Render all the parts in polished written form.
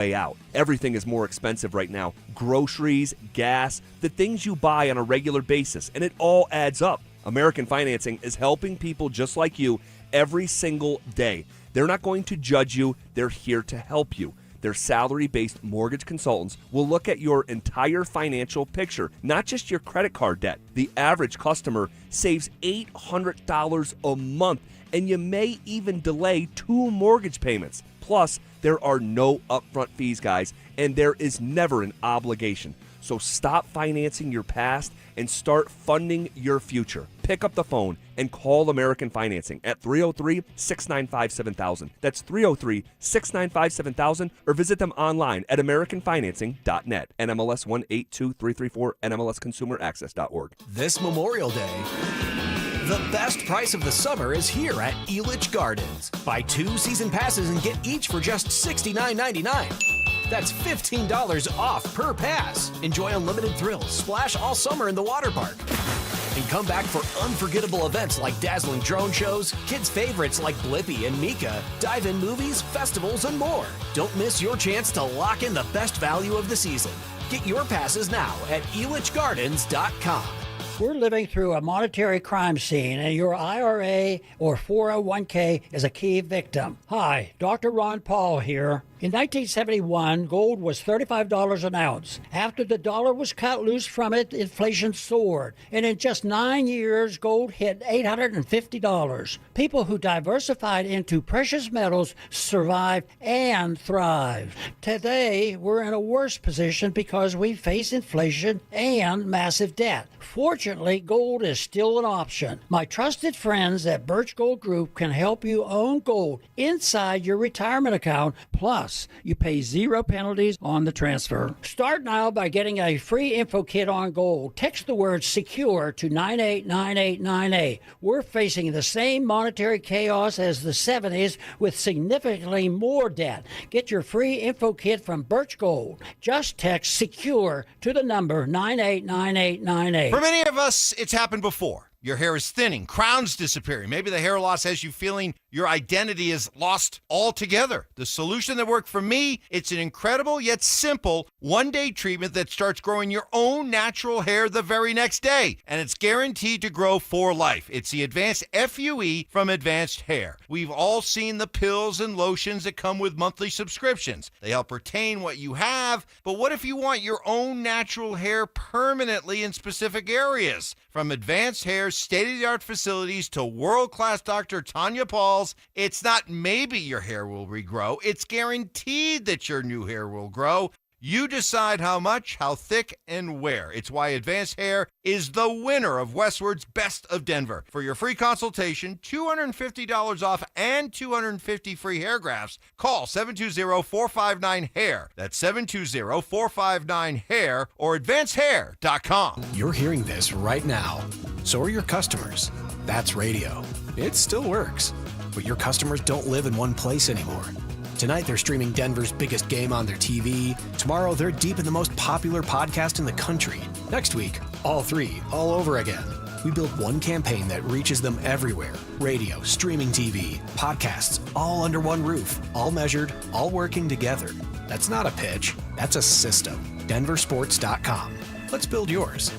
way out. Everything is more expensive right now. Groceries, gas, the things you buy on a regular basis, and it all adds up. American Financing is helping people just like you every single day. They're not going to judge you. They're here to help you. Their salary-based mortgage consultants will look at your entire financial picture, not just your credit card debt. The average customer saves $800 a month, and you may even delay 2 mortgage payments. Plus, there are no upfront fees, guys, and there is never an obligation. So stop financing your past and start funding your future. Pick up the phone and call American Financing at 303-695-7000. That's 303-695-7000, or visit them online at americanfinancing.net. NMLS 182334, NMLSconsumeraccess.org. This Memorial Day, the best price of the summer is here at Elitch Gardens. Buy 2 season passes and get each for just $69.99. That's $15 off per pass. Enjoy unlimited thrills, splash all summer in the water park, and come back for unforgettable events like dazzling drone shows, kids' favorites like Blippi and Mika, dive-in movies, festivals, and more. Don't miss your chance to lock in the best value of the season. Get your passes now at elitchgardens.com. We're living through a monetary crime scene, and your IRA or 401k is a key victim. Hi, Dr. Ron Paul here. In 1971, gold was $35 an ounce. After the dollar was cut loose from it, inflation soared. And in just 9 years, gold hit $850. People who diversified into precious metals survived and thrived. Today, we're in a worse position because we face inflation and massive debt. Fortunately, gold is still an option. My trusted friends at Birch Gold Group can help you own gold inside your retirement account. Plus, you pay 0 penalties on the transfer. Start now by getting a free info kit on gold. Text the word SECURE to 989898. We're facing the same monetary chaos as the 70s with significantly more debt. Get your free info kit from Birch Gold. Just text SECURE to the number 989898. For many of us, it's happened before. Your hair is thinning, crowns disappearing. Maybe the hair loss has you feeling your identity is lost altogether. The solution that worked for me, it's an incredible yet simple one-day treatment that starts growing your own natural hair the very next day. And it's guaranteed to grow for life. It's the Advanced FUE from Advanced Hair. We've all seen the pills and lotions that come with monthly subscriptions. They help retain what you have, but what if you want your own natural hair permanently in specific areas? From Advanced Hair's state-of-the-art facilities to world-class Dr. Tanya Paul's, it's not maybe your hair will regrow. It's guaranteed that your new hair will grow. You decide how much, how thick, and where. It's why Advanced Hair is the winner of Westward's Best of Denver. For your free consultation, $250 off and 250 free hair grafts, call 720-459-HAIR. That's 720-459-HAIR or advancedhair.com. You're hearing this right now. So are your customers. That's radio. It still works. But your customers don't live in one place anymore. Tonight, they're streaming Denver's biggest game on their TV. Tomorrow, they're deep in the most popular podcast in the country. Next week, all 3, all over again. We built one campaign that reaches them everywhere. Radio, streaming TV, podcasts, all under one roof. All measured, all working together. That's not a pitch. That's a system. DenverSports.com. Let's build yours.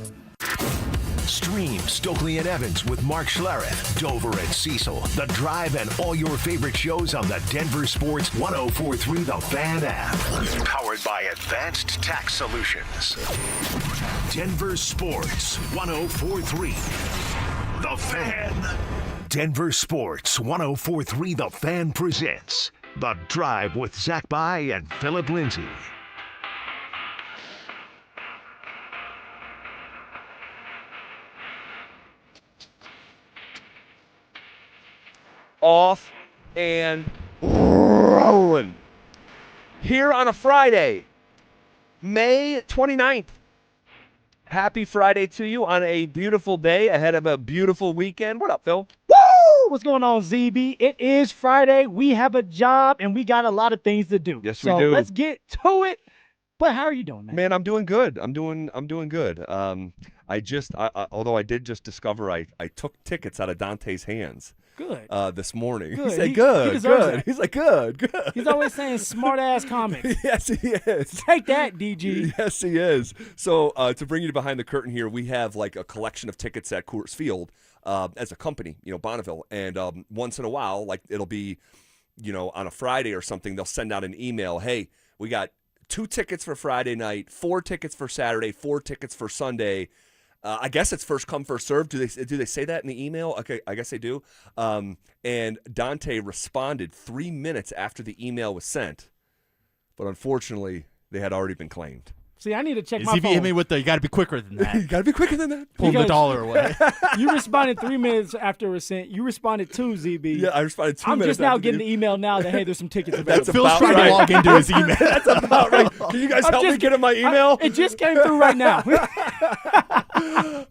Stream Stokely and Evans with Mark Schlereth, Dover and Cecil, The Drive, and all your favorite shows on the Denver Sports 104.3 The Fan app. Powered by Advanced Tax Solutions. Denver Sports 104.3 The Fan. Denver Sports 104.3 The Fan presents The Drive with Zach By and Phillip Lindsay. Off and rolling here on a Friday, May 29th. Happy Friday to you on a beautiful day ahead of a beautiful weekend. What up, Phil? Woo! What's going on, ZB? It is Friday. We have a job and we got a lot of things to do. Yes, we do. Let's get to it. But how are you doing, man? Man, I'm doing good. I'm doing good. Although I did just discover I took tickets out of Dante's hands. this morning. Good. He said, He good, deserves good. that. He's like, good. He's always saying smart-ass comments. Yes, he is. Take that, DG. Yes, he is. So to bring you behind the curtain here, we have like a collection of tickets at Coors Field as a company, Bonneville. And once in a while, like it'll be, on a Friday or something, they'll send out an email. Hey, we got 2 tickets for Friday night, 4 tickets for Saturday, 4 tickets for Sunday. I guess it's first come, first served. Do they say that in the email? Okay, I guess they do. And Dante responded 3 minutes after the email was sent, but unfortunately, they had already been claimed. See, I need to check Is my he phone. hit me with the, you got to be quicker than that. You got to be quicker than that. Pull the Because- dollar away. You responded 3 minutes after it was sent. You responded 2, ZB. Yeah, I responded 2 I'm minutes. just now after getting the email now that, hey, there's some tickets available. Phil's about trying right. to log into his email. That's about right. Can you guys help me get in my email? It just came through right now.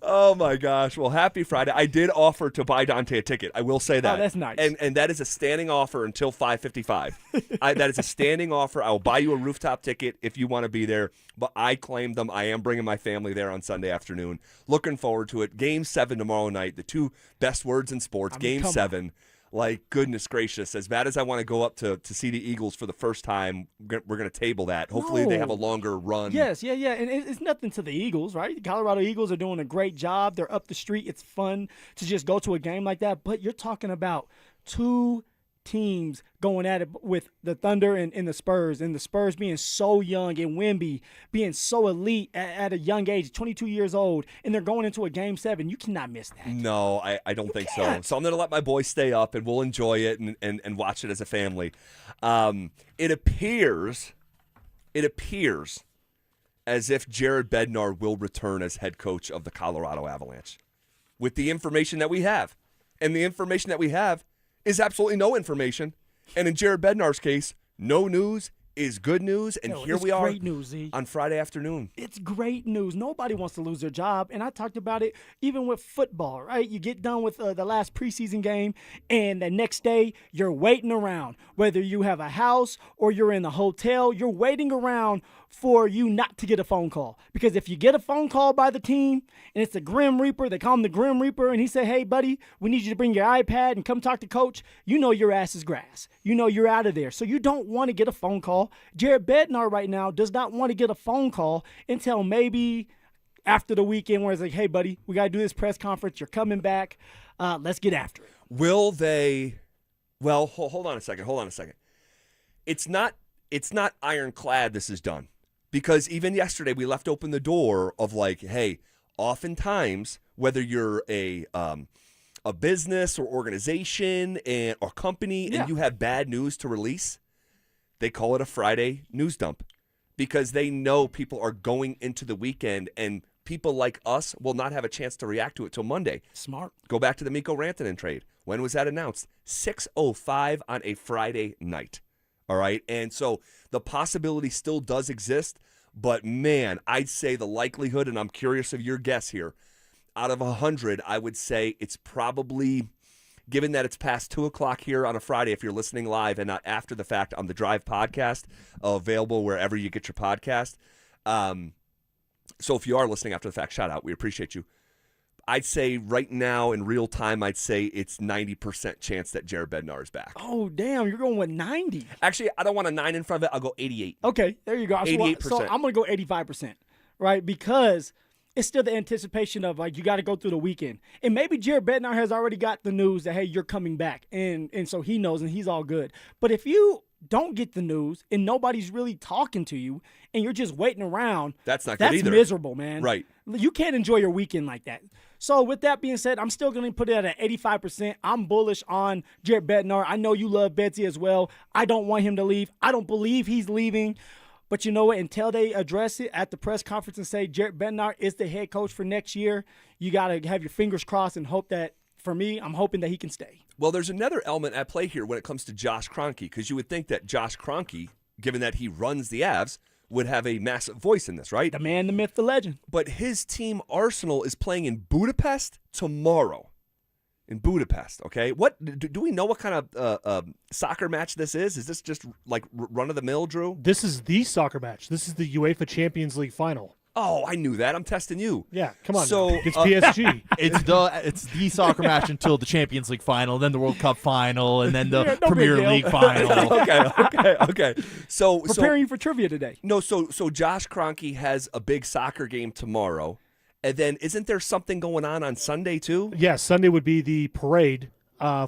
Oh my gosh! Well, happy Friday! I did offer to buy Dante a ticket. I will say that. Oh, that's nice. And that is a standing offer until 5:55. That is a standing offer. I will buy you a rooftop ticket if you want to be there. But I claimed them. I am bringing my family there on Sunday afternoon. Looking forward to it. Game 7 tomorrow night. The 2 best words in sports. Game come 7. Like, goodness gracious, as bad as I want to go up to see the Eagles for the first time, we're going to table that. Hopefully they No. have a longer run. Yes, yeah. And it's nothing to the Eagles, right? The Colorado Eagles are doing a great job. They're up the street. It's fun to just go to a game like that. But you're talking about 2 teams going at it with the Thunder and the Spurs, and the Spurs being so young and Wemby being so elite at a young age, 22 years old, and they're going into a Game 7. You cannot miss that. No, I don't think so. can't. So I'm going to let my boys stay up, and we'll enjoy it and watch it as a family. It appears as if Jared Bednar will return as head coach of the Colorado Avalanche with the information that we have. And the information that we have is absolutely no information. And in Jared Bednar's case, no news is good news. And No, here it's we are great news, Z. on Friday afternoon. It's great news. Nobody wants to lose their job. And I talked about it even with football, right? You get done with the last preseason game, and the next day you're waiting around. Whether you have a house or you're in a hotel, you're waiting around for you not to get a phone call. Because if you get a phone call by the team and it's the Grim Reaper, they call him the Grim Reaper, and he say, hey, buddy, we need you to bring your iPad and come talk to coach, you know your ass is grass. You know you're out of there. So you don't want to get a phone call. Jared Bednar right now does not want to get a phone call until maybe after the weekend where it's like, hey, buddy, we got to do this press conference. You're coming back. Let's get after it. Will they – well, hold on a second. It's not ironclad this is done. Because even yesterday we left open the door of like, hey, oftentimes whether you're a business or organization or company and you have bad news to release, they call it a Friday news dump because they know people are going into the weekend and people like us will not have a chance to react to it till Monday. Smart. Go back to the Mikko Rantanen trade. When was that announced? 6:05 on a Friday night. All right. And so the possibility still does exist. But, man, I'd say the likelihood, and I'm curious of your guess here, out of 100, I would say it's probably, given that it's past 2 o'clock here on a Friday, if you're listening live and not after the fact on the Drive podcast, available wherever you get your podcast. So if you are listening after the fact, shout out. We appreciate you. I'd say right now in real time, I'd say it's 90% chance that Jared Bednar is back. Oh, damn. You're going with 90. Actually, I don't want a 9 in front of it. I'll go 88. Okay, there you go. 88%. So I'm going to go 85%, right? Because it's still the anticipation of, like, you got to go through the weekend. And maybe Jared Bednar has already got the news that, hey, you're coming back. And so he knows and he's all good. But if you don't get the news and nobody's really talking to you and you're just waiting around, that's not good either. That's miserable, man. Right. You can't enjoy your weekend like that. So with that being said, I'm still going to put it at 85%. I'm bullish on Jared Bednar. I know you love Betsy as well. I don't want him to leave. I don't believe he's leaving. But you know what? Until they address it at the press conference and say Jared Bednar is the head coach for next year, you got to have your fingers crossed and hope that, for me, I'm hoping that he can stay. Well, there's another element at play here when it comes to Josh Kroenke, because you would think that Josh Kroenke, given that he runs the Avs, would have a massive voice in this, right? The man, the myth, the legend. But his team, Arsenal, is playing in Budapest tomorrow. In Budapest, okay? What do we know what kind of soccer match this is? Is this just like run-of-the-mill, Drew? This is the soccer match. This is the UEFA Champions League final. Oh, I knew that. I'm testing you. Yeah, come on. So It's PSG. It's the soccer match until the Champions League final, then the World Cup final, and then the Yeah, no Premier big deal. League final. okay. So Preparing you for trivia today. No, so Josh Kroenke has a big soccer game tomorrow, and then isn't there something going on Sunday too? Yes, Sunday would be the parade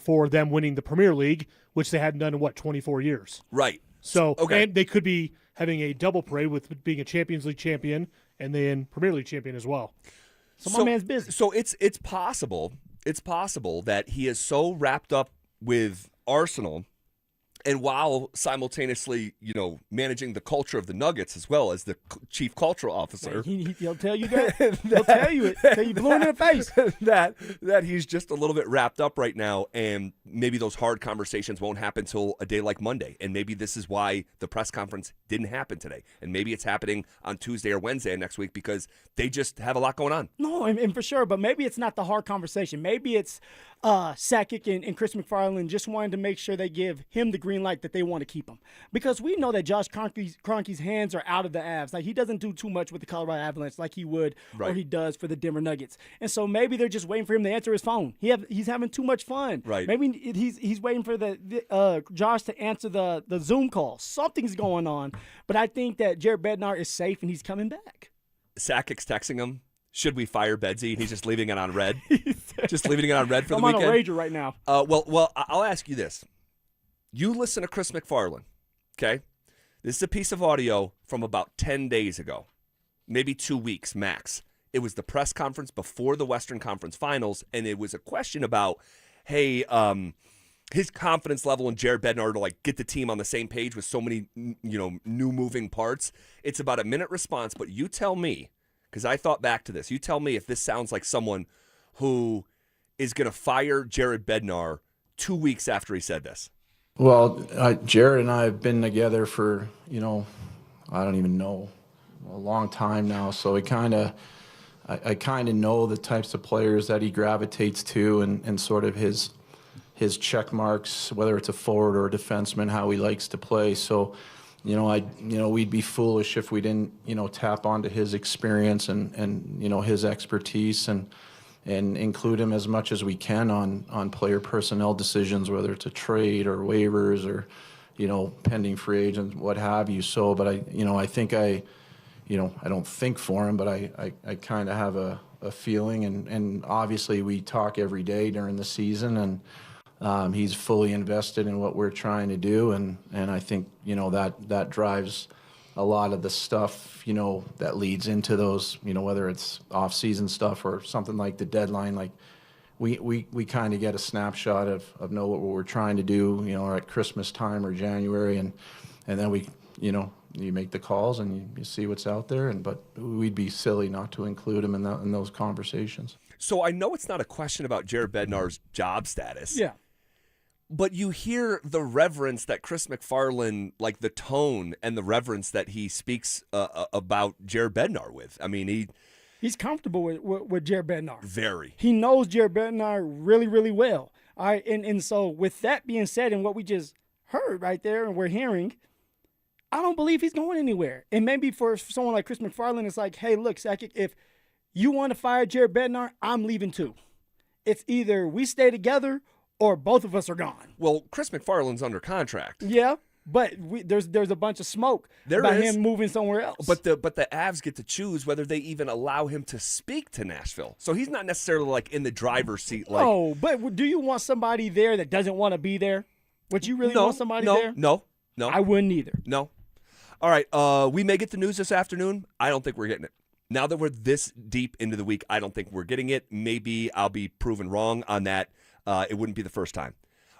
for them winning the Premier League, which they hadn't done in, 24 years. Right. So, okay. And they could be having a double parade with being a Champions League champion and then Premier League champion as well. So my man's busy. So it's possible that he is so wrapped up with Arsenal, and while simultaneously, managing the culture of the Nuggets as well as the chief cultural officer, He'll tell you that. He'll tell you it. Tell you blue in the face. that he's just a little bit wrapped up right now, and maybe those hard conversations won't happen till a day like Monday, and maybe this is why the press conference didn't happen today, and maybe it's happening on Tuesday or Wednesday next week because they just have a lot going on. No, and for sure, but maybe it's not the hard conversation. Maybe it's Sakic and Chris McFarland just wanted to make sure they give him the green light that they want to keep him. Because we know that Josh Kroenke's hands are out of the Avs. Like, he doesn't do too much with the Colorado Avalanche like he would or he does for the Denver Nuggets. And so maybe they're just waiting for him to answer his phone. He's having too much fun. Right. Maybe he's waiting for the Josh to answer the Zoom call. Something's going on. But I think that Jared Bednar is safe and he's coming back. Sakic's texting him, should we fire Bedsy? And he's just leaving it on red. Just leaving it on red for the weekend. I'm on a rager right now. Well, I'll ask you this. You listen to Chris McFarland, okay? This is a piece of audio from about 10 days ago, maybe 2 weeks max. It was the press conference before the Western Conference Finals, and it was a question about, hey, his confidence level in Jared Bednar to get the team on the same page with so many, new moving parts. It's about a minute response, but you tell me, because I thought back to this, you tell me if this sounds like someone who is going to fire Jared Bednar 2 weeks after he said this. Well, Jared and I have been together for, I don't even know, a long time now. So I kind of know the types of players that he gravitates to and sort of his check marks, whether it's a forward or a defenseman, how he likes to play. So, we'd be foolish if we didn't, tap onto his experience and his expertise and include him as much as we can on player personnel decisions, whether it's a trade or waivers or, pending free agents, what have you. So, but I think I don't think for him, but I kind of have a feeling, and obviously we talk every day during the season, and he's fully invested in what we're trying to do, and I think, that drives a lot of the stuff, that leads into those, whether it's off-season stuff or something like the deadline. Like we kind of get a snapshot of know what we're trying to do, or at Christmas time or January, and then we, you make the calls and you see what's out there. But we'd be silly not to include him in those conversations. So I know it's not a question about Jared Bednar's job status. Yeah. But you hear the reverence that Chris McFarland, the tone and the reverence that he speaks about Jared Bednar with. I mean, he's comfortable with Jared Bednar. Very. He knows Jared Bednar really, really well. All right, and so with that being said, and what we just heard right there, and we're hearing, I don't believe he's going anywhere. And maybe for someone like Chris McFarland, it's like, hey, look, Sakic, if you want to fire Jared Bednar, I'm leaving too. It's either we stay together or both of us are gone. Well, Chris McFarland's under contract. Yeah, but there's a bunch of smoke about him moving somewhere else. But the Avs get to choose whether they even allow him to speak to Nashville. So he's not necessarily in the driver's seat. No, but do you want somebody there that doesn't want to be there? Would you really want somebody there? No. I wouldn't either. No. All right, we may get the news this afternoon. I don't think we're getting it. Now that we're this deep into the week, I don't think we're getting it. Maybe I'll be proven wrong on that. It wouldn't be the first time.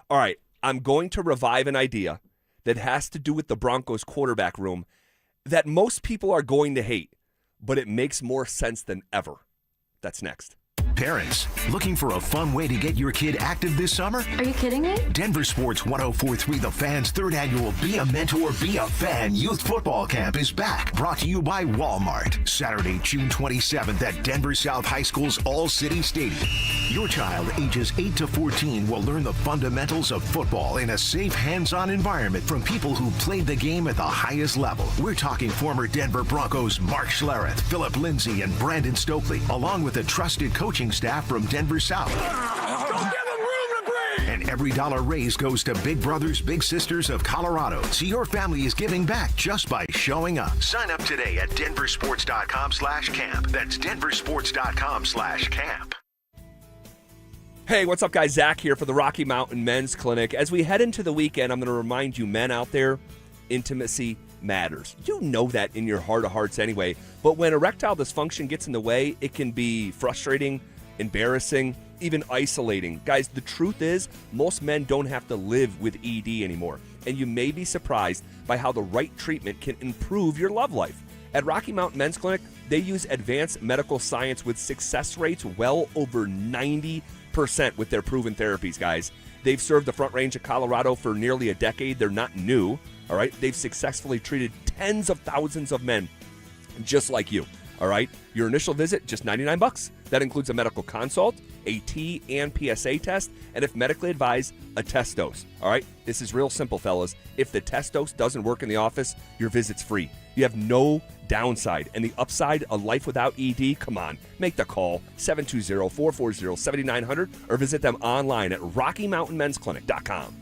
All right, I'm going to revive an idea that has to do with the Broncos quarterback room that most people are going to hate, but it makes more sense than ever. That's next. Parents, looking for a fun way to get your kid active this summer? Are you kidding me? Denver Sports 104.3 The Fan's third annual Be a Mentor, Be a Fan Youth Football Camp is back. Brought to you by Walmart. Saturday, June 27th at Denver South High School's All-City Stadium. Your child ages 8 to 14 will learn the fundamentals of football in a safe, hands-on environment from people who played the game at the highest level. We're talking former Denver Broncos Mark Schlereth, Phillip Lindsay, and Brandon Stokely, along with a trusted coaching staff from Denver South. And every dollar raised goes to Big Brothers Big Sisters of Colorado. So your family is giving back just by showing up. Sign up today at DenverSports.com/camp. That's DenverSports.com/camp. Hey, what's up, guys? Zach here for the Rocky Mountain Men's Clinic. As we head into the weekend, I'm going to remind you men out there, intimacy matters. You know that in your heart of hearts anyway, but when erectile dysfunction gets in the way, it can be frustrating, embarrassing, even isolating. Guys, the truth is, most men don't have to live with ED anymore, and you may be surprised by how the right treatment can improve your love life. At Rocky Mountain Men's Clinic, they use advanced medical science with success rates well over 90% with their proven therapies, guys. They've served the Front Range of Colorado for nearly a decade. They're not new, all right? They've successfully treated tens of thousands of men just like you, all right? Your initial visit, just $99. That includes a medical consult, a T and PSA test, and if medically advised, a test dose, all right? This is real simple, fellas. If the test dose doesn't work in the office, your visit's free. You have no downside, and the upside, a life without ED, come on. Make the call, 720-440-7900, or visit them online at RockyMountainMen'sClinic.com.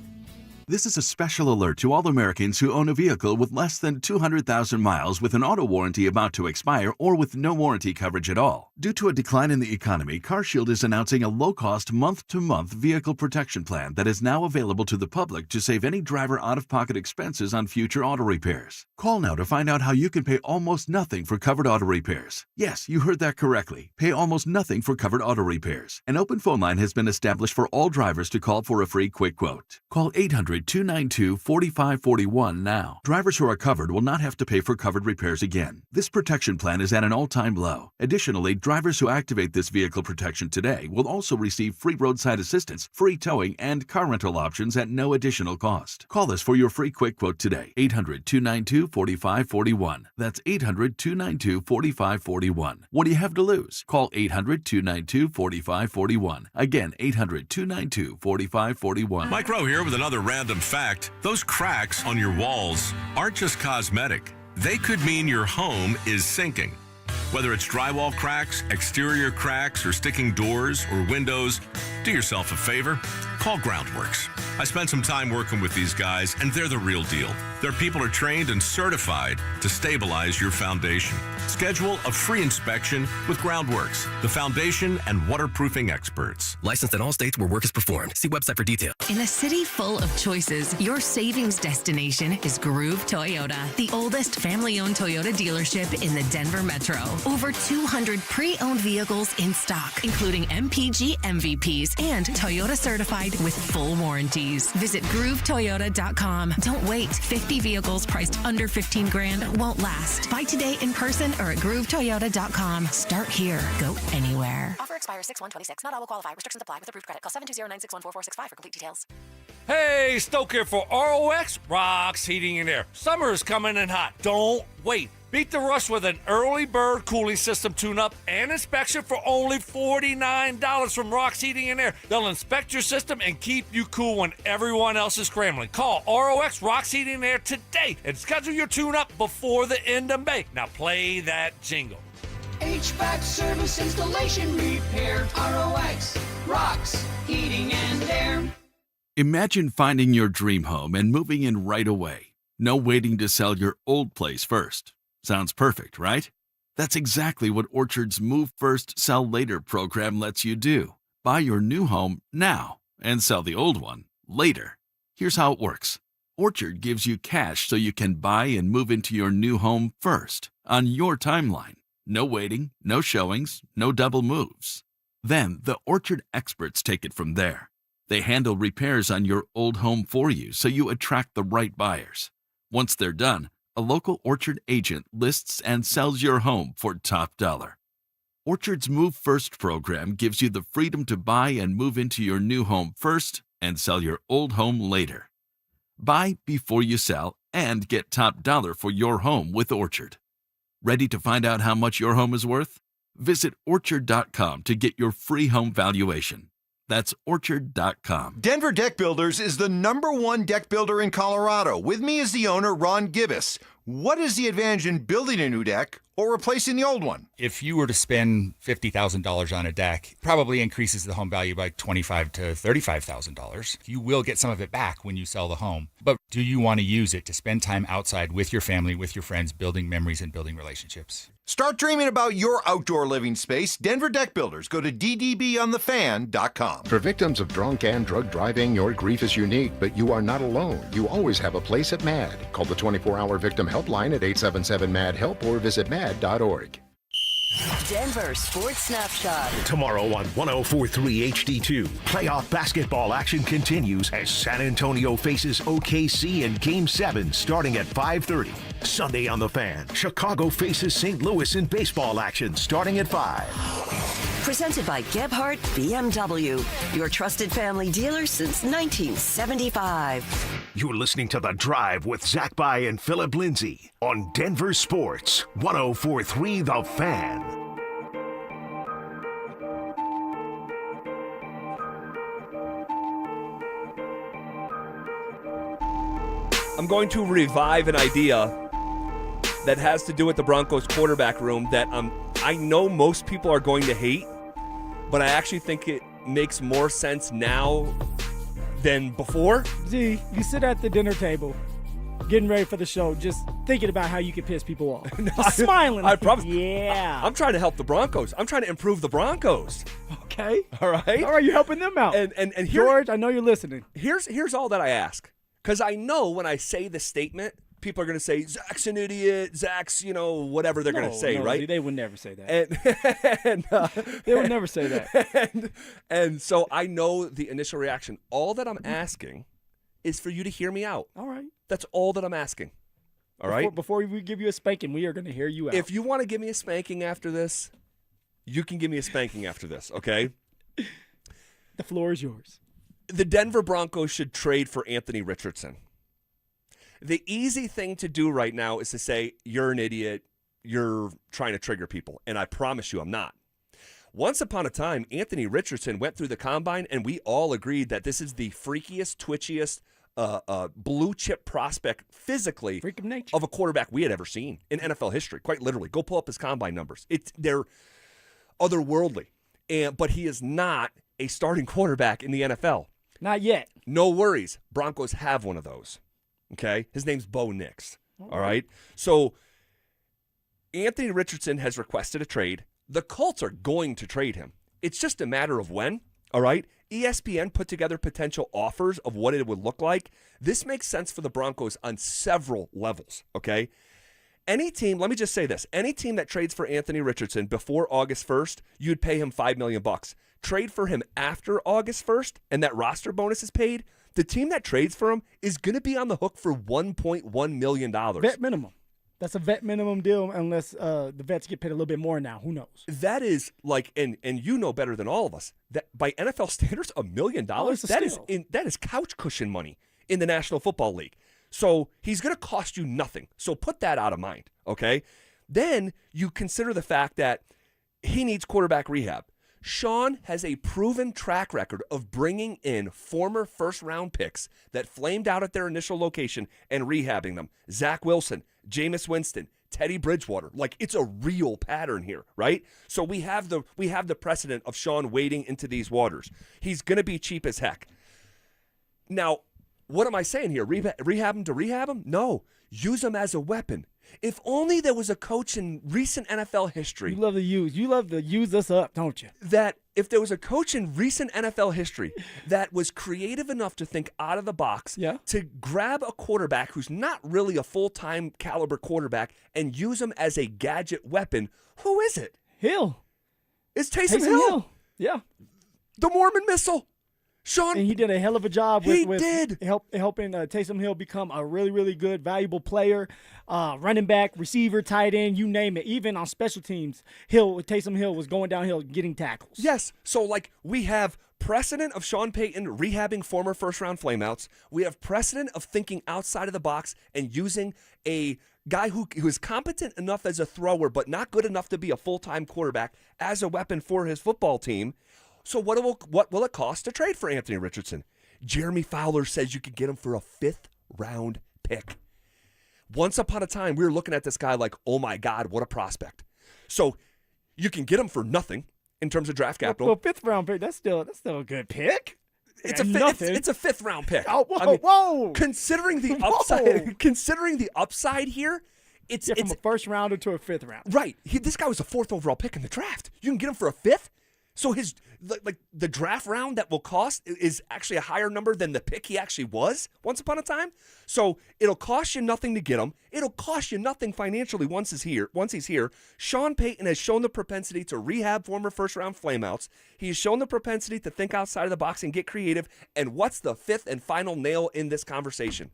This is a special alert to all Americans who own a vehicle with less than 200,000 miles with an auto warranty about to expire or with no warranty coverage at all. Due to a decline in the economy, CarShield is announcing a low-cost month-to-month vehicle protection plan that is now available to the public to save any driver out-of-pocket expenses on future auto repairs. Call now to find out how you can pay almost nothing for covered auto repairs. Yes, you heard that correctly. Pay almost nothing for covered auto repairs. An open phone line has been established for all drivers to call for a free quick quote. Call 800-292-4541 now. Drivers who are covered will not have to pay for covered repairs again. This protection plan is at an all-time low. Additionally, drivers who activate this vehicle protection today will also receive free roadside assistance, free towing, and car rental options at no additional cost. Call us for your free quick quote today. 800-292-4541. That's 800-292-4541. What do you have to lose? Call 800-292-4541. Again, 800-292-4541. Mike Rowe here with another random fact. Those cracks on your walls aren't just cosmetic. They could mean your home is sinking. Whether it's drywall cracks, exterior cracks, or sticking doors or windows, do yourself a favor. Call Groundworks. I spent some time working with these guys, and they're the real deal. Their people are trained and certified to stabilize your foundation. Schedule a free inspection with Groundworks, the foundation and waterproofing experts. Licensed in all states where work is performed. See website for details. In a city full of choices, your savings destination is Groove Toyota, the oldest family-owned Toyota dealership in the Denver Metro. Over 200 pre-owned vehicles in stock, including MPG MVPs and Toyota certified with full warranties. Visit GrooveToyota.com. Don't wait. 50 vehicles priced under $15,000 won't last. Buy today in person or at GrooveToyota.com. Start here. Go anywhere. Offer expires 6/1/26. Not all will qualify. Restrictions apply with approved credit. Call 720-961-4465 for complete details. Hey, Stoke here for ROX Rocks Heating and Air. Summer is coming in hot. Don't wait. Beat the rush with an early bird cooling system tune-up and inspection for only $49 from Rocks Heating and Air. They'll inspect your system and keep you cool when everyone else is scrambling. Call ROX Rocks Heating and Air today and schedule your tune-up before the end of May. Now play that jingle. HVAC service, installation, repair. ROX Rocks Heating and Air. Imagine finding your dream home and moving in right away. No waiting to sell your old place first. Sounds perfect, right? That's exactly what Orchard's Move First, Sell Later program lets you do. Buy your new home now and sell the old one later. Here's how it works. Orchard gives you cash so you can buy and move into your new home first, on your timeline. No waiting, no showings, no double moves. Then the Orchard experts take it from there. They handle repairs on your old home for you so you attract the right buyers. Once they're done, a local Orchard agent lists and sells your home for top dollar. Orchard's Move First program gives you the freedom to buy and move into your new home first and sell your old home later. Buy before you sell and get top dollar for your home with Orchard. Ready to find out how much your home is worth? Visit Orchard.com to get your free home valuation. That's Orchard.com. Denver Deck Builders is the #1 deck builder in Colorado. With me is the owner, Ron Gibbous. What is the advantage in building a new deck or replacing the old one? If you were to spend $50,000 on a deck, probably increases the home value by $25,000 to $35,000. You will get some of it back when you sell the home. But do you want to use it to spend time outside with your family, with your friends, building memories and building relationships? Start dreaming about your outdoor living space. Denver Deck Builders. Go to ddbonthefan.com. For victims of drunk and drug driving, your grief is unique, but you are not alone. You always have a place at MAD. Call the 24-hour victim helpline at 877-MAD-HELP or visit mad.org. Denver Sports Snapshot. Tomorrow on 104.3 HD2, playoff basketball action continues as San Antonio faces OKC in Game 7 starting at 5:30. Sunday on the Fan, Chicago faces St. Louis in baseball action starting at 5. Presented by Gebhardt BMW, your trusted family dealer since 1975. You're listening to The Drive with Zach By and Phillip Lindsay on Denver Sports 104.3 The Fan. I'm going to revive an idea that has to do with the Broncos quarterback room that I know most people are going to hate, but I actually think it makes more sense now than before. Z, you sit at the dinner table, getting ready for the show, just thinking about how you can piss people off. Just smiling. I promise. Yeah. I'm trying to help the Broncos. I'm trying to improve the Broncos. Okay. All right. All right, you're helping them out. And here, George, I know you're listening. Here's all that I ask. Because I know when I say the statement, people are going to say, Zach's an idiot, Zach's, whatever they're going to say, right? They would never say that. They would never say that. And so I know the initial reaction. All that I'm asking is for you to hear me out. All right. That's all that I'm asking. All right? Before we give you a spanking, we are going to hear you out. If you want to give me a spanking after this, you can give me a spanking after this, okay? The floor is yours. The Denver Broncos should trade for Anthony Richardson. The easy thing to do right now is to say, you're an idiot, you're trying to trigger people, and I promise you I'm not. Once upon a time, Anthony Richardson went through the combine, and we all agreed that this is the freakiest, twitchiest, blue-chip prospect physically Freak of nature. Of a quarterback we had ever seen in NFL history, quite literally. Go pull up his combine numbers. They're otherworldly, but he is not a starting quarterback in the NFL. Not yet. No worries. Broncos have one of those. Okay? His name's Bo Nix. All right? So Anthony Richardson has requested a trade. The Colts are going to trade him. It's just a matter of when. All right? ESPN put together potential offers of what it would look like. This makes sense for the Broncos on several levels. Okay? Any team, let me just say this. Any team that trades for Anthony Richardson before August 1st, you'd pay him $5 million. Trade for him after August 1st, and that roster bonus is paid, the team that trades for him is going to be on the hook for $1.1 million. Vet minimum. That's a vet minimum deal unless the vets get paid a little bit more now. Who knows? That is like, and you know better than all of us, that by NFL standards, $1 million, that is couch cushion money in the National Football League. So he's going to cost you nothing. So put that out of mind, okay? Then you consider the fact that he needs quarterback rehab. Sean has a proven track record of bringing in former first-round picks that flamed out at their initial location and rehabbing them. Zach Wilson, Jameis Winston, Teddy Bridgewater. Like, it's a real pattern here, right? So we have the precedent of Sean wading into these waters. He's going to be cheap as heck. Now, what am I saying here? Rehab him to rehab him? No. Use him as a weapon. If only there was a coach in recent NFL history. You love to use us up, don't you? That if there was a coach in recent NFL history that was creative enough to think out of the box, to grab a quarterback who's not really a full-time caliber quarterback and use him as a gadget weapon, who is it? Hill. It's Taysom Hill. Yeah. The Mormon Missile. Sean, and he did a hell of a job with helping Taysom Hill become a really, really good, valuable player, running back, receiver, tight end, you name it. Even on special teams, Taysom Hill was going downhill getting tackles. Yes. So, we have precedent of Sean Payton rehabbing former first-round flameouts. We have precedent of thinking outside of the box and using a guy who is competent enough as a thrower but not good enough to be a full-time quarterback as a weapon for his football team. So what will it cost to trade for Anthony Richardson? Jeremy Fowler says you could get him for a 5th-round pick. Once upon a time, we were looking at this guy like, oh my God, what a prospect. So you can get him for nothing in terms of draft capital. Well, 5th-round pick, that's still a good pick. It's a 5th-round pick. Oh, whoa. Considering the upside here, it's from a 1st rounder to a 5th round. Right. This guy was a 4th overall pick in the draft. You can get him for a 5th. So his the draft round that will cost is actually a higher number than the pick he actually was once upon a time. So it'll cost you nothing to get him. It'll cost you nothing financially once he's here. Sean Payton has shown the propensity to rehab former first-round flameouts. He has shown the propensity to think outside of the box and get creative. And what's the 5th and final nail in this conversation?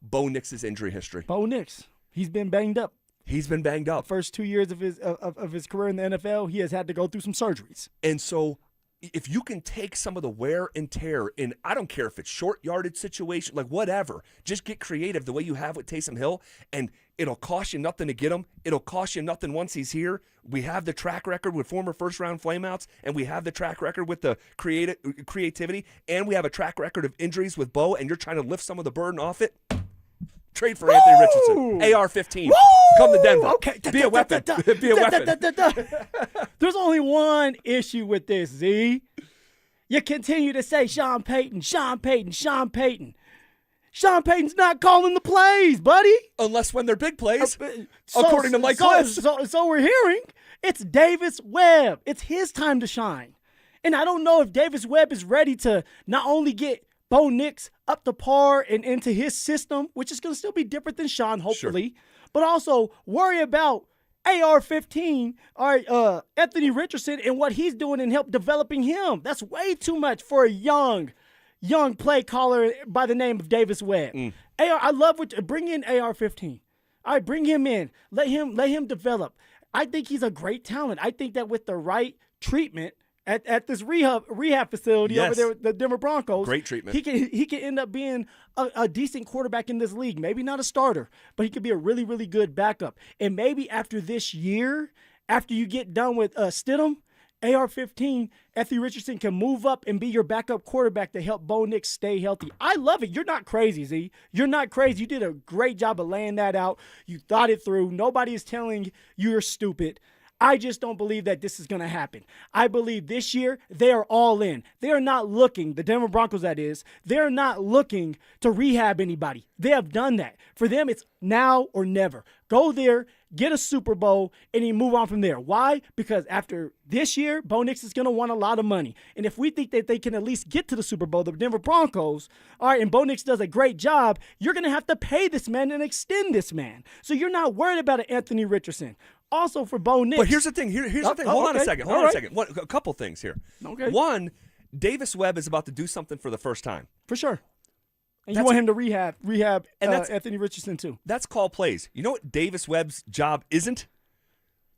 Bo Nix's injury history. Bo Nix. He's been banged up. He's been banged up. The first 2 years of his career in the NFL, he has had to go through some surgeries. And so if you can take some of the wear and tear in, I don't care if it's short yardage situation, like whatever, just get creative the way you have with Taysom Hill, and it'll cost you nothing to get him. It'll cost you nothing once he's here. We have the track record with former first-round flameouts, and we have the track record with the creativity, and we have a track record of injuries with Bo, and you're trying to lift some of the burden off it. Trade for Anthony Richardson. AR-15. Come to Denver. Okay. Be a weapon. Be a weapon. There's only one issue with this, Z. You continue to say Sean Payton, Sean Payton, Sean Payton. Sean Payton's not calling the plays, buddy. Unless when they're big plays, according to Mike Kliss. So we're hearing it's Davis Webb. It's his time to shine. And I don't know if Davis Webb is ready to not only get Bo Nix up to par and into his system, which is going to still be different than Sean, hopefully, but also worry about AR-15, Anthony Richardson, and what he's doing and help developing him. That's way too much for a young play caller by the name of Davis Webb. I love bring in AR-15. All right, bring him in. Let him develop. I think he's a great talent. I think that with the right treatment at this rehab facility over there with the Denver Broncos. Great treatment. He can end up being a decent quarterback in this league. Maybe not a starter, but he could be a really, really good backup. And maybe after this year, after you get done with Stidham, AR-15, Anthony Richardson can move up and be your backup quarterback to help Bo Nix stay healthy. I love it. You're not crazy, Z. You're not crazy. You did a great job of laying that out. You thought it through. Nobody is telling you you're stupid. I just don't believe that this is going to happen. I believe this year they are all in. They are not looking, the Denver Broncos that is, they're not looking to rehab anybody. They have done that. For them, it's now or never. Go there, get a Super Bowl, and you move on from there. Why? Because after this year, Bo Nix is going to want a lot of money. And if we think that they can at least get to the Super Bowl, the Denver Broncos, all right, and Bo Nix does a great job, you're going to have to pay this man and extend this man. So you're not worried about an Anthony Richardson. Also for Bo Nix. But here's the thing. Here's the thing. Hold on a second. A couple things here. Okay. One, Davis Webb is about to do something for the first time. For sure. And you want him to rehab Anthony Richardson too. That's call plays. You know what Davis Webb's job isn't?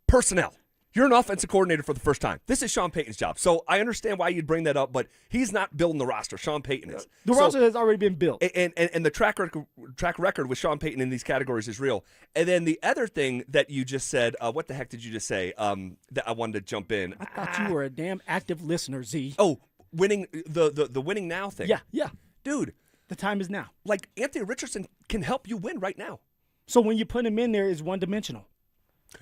Personnel. You're an offensive coordinator for the first time. This is Sean Payton's job. So I understand why you'd bring that up, but he's not building the roster. Sean Payton is. The roster has already been built. And the track record with Sean Payton in these categories is real. And then the other thing that you just said, what the heck did you just say that I wanted to jump in? I thought you were a damn active listener, Z. Oh, winning the winning now thing. Yeah. Dude. The time is now. Like, Anthony Richardson can help you win right now. So when you put him in there, it's one-dimensional.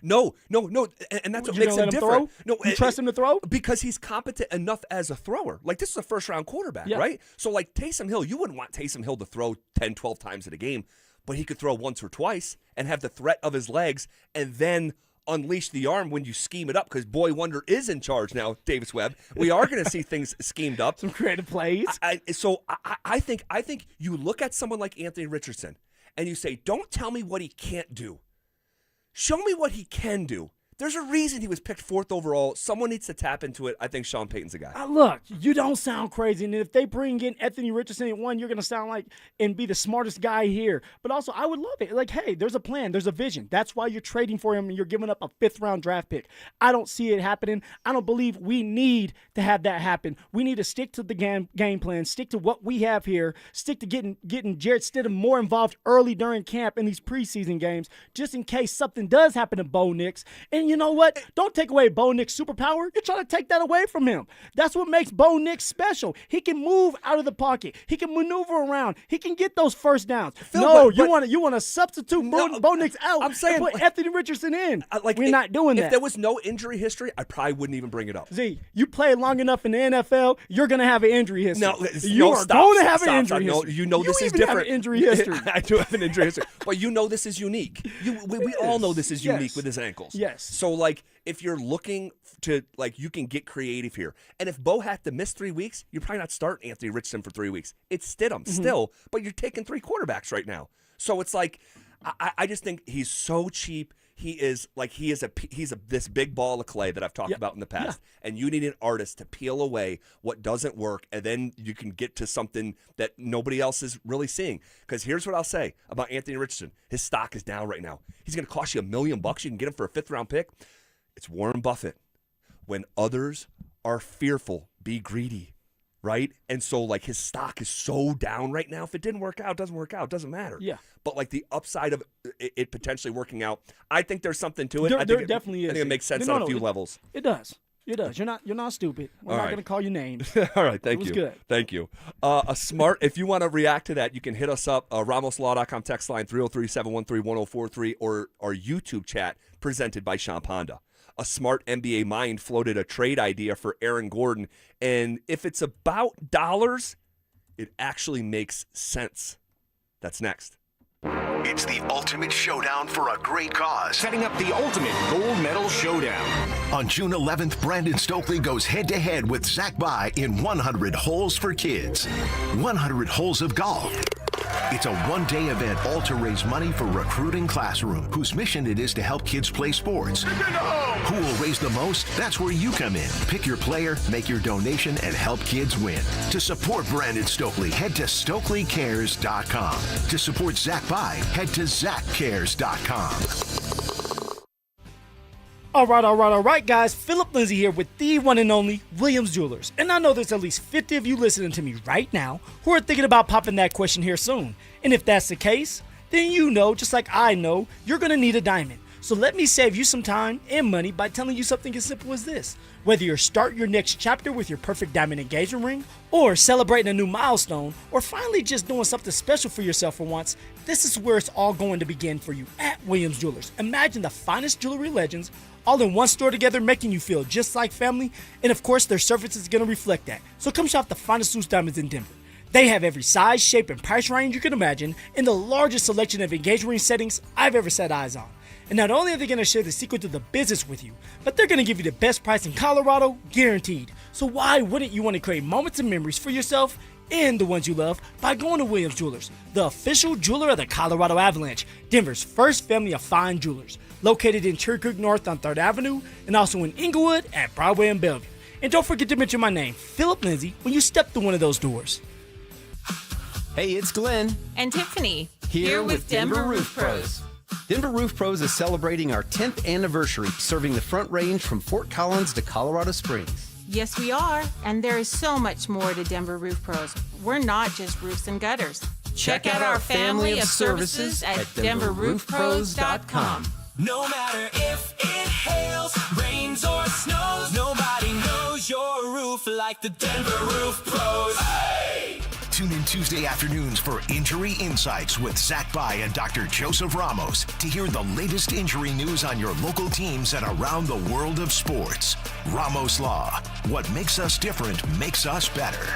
No, and that's what makes him different. No, you trust him to throw? Because he's competent enough as a thrower. Like, this is a first-round quarterback, right? So, like, Taysom Hill, you wouldn't want Taysom Hill to throw 10, 12 times in a game, but he could throw once or twice and have the threat of his legs and then unleash the arm when you scheme it up, because Boy Wonder is in charge now, Davis Webb. We are going to see things schemed up. Some creative plays. I think you look at someone like Anthony Richardson and you say, don't tell me what he can't do. Show me what he can do. There's a reason he was picked 4th overall. Someone needs to tap into it. I think Sean Payton's the guy. Look, you don't sound crazy. And if they bring in Anthony Richardson at 1, you're going to sound like and be the smartest guy here. But also, I would love it. Like, hey, there's a plan. There's a vision. That's why you're trading for him and you're giving up a 5th-round draft pick. I don't see it happening. I don't believe we need to have that happen. We need to stick to the game plan, stick to what we have here, stick to getting Jarrett Stidham more involved early during camp in these preseason games, just in case something does happen to Bo Nix. And you know what? Don't take away Bo Nix's superpower. You're trying to take that away from him. That's what makes Bo Nix special. He can move out of the pocket. He can maneuver around. He can get those first downs. You want to substitute Bo Nix out. I'm saying, and put Anthony Richardson in. We're not doing that. If there was no injury history, I probably wouldn't even bring it up. Z, you play long enough in the NFL, you're going to have an injury history. No, you are going to have an injury history. You know this is even different. Have an injury history. I do have an injury history, but you know this is unique. We all know this is unique with his ankles. Yes. So if you're looking to you can get creative here, and if Bo had to miss 3 weeks, you're probably not starting Anthony Richardson for 3 weeks. It's Stidham still, but you're taking 3 quarterbacks right now. So it's I just think he's so cheap. He's this big ball of clay that I've talked about in the past, and you need an artist to peel away what doesn't work, and then you can get to something that nobody else is really seeing. Because here's what I'll say about Anthony Richardson: his stock is down right now. He's going to cost you $1 million. You can get him for a 5th-round pick. It's Warren Buffett. When others are fearful, be greedy. Right? And so, his stock is so down right now. If it didn't work out, it doesn't work out. It doesn't matter. Yeah. But, the upside of it potentially working out, I think there's something to it. There definitely is. I think it makes sense on a few levels. It does. It does. You're not stupid. We're not going to call you names. All right. Thank you. It was good. Thank you. If you want to react to that, you can hit us up, RamosLaw.com text line 303-713-1043 or our YouTube chat presented by Sean Honda. A smart NBA mind floated a trade idea for Aaron Gordon, and if it's about dollars, it actually makes sense. That's next. It's the ultimate showdown for a great cause. Setting up the ultimate gold medal showdown. On June 11th, Brandon Stokely goes head-to-head with Zach By in 100 Holes for Kids. 100 holes of golf. It's a one-day event all to raise money for Recruiting Classroom, whose mission it is to help kids play sports. Who will raise the most? That's where you come in. Pick your player, make your donation, and help kids win. To support Brandon Stokely, head to StokelyCares.com. To support Zach By, head to ZachCares.com. All right, guys. Phillip Lindsay here with the one and only Williams Jewelers. And I know there's at least 50 of you listening to me right now who are thinking about popping that question here soon. And if that's the case, then you know, just like I know, you're going to need a diamond. So let me save you some time and money by telling you something as simple as this. Whether you're starting your next chapter with your perfect diamond engagement ring, or celebrating a new milestone, or finally just doing something special for yourself for once, this is where it's all going to begin for you at Williams Jewelers. Imagine the finest jewelry legends all in one store together, making you feel just like family. And of course, their service is going to reflect that. So come shop the finest loose diamonds in Denver. They have every size, shape, and price range you can imagine, and the largest selection of engagement ring settings I've ever set eyes on. And not only are they going to share the secret to the business with you, but they're going to give you the best price in Colorado, guaranteed. So why wouldn't you want to create moments and memories for yourself and the ones you love by going to Williams Jewelers, the official jeweler of the Colorado Avalanche, Denver's first family of fine jewelers, located in Cherry Creek North on 3rd Avenue, and also in Inglewood at Broadway and Bellevue. And don't forget to mention my name, Phillip Lindsay, when you step through one of those doors. Hey, it's Glenn. And Tiffany. Here with Denver Roof Pros. Denver Roof Pros is celebrating our 10th anniversary, serving the Front Range from Fort Collins to Colorado Springs. Yes, we are. And there is so much more to Denver Roof Pros. We're not just roofs and gutters. Check out our family of services at DenverRoofPros.com. No matter if it hails, rains, or snows, nobody knows your roof like the Denver Roof Pros. Hey! Tune in Tuesday afternoons for Injury Insights with Zach By and Dr. Joseph Ramos to hear the latest injury news on your local teams and around the world of sports. Ramos Law. What makes us different makes us better.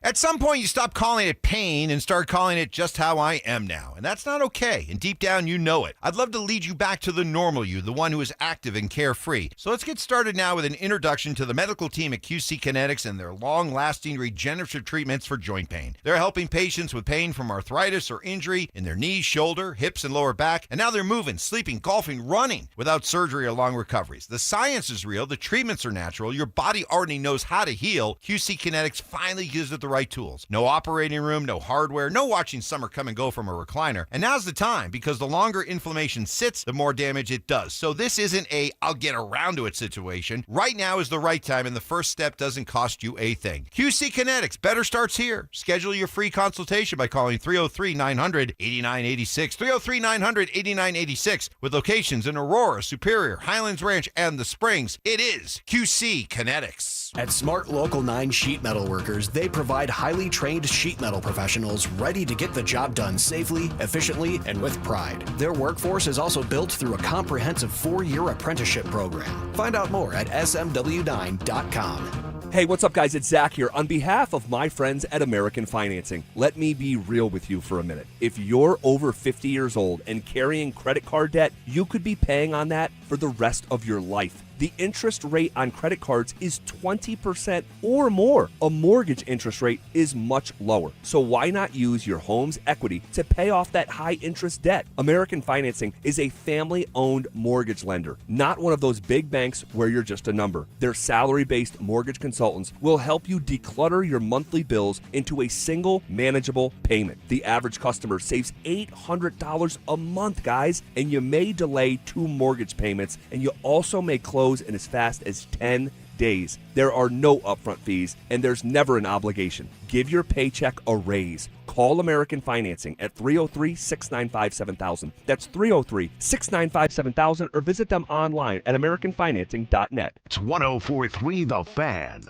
At some point, you stop calling it pain and start calling it just how I am now. And that's not okay. And deep down, you know it. I'd love to lead you back to the normal you, the one who is active and carefree. So let's get started now with an introduction to the medical team at QC Kinetics and their long-lasting regenerative treatments for joint pain. They're helping patients with pain from arthritis or injury in their knees, shoulder, hips, and lower back. And now they're moving, sleeping, golfing, running without surgery or long recoveries. The science is real. The treatments are natural. Your body already knows how to heal. QC Kinetics finally gives it the right tools. No operating room, no hardware, no watching summer come and go from a recliner. And now's the time, because the longer inflammation sits, the more damage it does. So this isn't a I'll get around to it situation. Right now is the right time, and the first step doesn't cost you a thing. QC Kinetics, better starts here. Schedule your free consultation by calling 303-900-8986. 303-900-8986 with locations in Aurora, Superior, Highlands Ranch, and the Springs. It is QC Kinetics. At Smart Local 9 Sheet Metal Workers, they provide highly trained sheet metal professionals ready to get the job done safely, efficiently, and with pride. Their workforce is also built through a comprehensive 4-year apprenticeship program. Find out more at smw9.com. Hey, what's up, guys? It's Zach here. On behalf of my friends at American Financing, let me be real with you for a minute. If you're over 50 years old and carrying credit card debt, you could be paying on that for the rest of your life. The interest rate on credit cards is 20% or more. A mortgage interest rate is much lower. So why not use your home's equity to pay off that high interest debt? American Financing is a family-owned mortgage lender, not one of those big banks where you're just a number. Their salary-based mortgage consultants will help you declutter your monthly bills into a single manageable payment. The average customer saves $800 a month, guys, and you may delay 2 mortgage payments, and you also may close in as fast as 10 days. There are no upfront fees, and there's never an obligation. Give your paycheck a raise. Call American Financing at 303-695-7000. That's 303-695-7000, or visit them online at americanfinancing.net. It's 104.3 The Fan.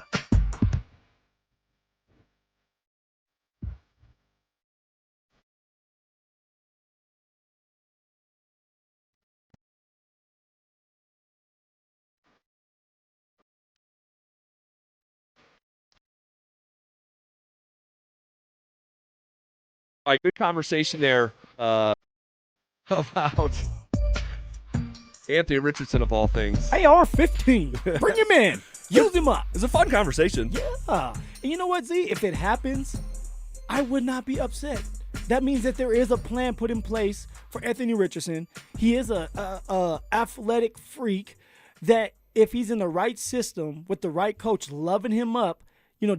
All right, good conversation there about Anthony Richardson, of all things. AR-15. Bring him in. Use him up. It's a fun conversation. Yeah. And you know what, Z? If it happens, I would not be upset. That means that there is a plan put in place for Anthony Richardson. He is a athletic freak that if he's in the right system with the right coach loving him up,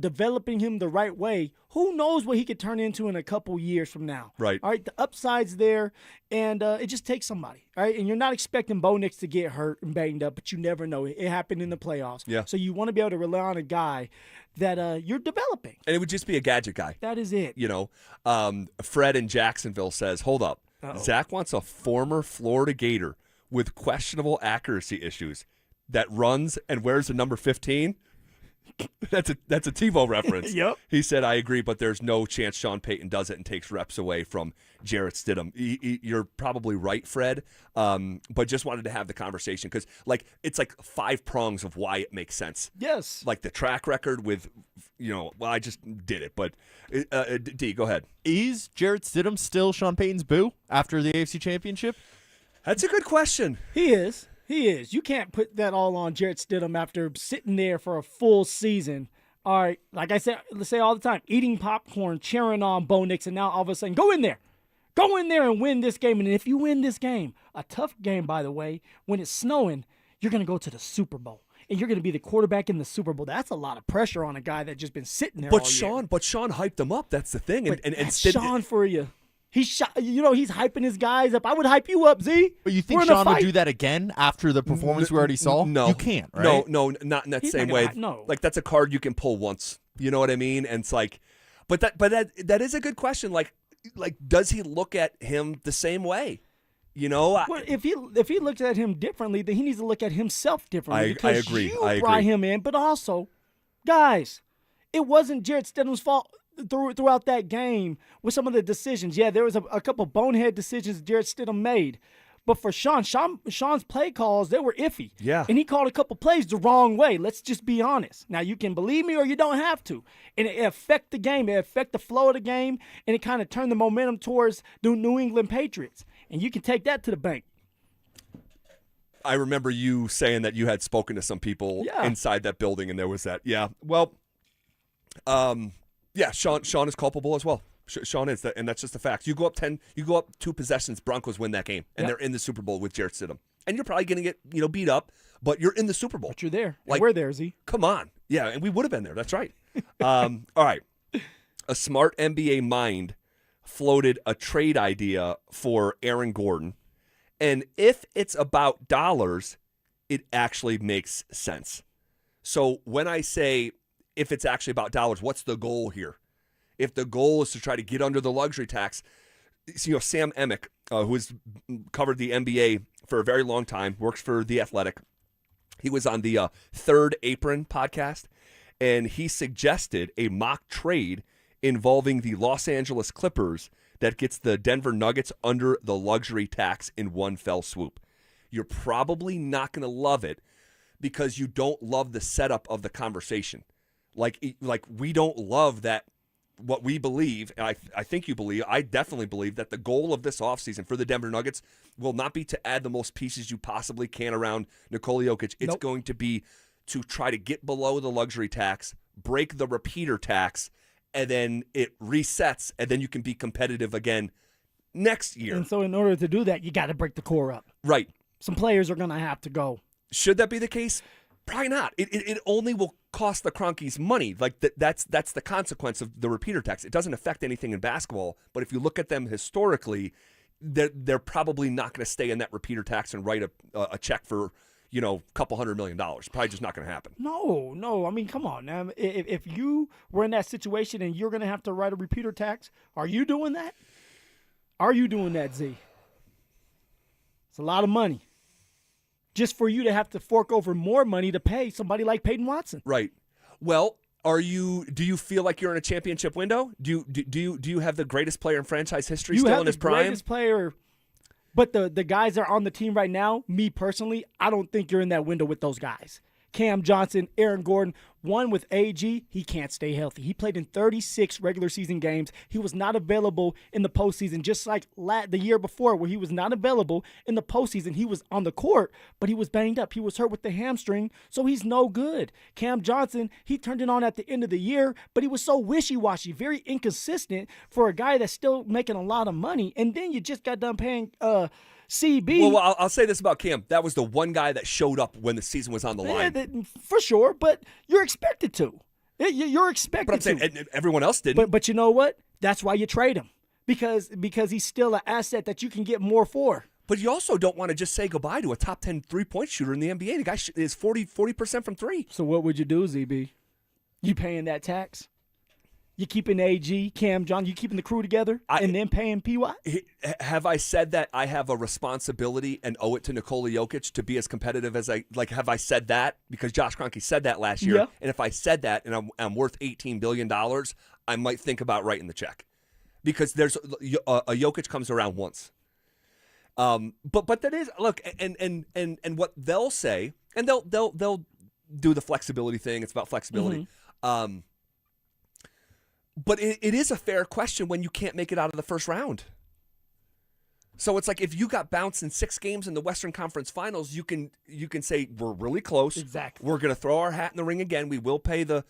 developing him the right way, who knows what he could turn into in a couple years from now. Right. All right, the upside's there, and it just takes somebody. All right, and you're not expecting Bo Nix to get hurt and banged up, but you never know. It happened in the playoffs. Yeah. So you want to be able to rely on a guy that you're developing. And it would just be a gadget guy. That is it. Fred in Jacksonville says, hold up. Uh-oh. Zach wants a former Florida Gator with questionable accuracy issues that runs and wears the number 15. That's a TiVo reference. Yep. He said, I agree, but there's no chance Sean Payton does it and takes reps away from Jarrett Stidham. You're probably right, Fred, but just wanted to have the conversation because, it's like 5 prongs of why it makes sense. Yes. Like the track record with, I just did it, but D, go ahead. Is Jarrett Stidham still Sean Payton's boo after the AFC Championship? That's a good question. He is. He is. You can't put that all on Jarrett Stidham after sitting there for a full season. All right, like I said, let's say all the time, eating popcorn, cheering on Bo Nix, and now all of a sudden, go in there and win this game. And if you win this game, a tough game, by the way, when it's snowing, you're going to go to the Super Bowl. And you're going to be the quarterback in the Super Bowl. That's a lot of pressure on a guy that's just been sitting there all year. But Sean hyped him up. That's the thing. And Sean for you. He's hyping his guys up. I would hype you up, Z. But you think Sean would do that again after the performance we already saw? No. You can't, right? No, not in that He's same not way. gonna- no. Like, that's a card you can pull once. You know what I mean? And it's like, but that is a good question. Like, does he look at him the same way? Well, if he looks at him differently, then he needs to look at himself differently. I agree. You brought him in, but also, guys, it wasn't Jarrett Stidham's fault throughout that game with some of the decisions. Yeah, there was a couple bonehead decisions Jarrett Stidham made. But for Sean's play calls, they were iffy. Yeah. And he called a couple plays the wrong way. Let's just be honest. Now, you can believe me or you don't have to. And it affect the game. It affect the flow of the game. And it kind of turned the momentum towards the New England Patriots. And you can take that to the bank. I remember you saying that you had spoken to some people inside that building, and there was that. Yeah. Well, Sean is culpable as well. Sean is, and that's just a fact. You go up 2 possessions, Broncos win that game, and they're in the Super Bowl with Jarrett Stidham. And you're probably going to get beat up, but you're in the Super Bowl. But you're there. Like, we're there, Z. Come on. Yeah, and we would have been there. That's right. All right. a smart NBA mind floated a trade idea for Aaron Gordon. And if it's about dollars, it actually makes sense. So when I say if it's actually about dollars, what's the goal here? If the goal is to try to get under the luxury tax, Sam Amick, who has covered the NBA for a very long time, works for The Athletic. He was on the Third Apron podcast, and he suggested a mock trade involving the Los Angeles Clippers that gets the Denver Nuggets under the luxury tax in one fell swoop. You're probably not going to love it because you don't love the setup of the conversation. Like we don't love that. What we believe, and I think you believe, I definitely believe that the goal of this offseason for the Denver Nuggets will not be to add the most pieces you possibly can around Nikola Jokic. It's going to be to try to get below the luxury tax, break the repeater tax, and then it resets, and then you can be competitive again next year. And so in order to do that, you got to break the core up. Right. Some players are going to have to go. Should that be the case? Probably not. It only will cost the Cronkies money. Like that's the consequence of the repeater tax. It doesn't affect anything in basketball, but if you look at them historically, they're probably not going to stay in that repeater tax and write a check for a couple $100 million. Probably just not going to happen. No. I mean, come on now. If you were in that situation and you're going to have to write a repeater tax, are you doing that? Are you doing that, Z? It's a lot of money. Just for you to have to fork over more money to pay somebody like Payton Watson. Right. Well, do you feel like you're in a championship window? Do you have the greatest player in franchise history still in his prime? You have the greatest player, but the guys that are on the team right now, me personally, I don't think you're in that window with those guys. Cam Johnson, Aaron Gordon, one with AG, he can't stay healthy. He played in 36 regular season games. He was not available in the postseason, just like the year before where he was not available in the postseason. He was on the court, but he was banged up. He was hurt with the hamstring, so he's no good. Cam Johnson, he turned it on at the end of the year, but he was so wishy-washy, very inconsistent for a guy that's still making a lot of money. And then you just got done paying CB. Well, I'll say this about Cam. That was the one guy that showed up when the season was on the line. For sure, but you're expected to. You're expected to. But I'm saying everyone else didn't. But you know what? That's why you trade him. Because he's still an asset that you can get more for. But you also don't want to just say goodbye to a top 10 three-point shooter in the NBA. The guy is 40% from three. So what would you do, ZB? You paying that tax? You keeping AG, Cam John, you keeping the crew together and then paying PY? Have I said that I have a responsibility and owe it to Nikola Jokic to be as competitive as have I said that? Because Josh Kroenke said that last year. Yeah. And if I said that and I'm worth $18 billion, I might think about writing the check. Because there's a Jokic comes around once. But that is, look, and what they'll say, and they'll do the flexibility thing. It's about flexibility. Mm-hmm. But it is a fair question when you can't make it out of the first round. So it's like if you got bounced in 6 games in the Western Conference Finals, you can say we're really close. Exactly. We're going to throw our hat in the ring again. We will pay the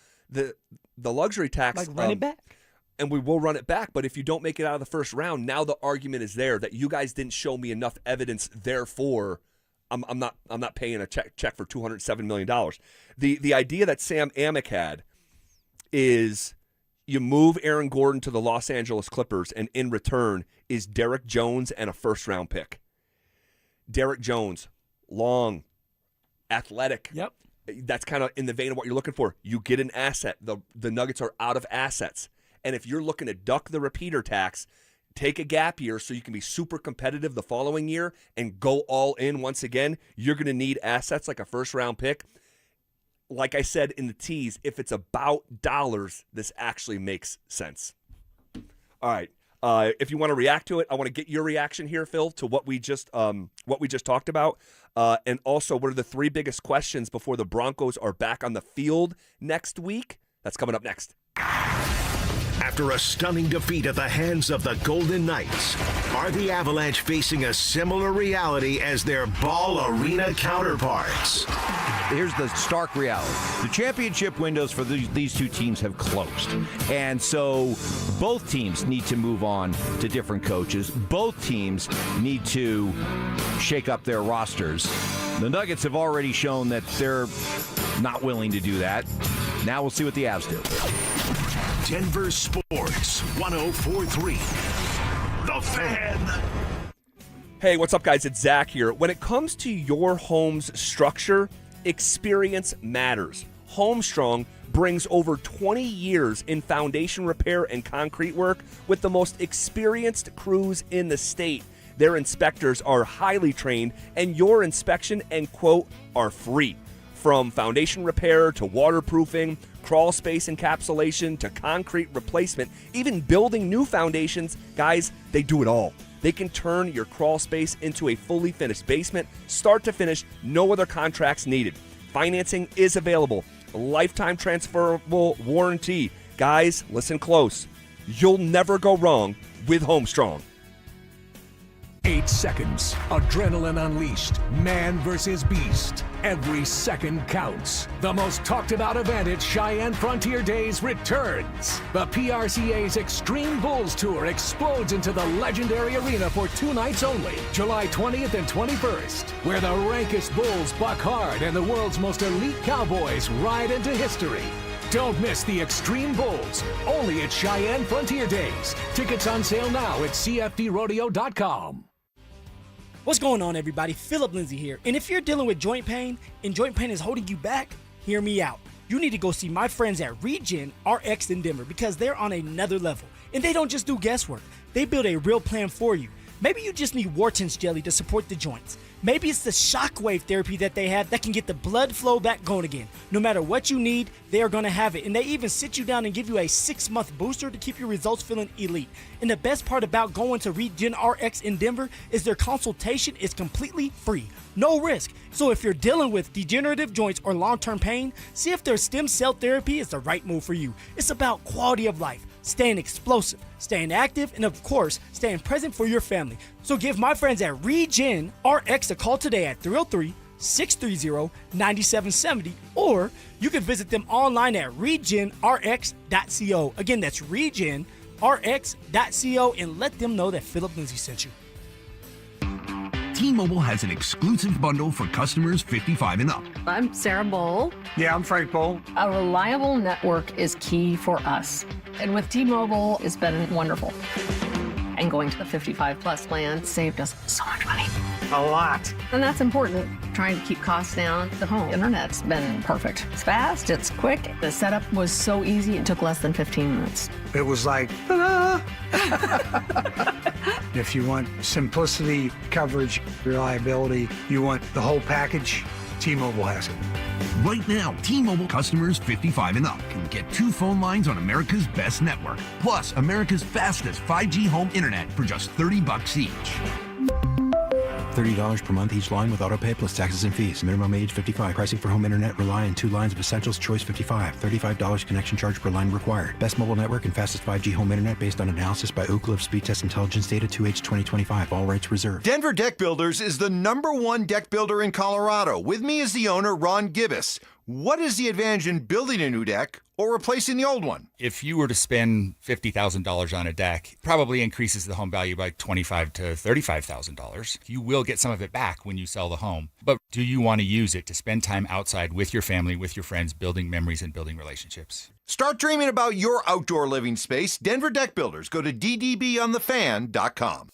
luxury tax. Like run it back. And we will run it back. But if you don't make it out of the first round, now the argument is there that you guys didn't show me enough evidence. Therefore, I'm not paying a check for $207 million. The idea that Sam Amick had is you move Aaron Gordon to the Los Angeles Clippers, and in return is Derek Jones and a first-round pick. Derek Jones, long, athletic. Yep. That's kind of in the vein of what you're looking for. You get an asset. The Nuggets are out of assets. And if you're looking to duck the repeater tax, take a gap year so you can be super competitive the following year and go all in once again, you're going to need assets like a first-round pick. Like I said in the tease, if it's about dollars, this actually makes sense. All right. If you want to react to it, I want to get your reaction here, Phil, to what we just talked about. And also, what are the 3 biggest questions before the Broncos are back on the field next week? That's coming up next. After a stunning defeat at the hands of the Golden Knights, are the Avalanche facing a similar reality as their Ball Arena counterparts? Here's the stark reality. The championship windows for these two teams have closed. And so both teams need to move on to different coaches. Both teams need to shake up their rosters. The Nuggets have already shown that they're not willing to do that. Now we'll see what the Avs do. Denver Sports 104.3. The Fan. Hey, what's up, guys? It's Zach here. When it comes to your home's structure, experience matters. Homestrong brings over 20 years in foundation repair and concrete work with the most experienced crews in the state. Their inspectors are highly trained, and your inspection and quote are free. From foundation repair to waterproofing, crawl space encapsulation to concrete replacement, even building new foundations, guys, they do it all. They can turn your crawl space into a fully finished basement, start to finish, no other contracts needed. Financing is available. Lifetime transferable warranty. Guys, listen close. You'll never go wrong with Homestrong. 8 seconds. Adrenaline unleashed. Man versus beast. Every second counts. The most talked about event at Cheyenne Frontier Days returns. The PRCA's Extreme Bulls Tour explodes into the legendary arena for 2 nights only, July 20th and 21st, where the rankest bulls buck hard and the world's most elite cowboys ride into history. Don't miss the Extreme Bulls, only at Cheyenne Frontier Days. Tickets on sale now at cfdrodeo.com. What's going on, everybody? Phillip Lindsay here. And if you're dealing with joint pain and joint pain is holding you back, hear me out. You need to go see my friends at Regen RX in Denver because they're on another level. And they don't just do guesswork. They build a real plan for you. Maybe you just need Wharton's jelly to support the joints. Maybe it's the shockwave therapy that they have that can get the blood flow back going again. No matter what you need, they are going to have it. And they even sit you down and give you a 6-month booster to keep your results feeling elite. And the best part about going to Regen RX in Denver is their consultation is completely free. No risk. So if you're dealing with degenerative joints or long-term pain, see if their stem cell therapy is the right move for you. It's about quality of life, staying explosive, staying active, and of course, staying present for your family. So give my friends at Regen RX a call today at 303-630-9770, or you can visit them online at regenrx.co. Again, that's regenrx.co, and let them know that Phillip Lindsay sent you. T-Mobile has an exclusive bundle for customers 55 and up. I'm Sarah Bowl. Yeah, I'm Frank Bowl. A reliable network is key for us. And with T-Mobile, it's been wonderful. And going to the 55 plus plan saved us so much money. A lot. And that's important. Trying to keep costs down. The home internet's been perfect. It's fast, it's quick. The setup was so easy, it took less than 15 minutes. It was like, ta-da! If you want simplicity, coverage, reliability, you want the whole package, T-Mobile has it. Right now, T-Mobile customers 55 and up can get 2 phone lines on America's best network, plus America's fastest 5G home internet for just $30 each. $30 per month each line with autopay plus taxes and fees. Minimum age 55. Pricing for home internet rely on 2 lines of Essentials Choice 55. $35 connection charge per line required. Best mobile network and fastest 5G home internet based on analysis by Ookla of Speed Test Intelligence data 2H 2025. All rights reserved. Denver Deck Builders is the #1 deck builder in Colorado. With me is the owner, Ron Gibbous. What is the advantage in building a new deck or replacing the old one? If you were to spend $50,000 on a deck, it probably increases the home value by $25,000 to $35,000. You will get some of it back when you sell the home. But do you want to use it to spend time outside with your family, with your friends, building memories and building relationships? Start dreaming about your outdoor living space. Denver Deck Builders. Go to ddbonthefan.com.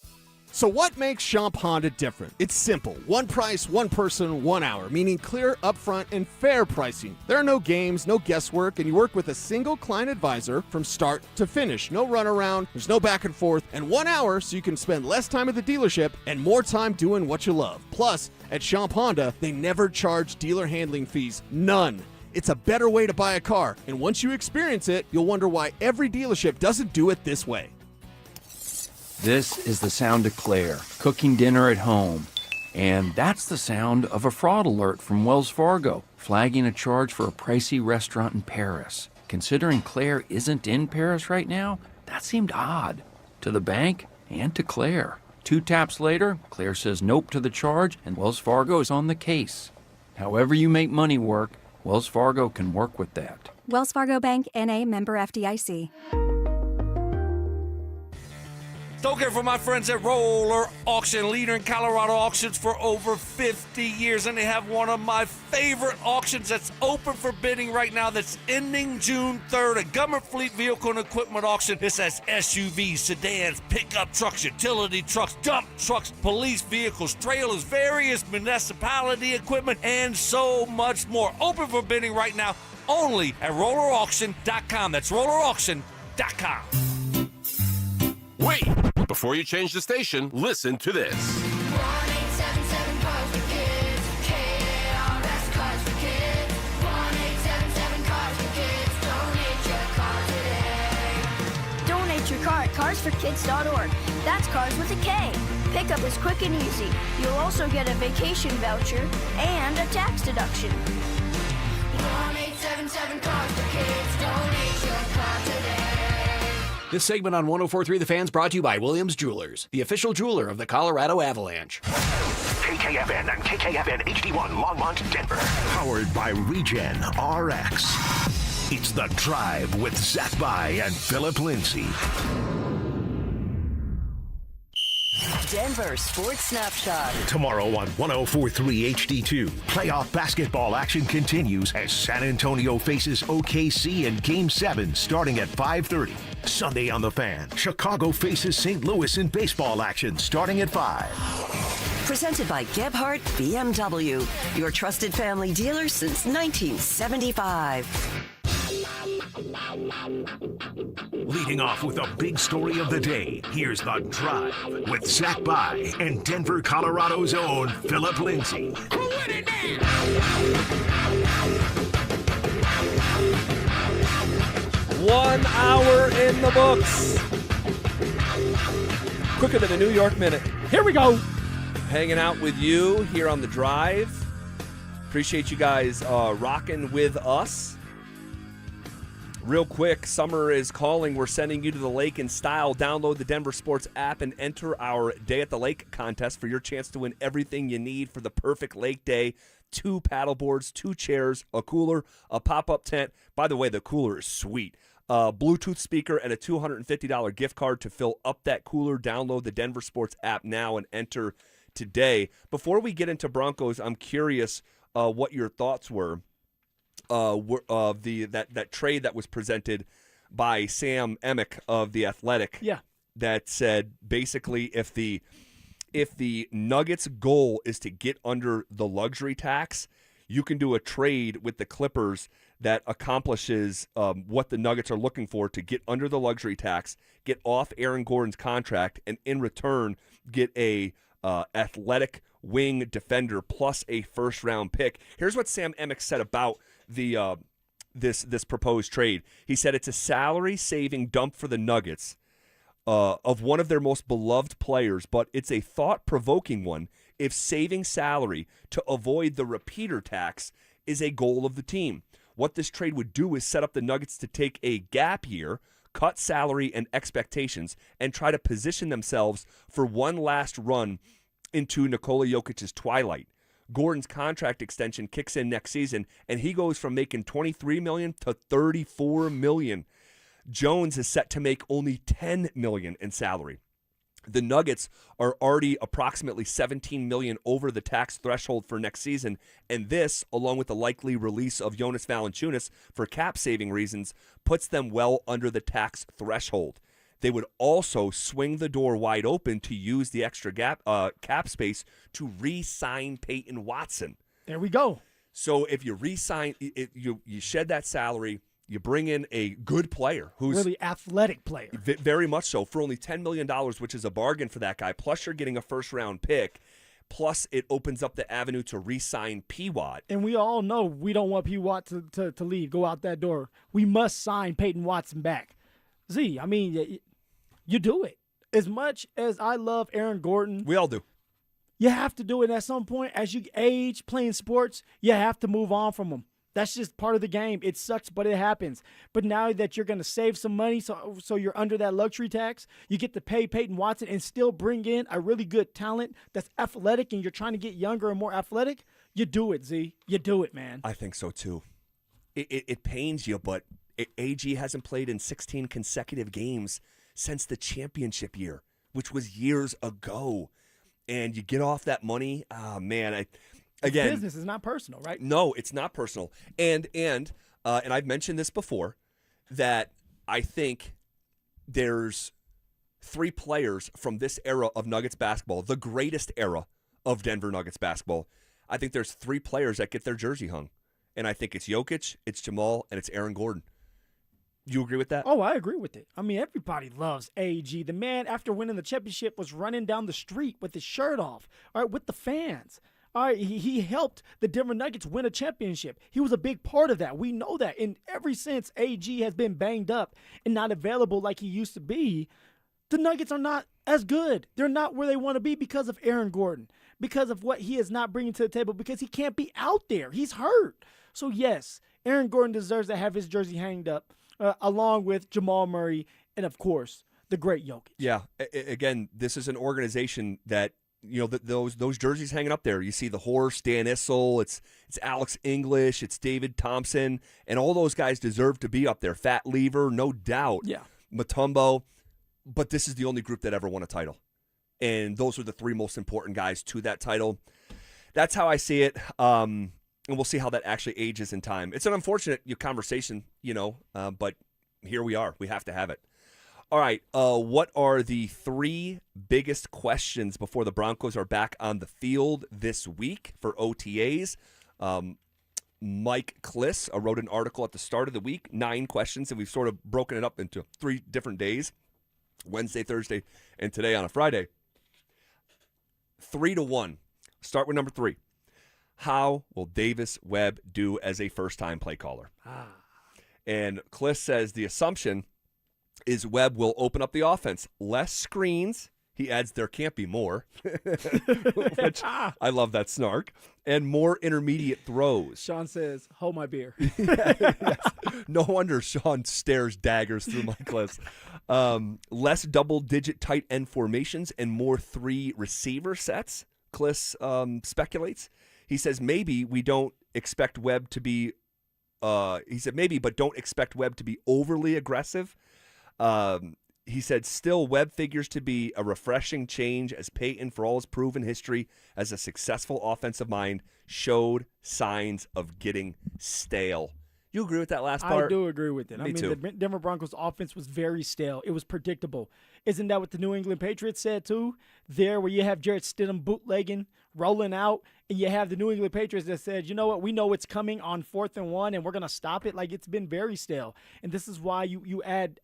So what makes Champ Honda different? It's simple. One price, one person, 1 hour, meaning clear, upfront, and fair pricing. There are no games, no guesswork, and you work with a single client advisor from start to finish. No runaround, there's no back and forth, and 1 hour so you can spend less time at the dealership and more time doing what you love. Plus, at Champ Honda, they never charge dealer handling fees. None. It's a better way to buy a car, and once you experience it, you'll wonder why every dealership doesn't do it this way. This is the sound of Claire, cooking dinner at home. And that's the sound of a fraud alert from Wells Fargo, flagging a charge for a pricey restaurant in Paris. Considering Claire isn't in Paris right now, that seemed odd. To the bank and to Claire. 2 taps later, Claire says nope to the charge, and Wells Fargo is on the case. However you make money work, Wells Fargo can work with that. Wells Fargo Bank, N.A., member FDIC. Don't care for my friends at Roller Auction, leader in Colorado auctions for over 50 years. And they have one of my favorite auctions that's open for bidding right now that's ending June 3rd. A government fleet vehicle and equipment auction. This has SUVs, sedans, pickup trucks, utility trucks, dump trucks, police vehicles, trailers, various municipality equipment, and so much more. Open for bidding right now only at rollerauction.com. That's rollerauction.com. Wait! Before you change the station, listen to this. 1-877 Cars for Kids. KRS Cars for Kids. 1-877 Cars for Kids. Donate your car today. Donate your car at carsforkids.org. That's cars with a K. Pickup is quick and easy. You'll also get a vacation voucher and a tax deduction. 1-877 Cars for Kids. Donate your car today. This segment on 104.3 The Fan's brought to you by Williams Jewelers, the official jeweler of the Colorado Avalanche. KKFN and KKFN HD1 Longmont, Denver. Powered by Regen RX. It's The Drive with Zach By and Phillip Lindsay. Denver Sports Snapshot. Tomorrow on 104.3 HD2, playoff basketball action continues as San Antonio faces OKC in Game 7 starting at 5:30. Sunday on The Fan, Chicago faces St. Louis in baseball action starting at 5. Presented by Gebhardt BMW, your trusted family dealer since 1975. Leading off with the big story of the day, here's The Drive with Zach By and Denver, Colorado's own Phillip Lindsay. 1 hour in the books. Quicker than a New York minute. Here we go. Hanging out with you here on The Drive. Appreciate you guys rocking with us. Real quick, summer is calling. We're sending you to the lake in style. Download the Denver Sports app and enter our Day at the Lake contest for your chance to win everything you need for the perfect lake day. 2 paddle boards, 2 chairs, a cooler, a pop-up tent. By the way, the cooler is sweet. Bluetooth speaker and a $250 gift card to fill up that cooler. Download the Denver Sports app now and enter today. Before we get into Broncos, I'm curious what your thoughts were of that trade that was presented by Sam Emick of The Athletic. Yeah. That said basically if the Nuggets' goal is to get under the luxury tax, you can do a trade with the Clippers that accomplishes what the Nuggets are looking for to get under the luxury tax, get off Aaron Gordon's contract, and in return get a athletic wing defender plus a first-round pick. Here's what Sam Emick said about the this proposed trade. He said it's a salary-saving dump for the Nuggets of one of their most beloved players, but it's a thought-provoking one if saving salary to avoid the repeater tax is a goal of the team. What this trade would do is set up the Nuggets to take a gap year, cut salary and expectations, and try to position themselves for one last run into Nikola Jokic's twilight. Gordon's contract extension kicks in next season, and he goes from making $23 million to $34 million. Jones is set to make only $10 million in salary. The Nuggets are already approximately $17 million over the tax threshold for next season, and this, along with the likely release of Jonas Valanciunas for cap-saving reasons, puts them well under the tax threshold. They would also swing the door wide open to use the extra cap space to re-sign Payton Watson. There we go. So if you re-sign, you shed that salary, you bring in a good player who's really athletic player. Very much so, for only $10 million, which is a bargain for that guy. Plus you're getting a first-round pick. Plus it opens up the avenue to re-sign P-Watt. And we all know we don't want P-Watt to leave, go out that door. We must sign Peyton Watson back. Z, I mean, you do it. As much as I love Aaron Gordon. We all do. You have to do it at some point. As you age playing sports, you have to move on from him. That's just part of the game. It sucks, but it happens. But now that you're going to save some money, so you're under that luxury tax, you get to pay Peyton Watson and still bring in a really good talent that's athletic, and you're trying to get younger and more athletic, you do it, Z. You do it, man. I think so, too. It pains you, but AG hasn't played in 16 consecutive games since the championship year. which was years ago. And you get off that money, man. Again, business is not personal, right? No, it's not personal. And I've mentioned this before, that I think there's 3 players from this era of Nuggets basketball, the greatest era of Denver Nuggets basketball. I think there's 3 players that get their jersey hung. And I think it's Jokic, it's Jamal, and it's Aaron Gordon. You agree with that? Oh, I agree with it. I mean, everybody loves AG. The man, after winning the championship, was running down the street with his shirt off, all right, with the fans. All right, he helped the Denver Nuggets win a championship. He was a big part of that. We know that. And ever since AG has been banged up and not available like he used to be, the Nuggets are not as good. They're not where they want to be because of Aaron Gordon, because of what he is not bringing to the table, because he can't be out there. He's hurt. So, yes, Aaron Gordon deserves to have his jersey hanged up, along with Jamal Murray and, of course, the great Jokic. Yeah. Again, this is an organization that, those jerseys hanging up there. You see the Horse, Dan Issel, it's Alex English, it's David Thompson, and all those guys deserve to be up there. Fat Lever, no doubt. Yeah. Mutombo. But this is the only group that ever won a title. And those are the 3 most important guys to that title. That's how I see it. And we'll see how that actually ages in time. It's an unfortunate conversation, but here we are. We have to have it. All right, what are the 3 biggest questions before the Broncos are back on the field this week for OTAs? Mike Kliss wrote an article at the start of the week, 9 questions, and we've sort of broken it up into 3 different days, Wednesday, Thursday, and today on a Friday. 3-1. Start with number 3. How will Davis Webb do as a first-time play caller? And Kliss says the assumption is Webb will open up the offense. Less screens. He adds there can't be more, which I love that snark, and more intermediate throws. Sean says, hold my beer. Yes. No wonder Sean stares daggers through my Kliss. Less double-digit tight end formations and more 3 receiver sets, Kliss speculates. He says maybe we don't expect Webb to be he said maybe, but don't expect Webb to be overly aggressive. He said still Webb figures to be a refreshing change as Payton, for all his proven history as a successful offensive mind, showed signs of getting stale. You agree with that last part? I do agree with it. Me too. The Denver Broncos offense was very stale. It was predictable. Isn't that what the New England Patriots said too? There where you have Jarrett Stidham bootlegging, rolling out, and you have the New England Patriots that said, you know what, we know it's coming on 4th and 1, and we're going to stop it. Like, it's been very stale. And this is why you add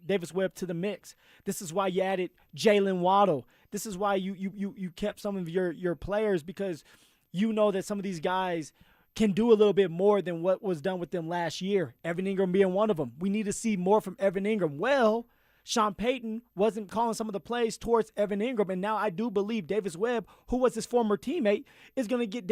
Davis Webb to the mix. This is why you added Jalen Waddle. This is why you kept some of your players, because you know that some of these guys can do a little bit more than what was done with them last year. Evan Ingram being one of them. We need to see more from Evan Ingram. Well, Sean Payton wasn't calling some of the plays towards Evan Ingram, and now I do believe Davis Webb, who was his former teammate, is going to get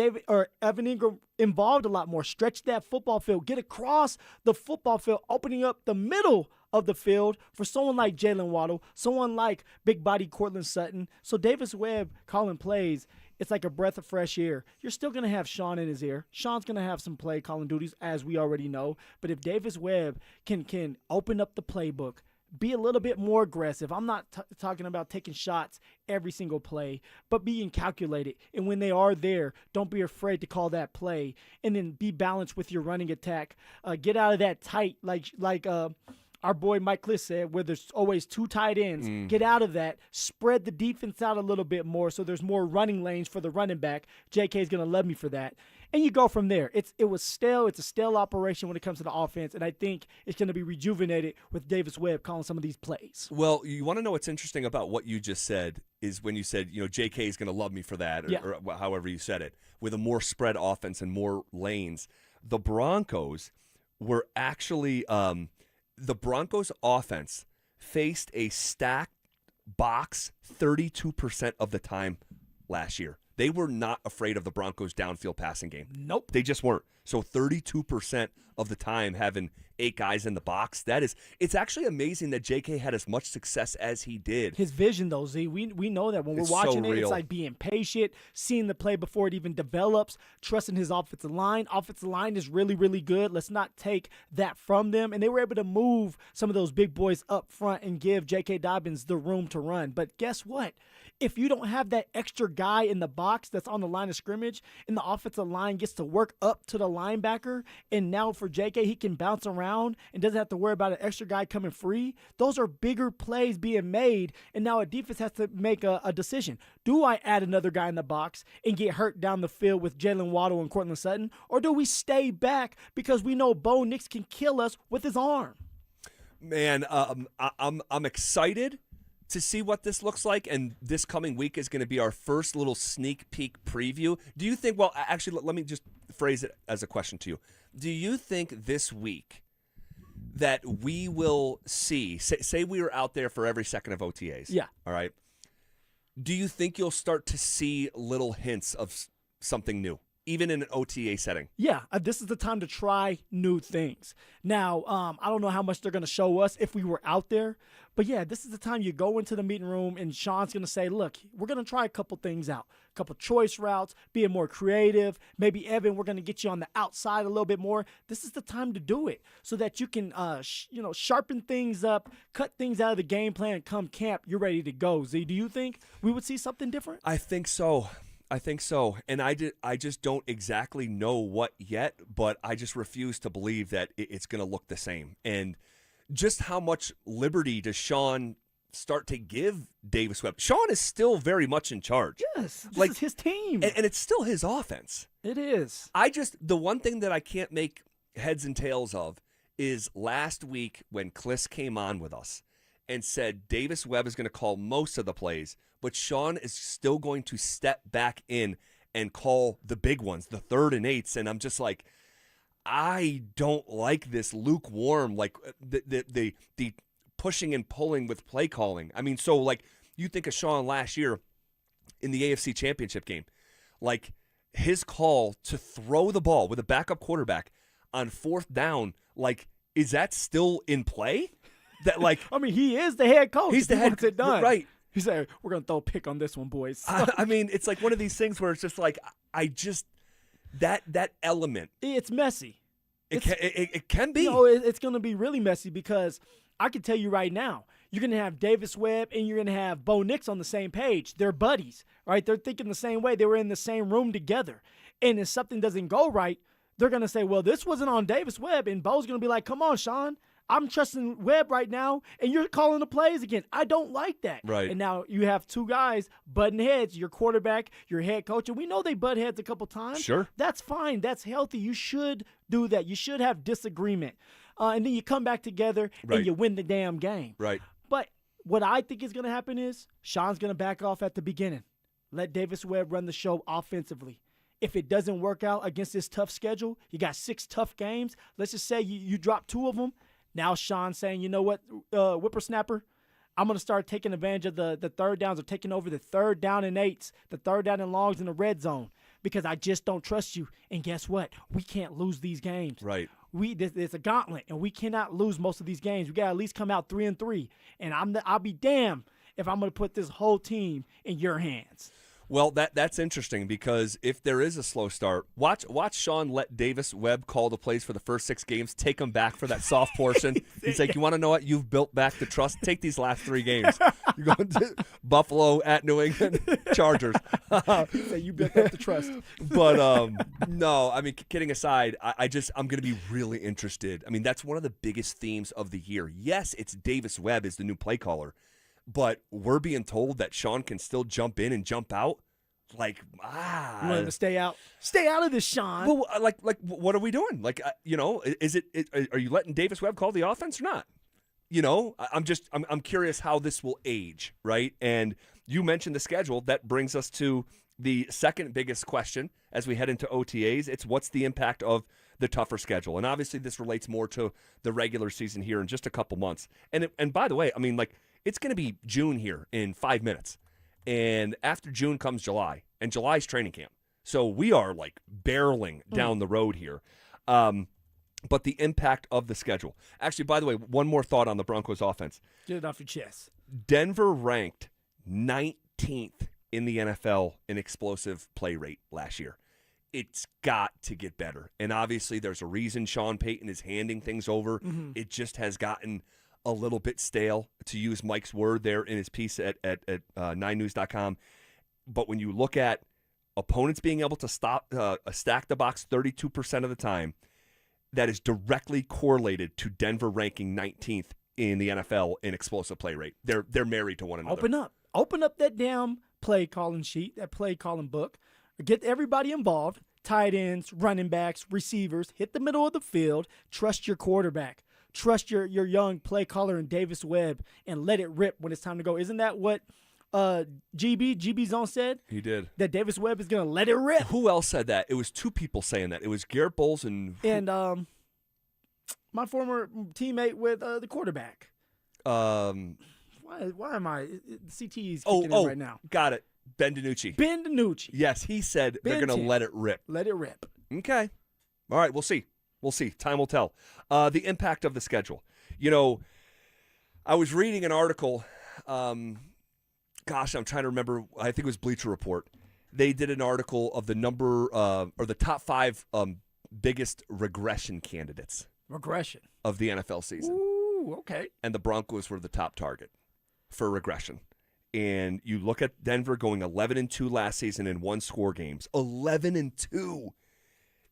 Evan Ingram involved a lot more. Stretch that football field, get across the football field, opening up the middle of the field for someone like Jalen Waddle, someone like big body Cortland Sutton. So Davis Webb calling plays, it's like a breath of fresh air. You're still going to have Sean in his ear. Sean's going to have some play calling duties, as we already know. But if Davis Webb can open up the playbook, be a little bit more aggressive. I'm not talking about taking shots every single play, but being calculated. And when they are there, don't be afraid to call that play. And then be balanced with your running attack. Get out of that tight, like our boy Mike Kliss said, where there's always 2 tight ends. Get out of that. Spread the defense out a little bit more so there's more running lanes for the running back. JK is going to love me for that. And you go from there. It was stale. It's a stale operation when it comes to the offense, and I think it's going to be rejuvenated with Davis Webb calling some of these plays. Well, you want to know what's interesting about what you just said is when you said, JK is going to love me for that, or however you said it, with a more spread offense and more lanes. The Broncos were actually the Broncos offense faced a stacked box 32% of the time last year. they were not afraid of the Broncos' downfield passing game. Nope. They just weren't. So 32% of the time having 8 guys in the box, it's actually amazing that JK had as much success as he did. His vision, though, Z, we know that when we're It's watching so it, real. it's like being patient, seeing the play before it even develops, trusting his offensive line. Offensive line is really, really good. Let's not take that from them. And they were able to move some of those big boys up front and give J.K. Dobbins the room to run. But guess what? If you don't have that extra guy in the box that's on the line of scrimmage and the offensive line gets to work up to the linebacker, and now for JK, he can bounce around and doesn't have to worry about an extra guy coming free, those are bigger plays being made, and now a defense has to make a decision. Do I add another guy in the box and get hurt down the field with Jalen Waddle and Cortland Sutton, or do we stay back because we know Bo Nix can kill us with his arm? Man, I'm excited to see what this looks like, and this coming week is going to be our first little sneak peek preview. Do you think, well, actually, let me just phrase it as a question to you. Do you think this week that we will see, say we were out there for every second of OTAs. Yeah. All right. Do you think you'll start to see little hints of something new, even in an OTA setting? Yeah, this is the time to try new things. Now, I don't know how much they're going to show us if we were out there, but yeah, this is the time you go into the meeting room and Sean's going to say, look, we're going to try a couple things out, a couple choice routes, being more creative. Maybe, Evan, we're going to get you on the outside a little bit more. This is the time to do it so that you can, sharpen things up, cut things out of the game plan, and come camp, you're ready to go. Z, do you think we would see something different? I think so. And I just don't exactly know what yet, but I just refuse to believe that it's going to look the same. And just how much liberty does Sean start to give Davis Webb? Sean is still very much in charge. Yes, this is his team. And it's still his offense. It is. The one thing that I can't make heads and tails of is last week when Kliss came on with us and said Davis Webb is going to call most of the plays, but Sean is still going to step back in and call the big ones, the 3rd and 8s. And I'm just like, I don't like this lukewarm, like the pushing and pulling with play calling. I mean, so like you think of Sean last year in the AFC Championship game, like his call to throw the ball with a backup quarterback on 4th down, like, is that still in play? That like, I mean, he is the head coach. He's the head coach, right? He said, "We're gonna throw a pick on this one, boys." I mean, it's like one of these things where it's just like, that element. It's messy. It can be. It's gonna be really messy because I can tell you right now, you're gonna have Davis Webb and you're gonna have Bo Nix on the same page. They're buddies, right? They're thinking the same way. They were in the same room together, and if something doesn't go right, they're gonna say, "Well, this wasn't on Davis Webb," and Bo's gonna be like, "Come on, Sean. I'm trusting Webb right now, and you're calling the plays again. I don't like that." Right. And now you have two guys butting heads, your quarterback, your head coach, and we know they butt heads a couple times. Sure. That's fine. That's healthy. You should do that. You should have disagreement. And then you come back together Right. and you win the damn game. Right. But what I think is going to happen is Sean's going to back off at the beginning. Let Davis Webb run the show offensively. If it doesn't work out against this tough schedule, you got 6 tough games. Let's just say you drop 2 of them. Now Sean's saying, you know what, whippersnapper, I'm going to start taking advantage of the third downs or taking over the 3rd down and 8s, the 3rd down and longs in the red zone because I just don't trust you. And guess what? We can't lose these games. Right. It's a gauntlet, and we cannot lose most of these games. We got to at least come out 3-3. And I'll be damned if I'm going to put this whole team in your hands. Well, that's interesting because if there is a slow start, watch Sean let Davis Webb call the plays for the first 6 games, take them back for that soft portion. He's like, you want to know what? You've built back the trust. Take these last 3 games. You're going to Buffalo, at New England, Chargers. He said you built up the trust. But no, I mean, kidding aside, I'm going to be really interested. I mean, that's one of the biggest themes of the year. Yes, it's Davis Webb is the new play caller. But we're being told that Sean can still jump in and jump out. Like, You want him to stay out? Stay out of this, Sean. Well, like, what are we doing? Like, are you letting Davis Webb call the offense or not? I'm curious how this will age, right? And you mentioned the schedule. That brings us to the second biggest question as we head into OTAs. It's what's the impact of the tougher schedule? And obviously this relates more to the regular season here in just a couple months. And by the way, I mean, like, it's going to be June here in 5 minutes. And after June comes July. and July's training camp. So we are like barreling down the road here. But the impact of the schedule. Actually, by the way, one more thought on the Broncos offense. Get it off your chest. Denver ranked 19th in the NFL in explosive play rate last year. It's got to get better. And obviously there's a reason Sean Payton is handing things over. It just has gotten a little bit stale, to use Mike's word there in his piece at 9news.com. But when you look at opponents being able to stack the box 32% of the time, that is directly correlated to Denver ranking 19th in the NFL in explosive play rate. They're married to one another. Open up that damn play calling sheet, that play calling book. Get everybody involved, tight ends, running backs, receivers, hit the middle of the field, trust your quarterback, trust your young play caller in Davis Webb, and let it rip when it's time to go. Isn't that what GB Zone said? He did. That Davis Webb is going to let it rip. Who else said that? It was two people saying that. It was Garrett Bowles and my former teammate with the quarterback. Why am I? CTE's kicking in right now. Got it. Ben DiNucci. Yes, he said they're going to let it rip. Let it rip. Okay. All right, we'll see. Time will tell. The impact of the schedule. You know, I was reading an article. I'm trying to remember. I think it was Bleacher Report. They did an article of the number or the top 5 biggest regression candidates. Regression. Of the NFL season. Ooh, okay. And the Broncos were the top target for regression. And you look at Denver going 11-2 last season in one-score games. 11-2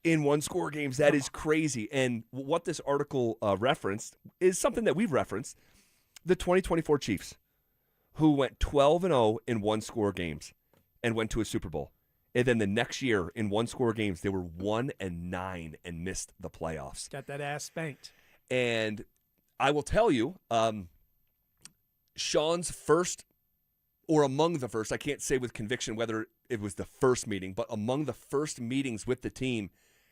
in one-score games. That is crazy. And what this article referenced is something that we've referenced. The 2024 Chiefs, who went 12-0 in one-score games and went to a Super Bowl. And then the next year in one-score games, they were 1-9 and missed the playoffs. Got that ass spanked. And I will tell you, Sean's first, or among the first, I can't say with conviction whether it was the first meeting, but among the first meetings with the team,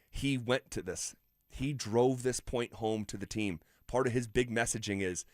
he went to this. He drove this point home to the team. Part of his big messaging is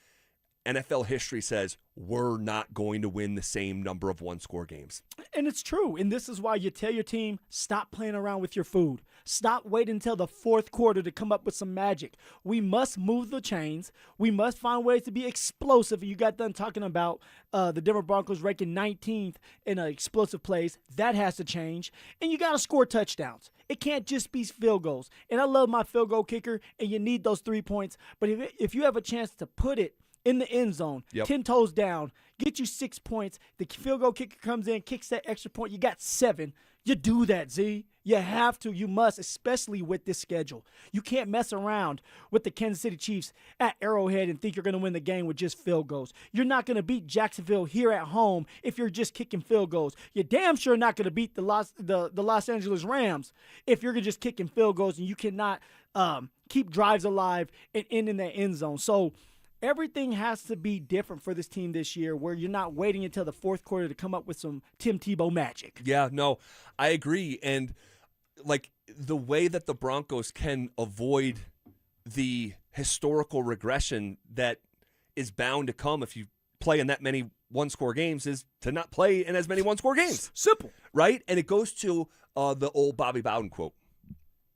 NFL history says we're not going to win the same number of one-score games. And it's true. And this is why you tell your team, stop playing around with your food. Stop waiting until the fourth quarter to come up with some magic. We must move the chains. We must find ways to be explosive. You got done talking about the Denver Broncos ranking 19th in explosive plays. That has to change. And you got to score touchdowns. It can't just be field goals. And I love my field goal kicker, and you need those 3 points. But if you have a chance to put it in the end zone, 10 toes down, get you 6 points. The field goal kicker comes in, kicks that extra point. You got 7. You do that, Z. You have to. You must, especially with this schedule. You can't mess around with the Kansas City Chiefs at Arrowhead and think you're going to win the game with just field goals. You're not going to beat Jacksonville here at home if you're just kicking field goals. You're damn sure not going to beat the Los Angeles Rams if you're just kicking field goals and you cannot keep drives alive and end in that end zone. So everything has to be different for this team this year, where you're not waiting until the fourth quarter to come up with some Tim Tebow magic. Yeah, no, I agree. And like the way that the Broncos can avoid the historical regression that is bound to come if you play in that many one-score games is to not play in as many one-score games. Simple. Right? And it goes to the old Bobby Bowden quote.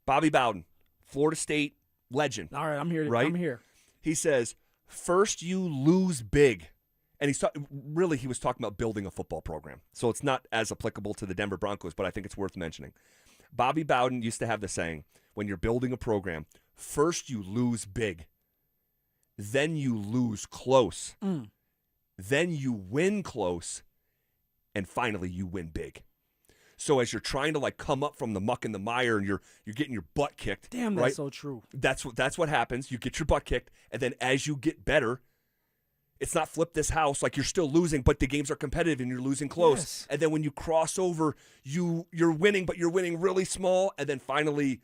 Bobby Bowden, Florida State legend. All right, I'm here. Right? I'm here. He says, first you lose big. And he was talking about building a football program. So it's not as applicable to the Denver Broncos, but I think it's worth mentioning. Bobby Bowden used to have the saying, when you're building a program, first you lose big, then you lose close, then you win close, and finally you win big. So as you're trying to like come up from the muck and the mire and you're getting your butt kicked. Damn, that's so true. That's what happens. You get your butt kicked, and then as you get better, it's not flip this house, like you're still losing, but the games are competitive and you're losing close. Yes. And then when you cross over, you're winning, but you're winning really small, and then finally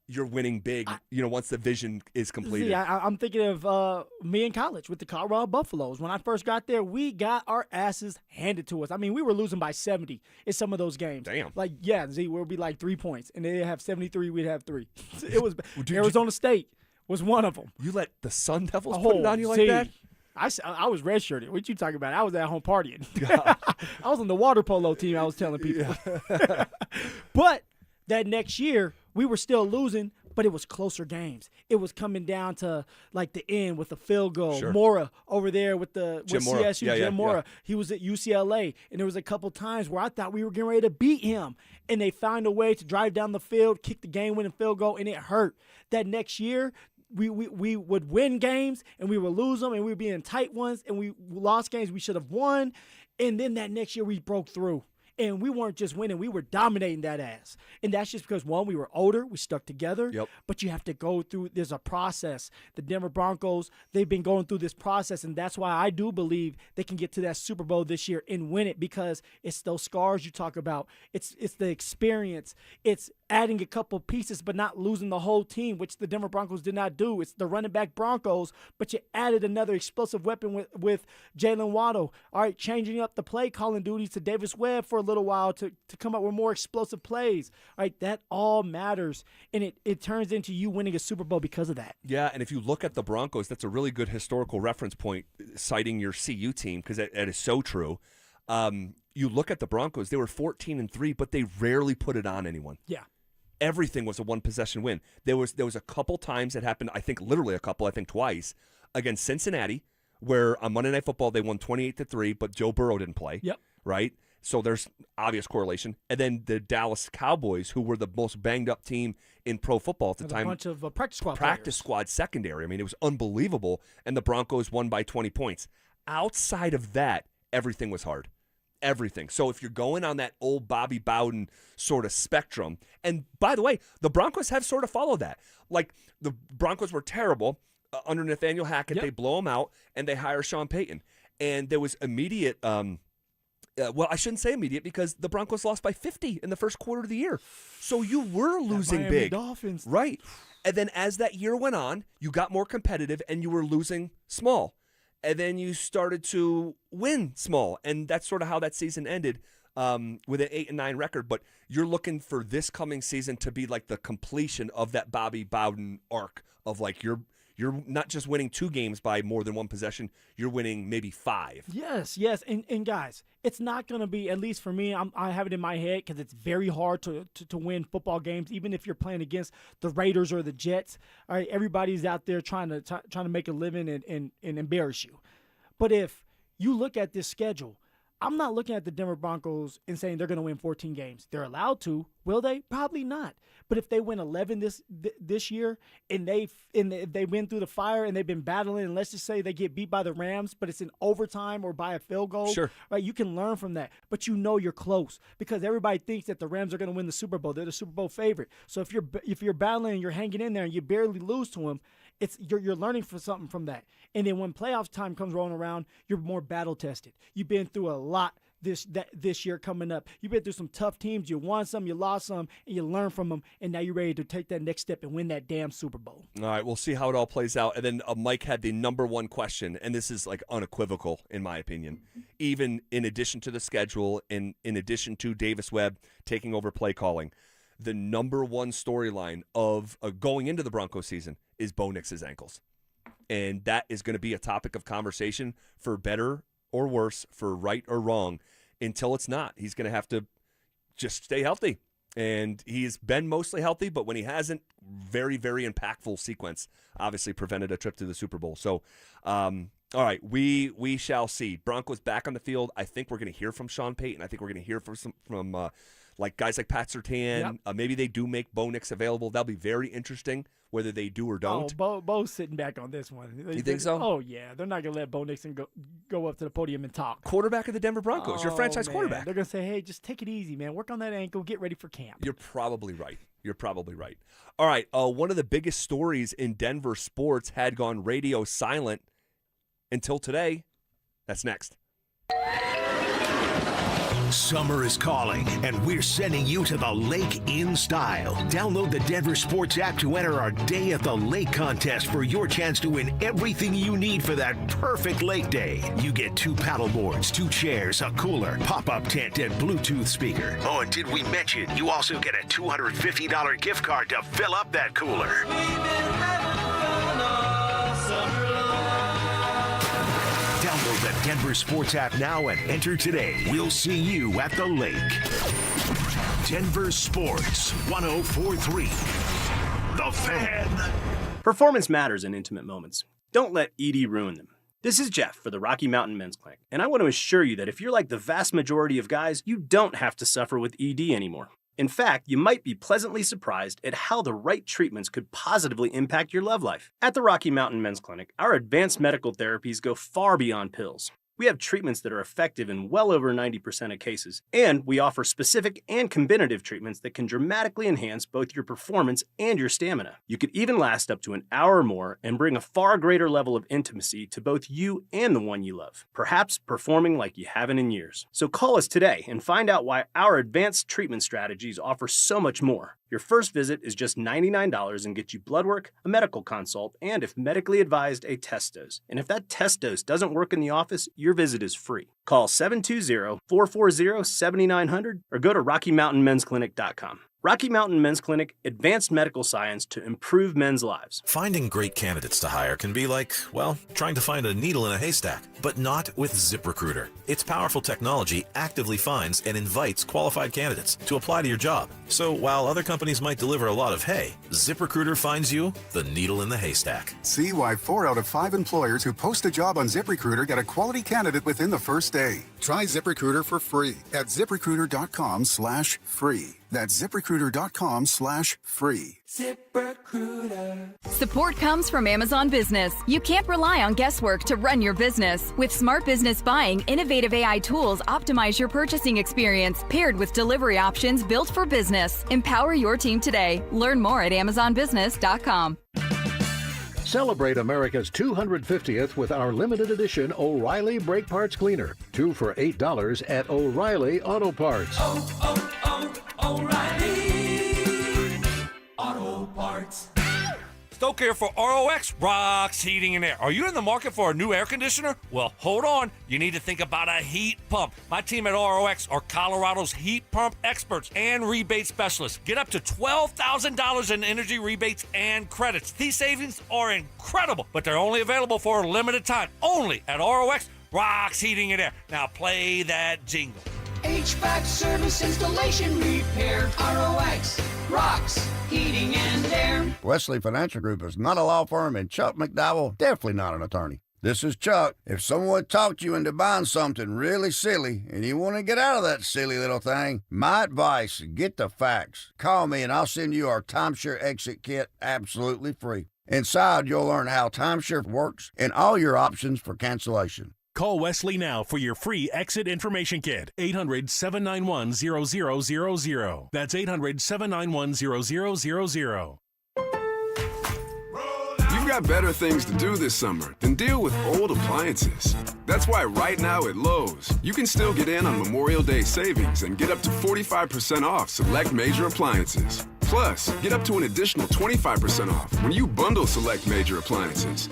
you're winning big, once the vision is completed. See, I'm thinking of me in college with the Colorado Buffaloes. When I first got there, we got our asses handed to us. I mean, we were losing by 70 in some of those games. Damn. Like, yeah, Z, we'll be like 3 points, and they'd have 73, we'd have 3. It was Arizona State was one of them. You let the Sun Devils put it on you like that? I was redshirted. What you talking about? I was at home partying. I was on the water polo team, I was telling people. But that next year, we were still losing, but it was closer games. It was coming down to like the end with a field goal. Sure. Mora over there with CSU, Jim Mora. Yeah. He was at UCLA, and there was a couple times where I thought we were getting ready to beat him, and they found a way to drive down the field, kick the game-winning field goal, and it hurt. That next year, we would win games, and we would lose them, and we would be in tight ones, and we lost games we should have won, and then that next year we broke through. And we weren't just winning, we were dominating that ass. And that's just because, one, we were older, we stuck together. Yep. But you have to go through, there's a process. The Denver Broncos, they've been going through this process, and that's why I do believe they can get to that Super Bowl this year and win it, because it's those scars you talk about. It's the experience. It's adding a couple pieces but not losing the whole team, which the Denver Broncos did not do. It's the running back Broncos, but you added another explosive weapon with Jalen Waddle. All right, changing up the play calling duties to Davis Webb for a little while to come up with more explosive plays. All right, that all matters, and it turns into you winning a Super Bowl because of that. Yeah, and if you look at the Broncos, that's a really good historical reference point, citing your CU team, because that is so true. You look at the Broncos, they were 14-3, but they rarely put it on anyone. Yeah. Everything was a one-possession win. There was a couple times that happened, I think literally a couple, I think twice, against Cincinnati, where on Monday Night Football they won 28-3, but Joe Burrow didn't play. Yep. Right? So there's obvious correlation. And then the Dallas Cowboys, who were the most banged-up team in pro football at the time. A bunch of practice squad Practice players. squad secondary. I mean, it was unbelievable, and the Broncos won by 20 points. Outside of that, everything was hard. Everything. So if you're going on that old Bobby Bowden sort of spectrum, and by the way, the Broncos have sort of followed that. Like, the Broncos were terrible under Nathaniel Hackett. Yep. They blow him out, and they hire Sean Payton. And there was immediate well, I shouldn't say immediate, because the Broncos lost by 50 in the first quarter of the year. So you were losing Miami big. Dolphins. Right. And then as that year went on, you got more competitive, and you were losing small. And then you started to win small, and that's sort of how that season ended with an 8-9 record. But you're looking for this coming season to be like the completion of that Bobby Bowden arc of like you're not just winning 2 games by more than one possession, you're winning maybe 5. Yes. And guys, it's not going to be, at least for me, I have it in my head because it's very hard to win football games, even if you're playing against the Raiders or the Jets. All right, everybody's out there trying to make a living and embarrass you. But if you look at this schedule, I'm not looking at the Denver Broncos and saying they're going to win 14 games. They're allowed to. Will they? Probably not. But if they win 11 this year and they win through the fire and they've been battling, and let's just say they get beat by the Rams, but it's in overtime or by a field goal, sure, right? You can learn from that. But you know you're close because everybody thinks that the Rams are going to win the Super Bowl. They're the Super Bowl favorite. So if you're battling and you're hanging in there and you barely lose to them, you're learning for something from that. And then when playoff time comes rolling around, you're more battle tested. You've been through a lot this year coming up. You've been through some tough teams. You won some, you lost some, and you learn from them. And now you're ready to take that next step and win that damn Super Bowl. All right, we'll see how it all plays out. And then Mike had the number one question, and this is like unequivocal in my opinion. Even in addition to the schedule, in addition to Davis Webb taking over play calling, the number one storyline of going into the Broncos season is Bo Nix's ankles. And that is going to be a topic of conversation for better or worse, for right or wrong, until it's not. He's going to have to just stay healthy. And he's been mostly healthy, but when he hasn't, very, very impactful sequence obviously prevented a trip to the Super Bowl. So, all right, we shall see. Broncos back on the field. I think we're going to hear from Sean Payton. I think we're going to hear from like guys like Pat Surtain. Yep. Maybe they do make Bo Nix available. That'll be very interesting, whether they do or don't. Oh, Bo's sitting back on this one. You think so? Oh, yeah. They're not going to let Bo Nixon go up to the podium and talk. Quarterback of the Denver Broncos, your franchise quarterback. They're going to say, hey, just take it easy, man. Work on that ankle. Get ready for camp. You're probably right. All right, one of the biggest stories in Denver sports had gone radio silent until today. That's next. Summer is calling, and we're sending you to the lake in style. Download the Denver Sports app to enter our Day at the Lake contest for your chance to win everything you need for that perfect lake day. You get 2 paddle boards, 2 chairs, a cooler, pop-up tent, and Bluetooth speaker. Oh, and did we mention you also get a $250 gift card to fill up that cooler? Denver Sports app now and enter today. We'll see you at the lake. Denver Sports 104.3. The Fan. Performance matters in intimate moments. Don't let ED ruin them. This is Jeff for the Rocky Mountain Men's Clinic, and I want to assure you that if you're like the vast majority of guys, you don't have to suffer with ED anymore. In fact, you might be pleasantly surprised at how the right treatments could positively impact your love life. At the Rocky Mountain Men's Clinic, our advanced medical therapies go far beyond pills. We have treatments that are effective in well over 90% of cases, and we offer specific and combinative treatments that can dramatically enhance both your performance and your stamina. You could even last up to an hour or more and bring a far greater level of intimacy to both you and the one you love, perhaps performing like you haven't in years. So call us today and find out why our advanced treatment strategies offer so much more. Your first visit is just $99 and gets you blood work, a medical consult, and if medically advised, a test dose. And if that test dose doesn't work in the office, your visit is free. Call 720-440-7900 or go to RockyMountainMen'sClinic.com. Rocky Mountain Men's Clinic, advanced medical science to improve men's lives. Finding great candidates to hire can be like, well, trying to find a needle in a haystack, but not with ZipRecruiter. Its powerful technology actively finds and invites qualified candidates to apply to your job. So while other companies might deliver a lot of hay, ZipRecruiter finds you the needle in the haystack. See why 4 out of 5 employers who post a job on ZipRecruiter get a quality candidate within the first day. Try ZipRecruiter for free at ZipRecruiter.com/free. That's ZipRecruiter.com/free. ZipRecruiter. Support comes from Amazon Business. You can't rely on guesswork to run your business. With smart business buying, innovative AI tools optimize your purchasing experience, paired with delivery options built for business. Empower your team today. Learn more at AmazonBusiness.com. Celebrate America's 250th with our limited edition O'Reilly Brake Parts Cleaner. 2 for $8 at O'Reilly Auto Parts. O'Reilly Auto Parts. Stoke here for ROX Rocks Heating and Air. Are you in the market for a new air conditioner? Well, hold on. You need to think about a heat pump. My team at ROX are Colorado's heat pump experts and rebate specialists. Get up to $12,000 in energy rebates and credits. These savings are incredible, but they're only available for a limited time. Only at ROX Rocks Heating and Air. Now play that jingle. HVAC service, installation, repair. ROX Rocks Heating and Air. Wesley Financial Group is not a law firm, and Chuck McDowell definitely not an attorney. This is Chuck. If someone talked you into buying something really silly and you want to get out of that silly little thing, my advice, get the facts. Call me and I'll send you our timeshare exit kit absolutely free. Inside, you'll learn how timeshare works and all your options for cancellation. Call Wesley now for your free exit information kit. 800-791-0000. That's 800-791-0000. You've got better things to do this summer than deal with old appliances. That's why right now at Lowe's, you can still get in on Memorial Day savings and get up to 45% off select major appliances. Plus, get up to an additional 25% off when you bundle select major appliances.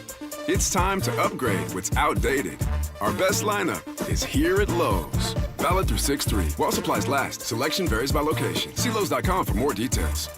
It's time to upgrade what's outdated. Our best lineup is here at Lowe's. Valid through 6/3. While supplies last. Selection varies by location. See Lowe's.com for more details.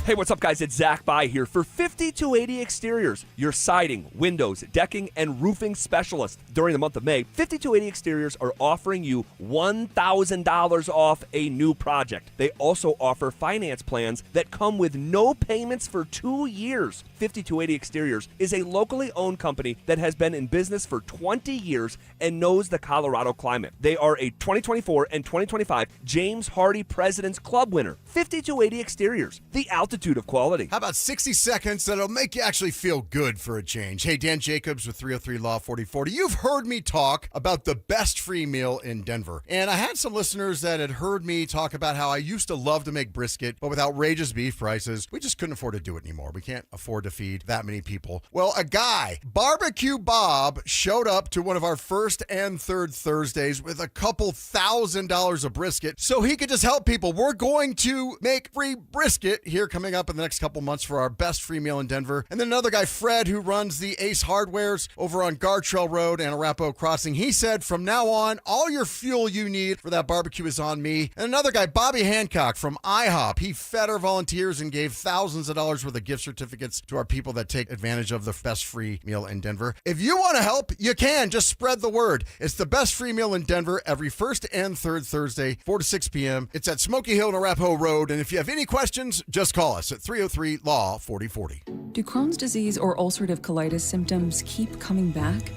Hey, what's up, guys? It's Zach By here for 5280 Exteriors, your siding, windows, decking, and roofing specialist. During the month of May, 5280 Exteriors are offering you $1,000 off a new project. They also offer finance plans that come with no payments for 2 years. 5280 Exteriors is a locally owned company that has been in business for 20 years and knows the Colorado climate. They are a 2024 and 2025 James Hardy President's Club winner. 5280 Exteriors, the altitude of quality. How about 60 seconds that'll make you actually feel good for a change? Hey, Dan Jacobs with 303 Law 4040. You've heard me talk about the best free meal in Denver. And I had some listeners that had heard me talk about how I used to love to make brisket, but with outrageous beef prices, we just couldn't afford to do it anymore. We can't afford to feed that many people. Well, a guy, Barbecue Bob, showed up to one of our first and third Thursdays with a couple $1,000s of brisket so he could just help people. We're going to make free brisket here coming coming up in the next couple months for our best free meal in Denver. And then another guy, Fred, who runs the Ace Hardwares over on Gartrell Road and Arapahoe Crossing. He said, from now on, all your fuel you need for that barbecue is on me. And another guy, Bobby Hancock from IHOP. He fed our volunteers and gave thousands of dollars worth of gift certificates to our people that take advantage of the best free meal in Denver. If you want to help, you can. Just spread the word. It's the best free meal in Denver every first and third Thursday, 4 to 6 p.m. It's at Smoky Hill and Arapahoe Road. And if you have any questions, just call us at 303-LAW-4040. Do Crohn's disease or ulcerative colitis symptoms keep coming back?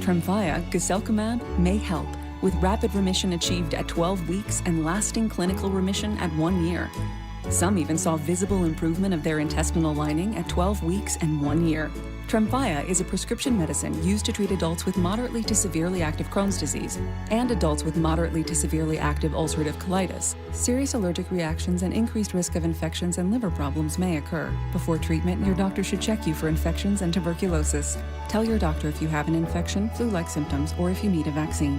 Tremfya, guselkumab, may help, with rapid remission achieved at 12 weeks and lasting clinical remission at 1 year. Some even saw visible improvement of their intestinal lining at 12 weeks and 1 year. Tremfya is a prescription medicine used to treat adults with moderately to severely active Crohn's disease and adults with moderately to severely active ulcerative colitis. Serious allergic reactions and increased risk of infections and liver problems may occur. Before treatment, your doctor should check you for infections and tuberculosis. Tell your doctor if you have an infection, flu-like symptoms, or if you need a vaccine.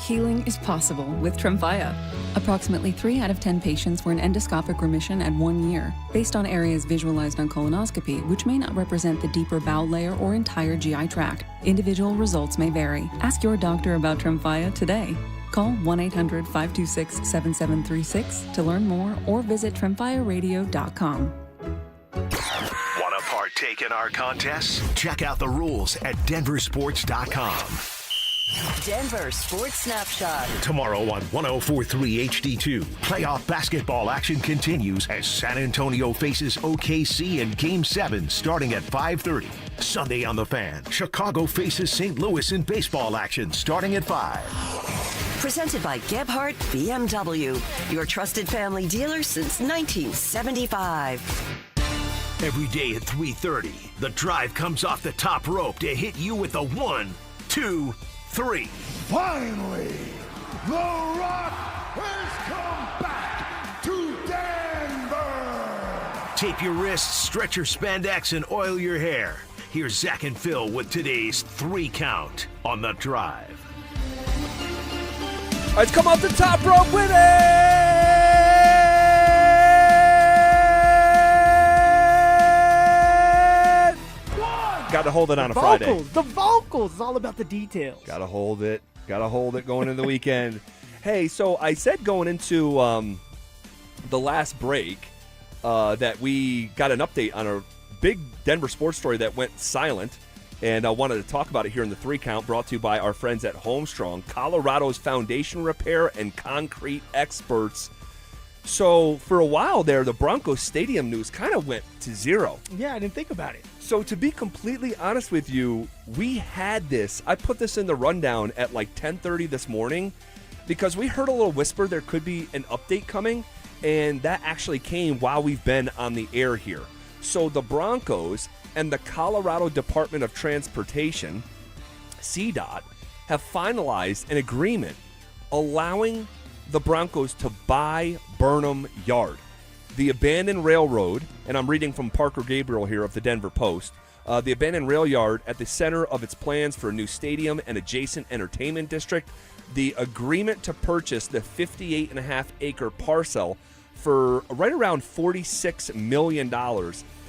Healing is possible with Tremfya. Approximately 3 out of 10 patients were in endoscopic remission at 1 year, based on areas visualized on colonoscopy, which may not represent the deeper bowel layer or entire GI tract. Individual results may vary. Ask your doctor about Tremfya today. Call 1-800-526-7736 to learn more or visit tremfyaradio.com. Want to partake in our contests? Check out the rules at DenverSports.com. Denver Sports Snapshot. Tomorrow on 104.3 HD2, playoff basketball action continues as San Antonio faces OKC in Game 7 starting at 5:30. Sunday on the Fan, Chicago faces St. Louis in baseball action starting at 5. Presented by Gebhardt BMW, your trusted family dealer since 1975. Every day at 3:30, the drive comes off the top rope to hit you with a 1, 2, 3. Finally, The Rock has come back to Denver. Tape your wrists, stretch your spandex, and oil your hair. Here's Zach and Phil with today's 3 count on The Drive. Let's come off the top rope with it! Got to hold it on a Friday. The vocals. It's all about the details. Got to hold it. Got to hold it going into the weekend. Hey, so I said going into the last break that we got an update on a big Denver sports story that went silent, and I wanted to talk about it here in the 3 count, brought to you by our friends at Homestrong, Colorado's foundation repair and concrete experts. So for a while there, the Broncos stadium news kind of went to zero. Yeah, I didn't think about it. So to be completely honest with you, we had this. I put this in the rundown at like 10:30 this morning because we heard a little whisper there could be an update coming, and that actually came while we've been on the air here. So the Broncos and the Colorado Department of Transportation, CDOT, have finalized an agreement allowing the Broncos to buy Burnham Yard, the abandoned railroad, and I'm reading from Parker Gabriel here of the Denver Post, the abandoned rail yard at the center of its plans for a new stadium and adjacent entertainment district. The agreement to purchase the 58.5-acre parcel for right around $46 million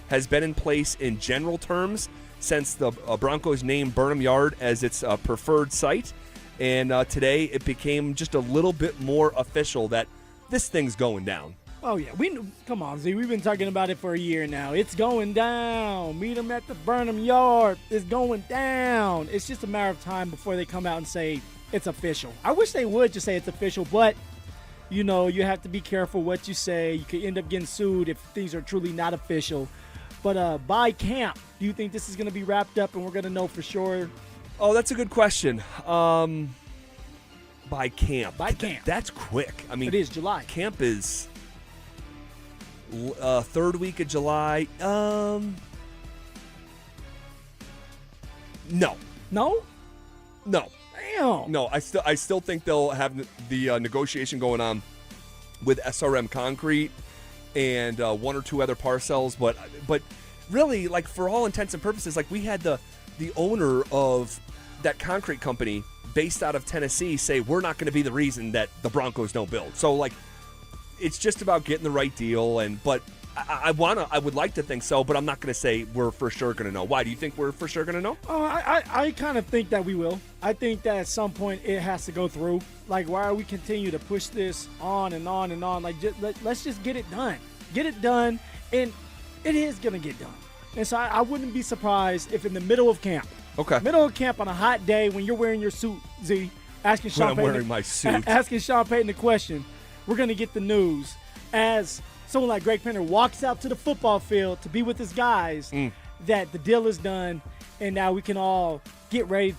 has been in place in general terms since the Broncos named Burnham Yard as its preferred site. And today it became just a little bit more official that this thing's going down. Oh, yeah. Come on, Z. We've been talking about it for a year now. It's going down. Meet them at the Burnham Yard. It's going down. It's just a matter of time before they come out and say it's official. I wish they would just say it's official, but, you know, you have to be careful what you say. You could end up getting sued if things are truly not official. But by camp, do you think this is going to be wrapped up and we're going to know for sure? Oh, that's a good question. By camp. By camp. That's quick. I mean, it is July. Camp is third week of July. No. No? No. Damn. No, I still think they'll have the negotiation going on with SRM Concrete and 1 or 2 other parcels, but really, like, for all intents and purposes, like, we had the owner of that concrete company based out of Tennessee say we're not going to be the reason that the Broncos don't build. So, like, it's just about getting the right deal, but I would like to think so, but I'm not going to say we're for sure going to know. Why? Do you think we're for sure going to know? I kind of think that we will. I think that at some point it has to go through. Like, why are we continue to push this on and on and on? Like, let's just get it done. Get it done, and it is going to get done. And so I wouldn't be surprised if in the middle of camp, middle of camp on a hot day when you're wearing your suit, Z, asking Sean Payton, wearing my suit, asking Sean Payton the question, we're going to get the news as someone like Greg Penner walks out to the football field to be with his guys, that the deal is done, and now we can all get ready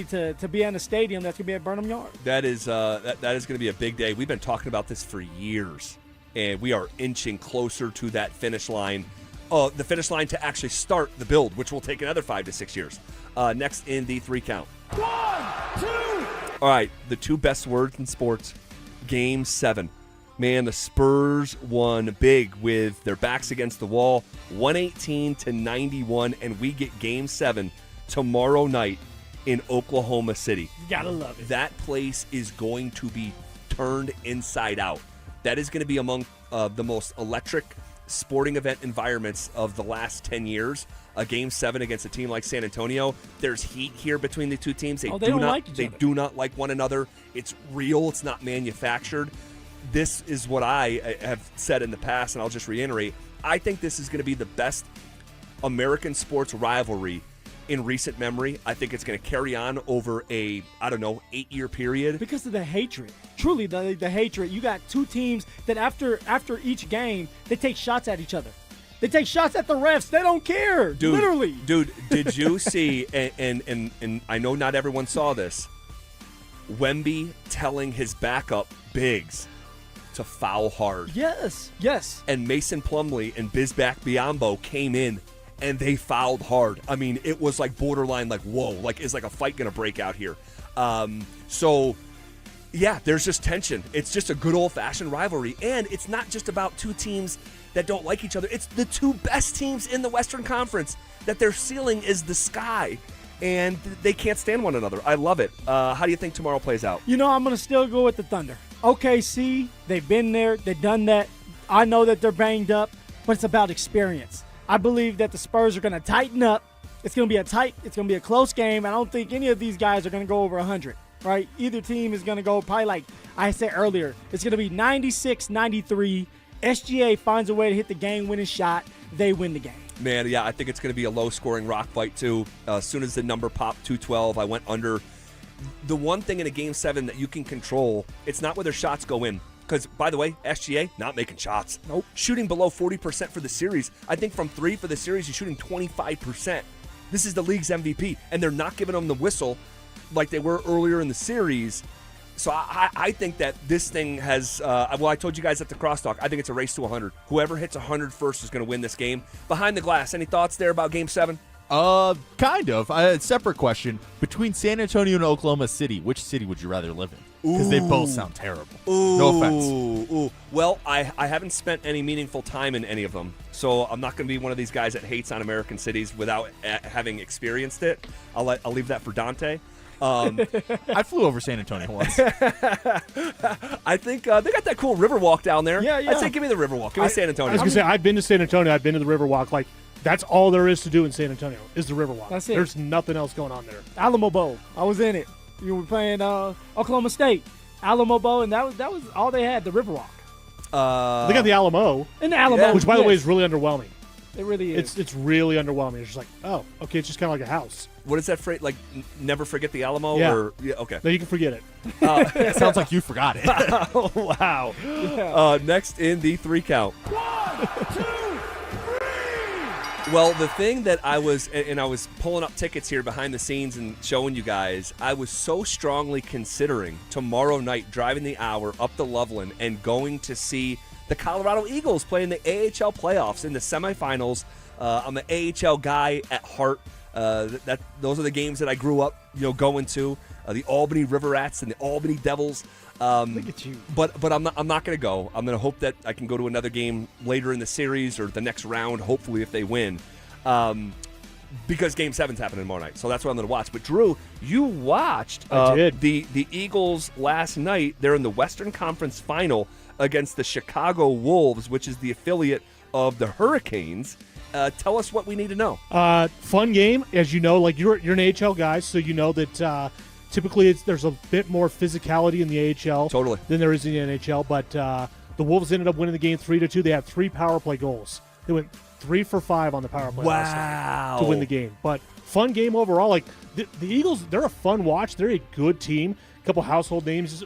to be in the stadium that's going to be at Burnham Yard. That is that is going to be a big day. We've been talking about this for years, and we are inching closer to that finish line. The finish line to actually start the build, which will take another 5 to 6 years. Next in the 3 count. 1, 2. All right, the 2 best words in sports. Game 7. Man, the Spurs won big with their backs against the wall, 118-91, and we get Game 7 tomorrow night in Oklahoma City. You gotta love it. That place is going to be turned inside out. That is going to be among the most electric sporting event environments of the last 10 years. A Game 7 against a team like San Antonio. There's heat here between the two teams. They do not like one another. It's real. It's not manufactured. This is what I have said in the past, and I'll just reiterate. I think this is going to be the best American sports rivalry in recent memory. I think it's going to carry on over a, 8-year period. Because of the hatred. Truly, the hatred. You got two teams that after each game, they take shots at each other. They take shots at the refs. They don't care. Dude, literally. Dude, did you see, and I know not everyone saw this, Wemby telling his backup, Biggs, to foul hard. Yes. And Mason Plumlee and Bizback Biyombo came in and they fouled hard. I mean, it was like borderline, like, whoa, like, is like a fight going to break out here? So, yeah, there's just tension. It's just a good old-fashioned rivalry. And it's not just about two teams that don't like each other. It's the 2 best teams in the Western Conference that their ceiling is the sky. And they can't stand one another. I love it. How do you think tomorrow plays out? I'm going to still go with the Thunder. OKC, they've been there. They've done that. I know that they're banged up, but it's about experience. I believe that the Spurs are going to tighten up. It's going to be a close game. I don't think any of these guys are going to go over 100, right? Either team is going to go probably, like I said earlier, it's going to be 96-93. SGA finds a way to hit the game-winning shot. They win the game. Man, yeah, I think it's going to be a low-scoring rock fight, too. As soon as the number popped 212, I went under. The one thing in a Game 7 that you can control, it's not whether shots go in. Because, by the way, SGA, not making shots. Nope. Shooting below 40% for the series. I think from 3 for the series, he's shooting 25%. This is the league's MVP, and they're not giving him the whistle like they were earlier in the series. So I think that this thing has, I told you guys at the crosstalk, I think it's a race to 100. Whoever hits 100 first is going to win this game. Behind the glass, any thoughts there about Game 7? Kind of. A separate question. Between San Antonio and Oklahoma City, which city would you rather live in? Because they both sound terrible. No offense. Well, I haven't spent any meaningful time in any of them, so I'm not going to be one of these guys that hates on American cities without having experienced it. I'll leave that for Dante. I flew over San Antonio once. I think they got that cool Riverwalk down there. Yeah. I'd say give me the Riverwalk. Give me San Antonio. I was going to say, I've been to San Antonio. I've been to the Riverwalk. Like, that's all there is to do in San Antonio is the Riverwalk. That's it. There's nothing else going on there. Alamo Bowl. I was in it. You were playing Oklahoma State. Alamo Bowl, and that was all they had, the Riverwalk. They got the Alamo. And the Alamo. Which, by the way, is really underwhelming. It really is. It's really underwhelming. It's just like, oh, okay, it's just kind of like a house. What is that phrase? Like, never forget the Alamo? Yeah. Okay. No, you can forget it. It sounds like you forgot it. Oh, wow. Yeah. Next in the 3 count. 1, 2, 3. Well, the thing that I was pulling up tickets here behind the scenes and showing you guys, I was so strongly considering tomorrow night driving the hour up to Loveland and going to see the Colorado Eagles play in the AHL playoffs in the semifinals. I'm an AHL guy at heart. Those are the games that I grew up, going to. The Albany River Rats and the Albany Devils. Look at you. But I'm not going to go. I'm going to hope that I can go to another game later in the series or the next round, hopefully if they win. Because Game 7's happening tomorrow night. So that's what I'm going to watch. But Drew, you watched I did. The Eagles last night. They're in the Western Conference Final against the Chicago Wolves, which is the affiliate of the Hurricanes. Tell us what we need to know. Fun game, as you know. Like you're an AHL guy, so you know that typically there's a bit more physicality in the AHL than there is in the NHL. But the Wolves ended up winning the game 3-2. They had 3 power play goals. They went 3 for 5 on the power play last night to win the game. But fun game overall. Like the Eagles, they're a fun watch. They're a good team. A couple household names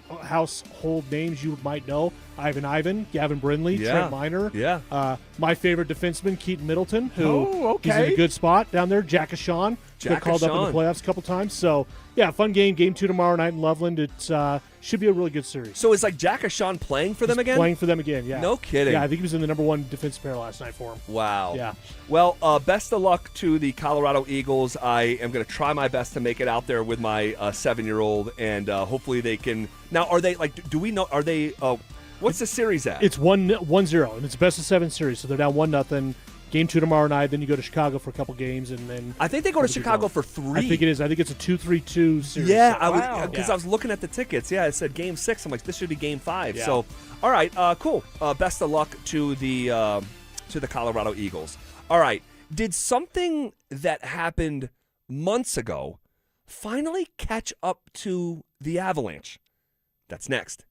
you might know: Ivan, Gavin Brindley, Trent Miner. My favorite defenseman, Keaton Middleton, who he's in a good spot down there. Jack Ashawn got called up in the playoffs a couple times. So yeah, fun game. Game 2 tomorrow night in Loveland. It should be a really good series. So is like Jack Ashawn playing for them again? Playing for them again, yeah. No kidding. Yeah, I think he was in the number 1 defense pair last night for him. Wow. Yeah. Well, best of luck to the Colorado Eagles. I am going to try my best to make it out there with my 7-year-old, and hopefully they can. Now, are they like? Do we know? Are they? What's the series at? It's 1-0, and it's a best of 7 series. So they're down 1-0. Game 2 tomorrow night. Then you go to Chicago for a couple games, and then I think they go to Chicago for 3. I think it is. I think it's a 2-3-2 series. Yeah, I was looking at the tickets. Yeah, it said Game 6. I'm like, this should be Game 5. Yeah. So, all right, cool. Best of luck to the Colorado Eagles. All right, did something that happened months ago finally catch up to the Avalanche? That's next.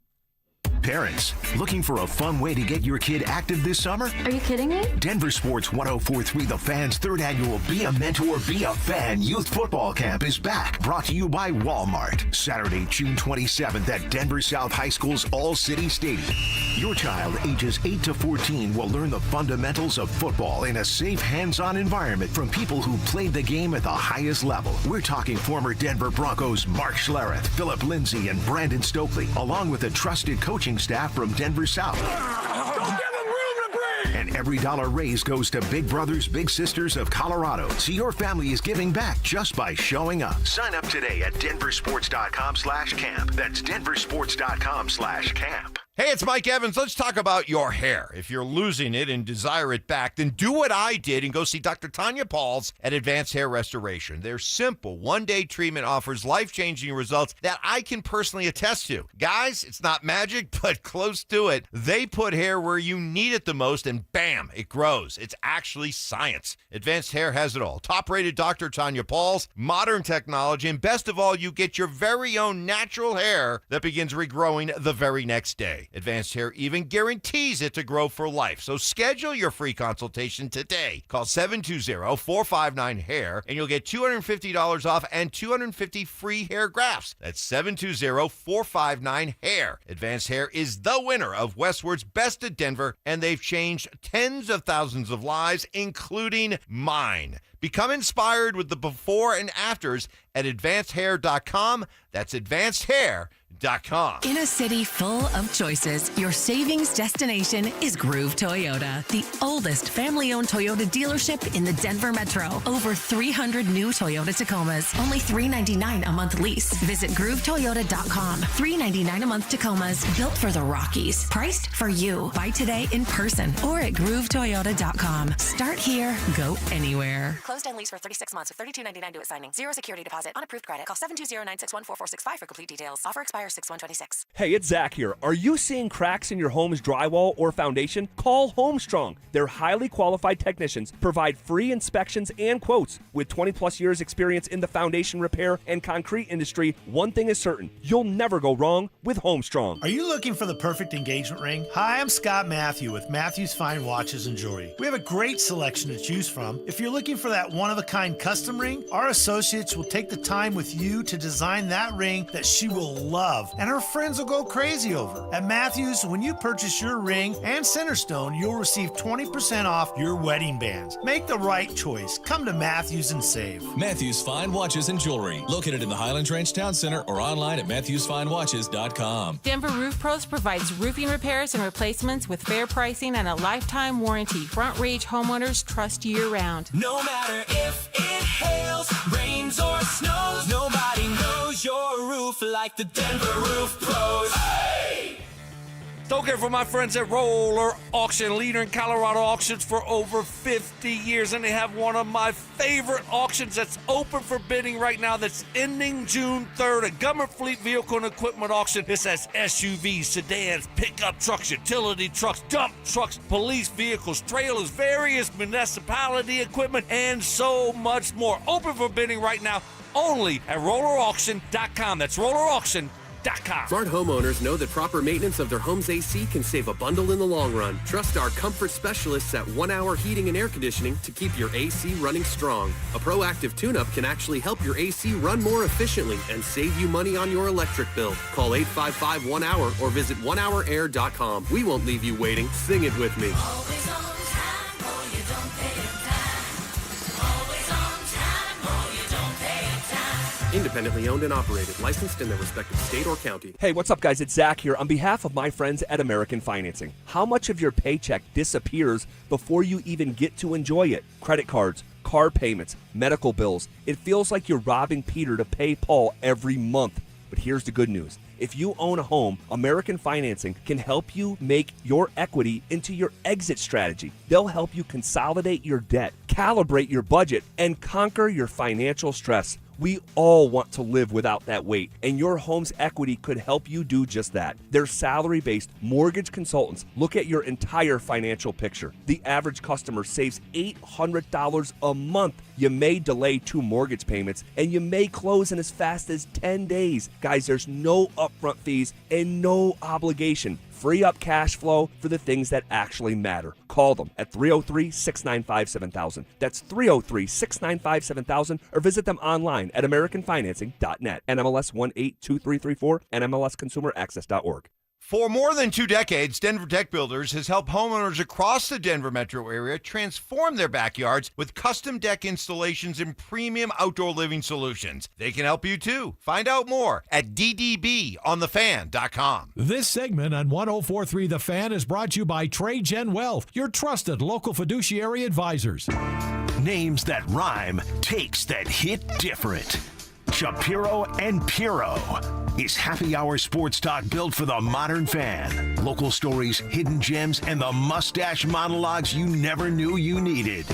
Parents, looking for a fun way to get your kid active this summer? Are you kidding me? Denver Sports 104.3 The Fan's 3rd annual Be a Mentor, Be a Fan Youth Football Camp is back. Brought to you by Walmart. Saturday, June 27th at Denver South High School's All-City Stadium. Your child ages 8 to 14 will learn the fundamentals of football in a safe, hands-on environment from people who played the game at the highest level. We're talking former Denver Broncos Mark Schlereth, Phillip Lindsay, and Brandon Stokely, along with a trusted coaching staff from Denver South. And every dollar raised goes to Big Brothers Big Sisters of Colorado. So your family is giving back just by showing up. Sign up today at denversports.com/camp. That's denversports.com/camp. Hey, it's Mike Evans. Let's talk about your hair. If you're losing it and desire it back, then do what I did and go see Dr. Tanya Pauls at Advanced Hair Restoration. Their simple one-day treatment offers life-changing results that I can personally attest to. Guys, it's not magic, but close to it. They put hair where you need it the most, and bam, it grows. It's actually science. Advanced Hair has it all. Top-rated Dr. Tanya Pauls, modern technology, and best of all, you get your very own natural hair that begins regrowing the very next day. Advanced Hair even guarantees it to grow for life. So schedule your free consultation today. Call 720-459-HAIR and you'll get $250 off and 250 free hair grafts. That's 720-459-HAIR. Advanced Hair is the winner of Westward's Best of Denver, and they've changed tens of thousands of lives, including mine. Become inspired with the before and afters at advancedhair.com. That's advancedhair.com. In a city full of choices, your savings destination is Groove Toyota, the oldest family-owned Toyota dealership in the Denver Metro. Over 300 new Toyota Tacomas, only $399 a month lease. Visit GrooveToyota.com. $399 a month Tacomas, built for the Rockies. Priced for you. Buy today in person or at GrooveToyota.com. Start here, go anywhere. Closed and lease for 36 months with $32.99 due at signing. Zero security deposit on approved credit. Call 720-961-4465 for complete details. Offer expires 6/126. Hey, it's Zach here. Are you seeing cracks in your home's drywall or foundation? Call Homestrong. Their highly qualified technicians provide free inspections and quotes. With 20-plus years experience in the foundation repair and concrete industry, one thing is certain. You'll never go wrong with Homestrong. Are you looking for the perfect engagement ring? Hi, I'm Scott Matthew with Matthew's Fine Watches and Jewelry. We have a great selection to choose from. If you're looking for that one-of-a-kind custom ring, our associates will take the time with you to design that ring that she will love and her friends will go crazy over. At Matthews, when you purchase your ring and Centerstone, you'll receive 20% off your wedding bands. Make the right choice. Come to Matthews and save. Matthews Fine Watches and Jewelry, located in the Highlands Ranch Town Center or online at MatthewsFineWatches.com. Denver Roof Pros provides roofing repairs and replacements with fair pricing and a lifetime warranty. Front Range homeowners trust year-round. No matter if it hails, rains, or snows, nobody knows your roof like the Denver Roof Pros. Hey! Don't care for my friends at Roller Auction, leader in Colorado auctions for over 50 years. And they have one of my favorite auctions that's open for bidding right now that's ending June 3rd, a government fleet vehicle and equipment auction. This has SUVs, sedans, pickup trucks, utility trucks, dump trucks, police vehicles, trailers, various municipality equipment, and so much more. Open for bidding right now only at rollerauction.com. That's rollerauction.com. Smart homeowners know that proper maintenance of their home's AC can save a bundle in the long run. Trust our comfort specialists at 1 Hour Heating and Air Conditioning to keep your AC running strong. A proactive tune-up can actually help your AC run more efficiently and save you money on your electric bill. Call 855-1HOUR or visit onehourair.com. We won't leave you waiting. Sing it with me. Independently owned and operated, licensed in their respective state or county. Hey, what's up, guys? It's Zach here on behalf of my friends at American Financing. How much of your paycheck disappears before you even get to enjoy it? Credit cards, car payments, medical bills. It feels like you're robbing Peter to pay Paul every month. But here's the good news. If you own a home, American Financing can help you make your equity into your exit strategy. They'll help you consolidate your debt, calibrate your budget, and conquer your financial stress. We all want to live without that weight, and your home's equity could help you do just that. Their salary-based mortgage consultants look at your entire financial picture. The average customer saves $800 a month. You may delay 2 mortgage payments, and you may close in as fast as 10 days. Guys, there's no upfront fees and no obligation. Free up cash flow for the things that actually matter. Call them at 303-695-7000. That's 303-695-7000, or visit them online at americanfinancing.net. NMLS 182334, NMLSconsumeraccess.org. For more than 2 decades, Denver Tech Builders has helped homeowners across the Denver metro area transform their backyards with custom deck installations and premium outdoor living solutions. They can help you too. Find out more at ddbonthefan.com. This segment on 104.3 The Fan is brought to you by Trade Gen Wealth, your trusted local fiduciary advisors. Names that rhyme, takes that hit different. Shapiro and Piro is happy hour sports talk built for the modern fan. Local stories, hidden gems, and the mustache monologues you never knew you needed.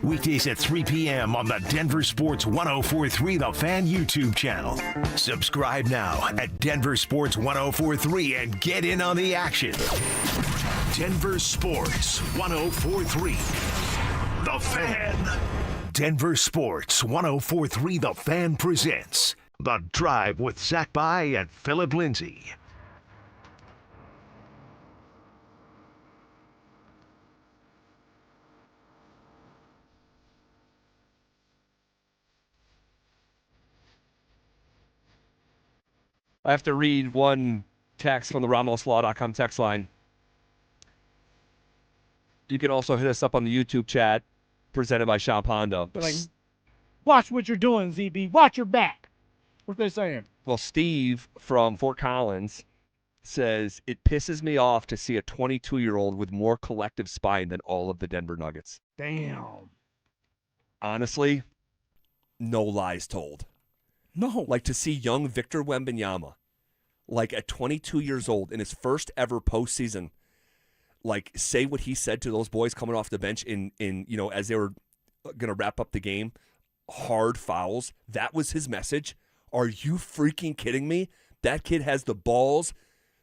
Weekdays at 3 p.m. on the Denver Sports 104.3 The Fan YouTube channel. Subscribe now at Denver Sports 104.3 and get in on the action. Denver Sports 104.3 The Fan. Denver Sports 104.3 The Fan presents The Drive with Zach By and Phillip Lindsay. I have to read one text from the RamosLaw.com text line. You can also hit us up on the YouTube chat, presented by Sean Pondo. Like, watch what you're doing, ZB. Watch your back. What they saying? Well, Steve from Fort Collins says, it pisses me off to see a 22-year-old with more collective spine than all of the Denver Nuggets. Damn. Honestly, no lies told. No. Like, to see young Victor Wembanyama, like at 22 years old in his first ever postseason, like, say what he said to those boys coming off the bench in as they were going to wrap up the game, hard fouls. That was his message. Are you freaking kidding me? That kid has the balls,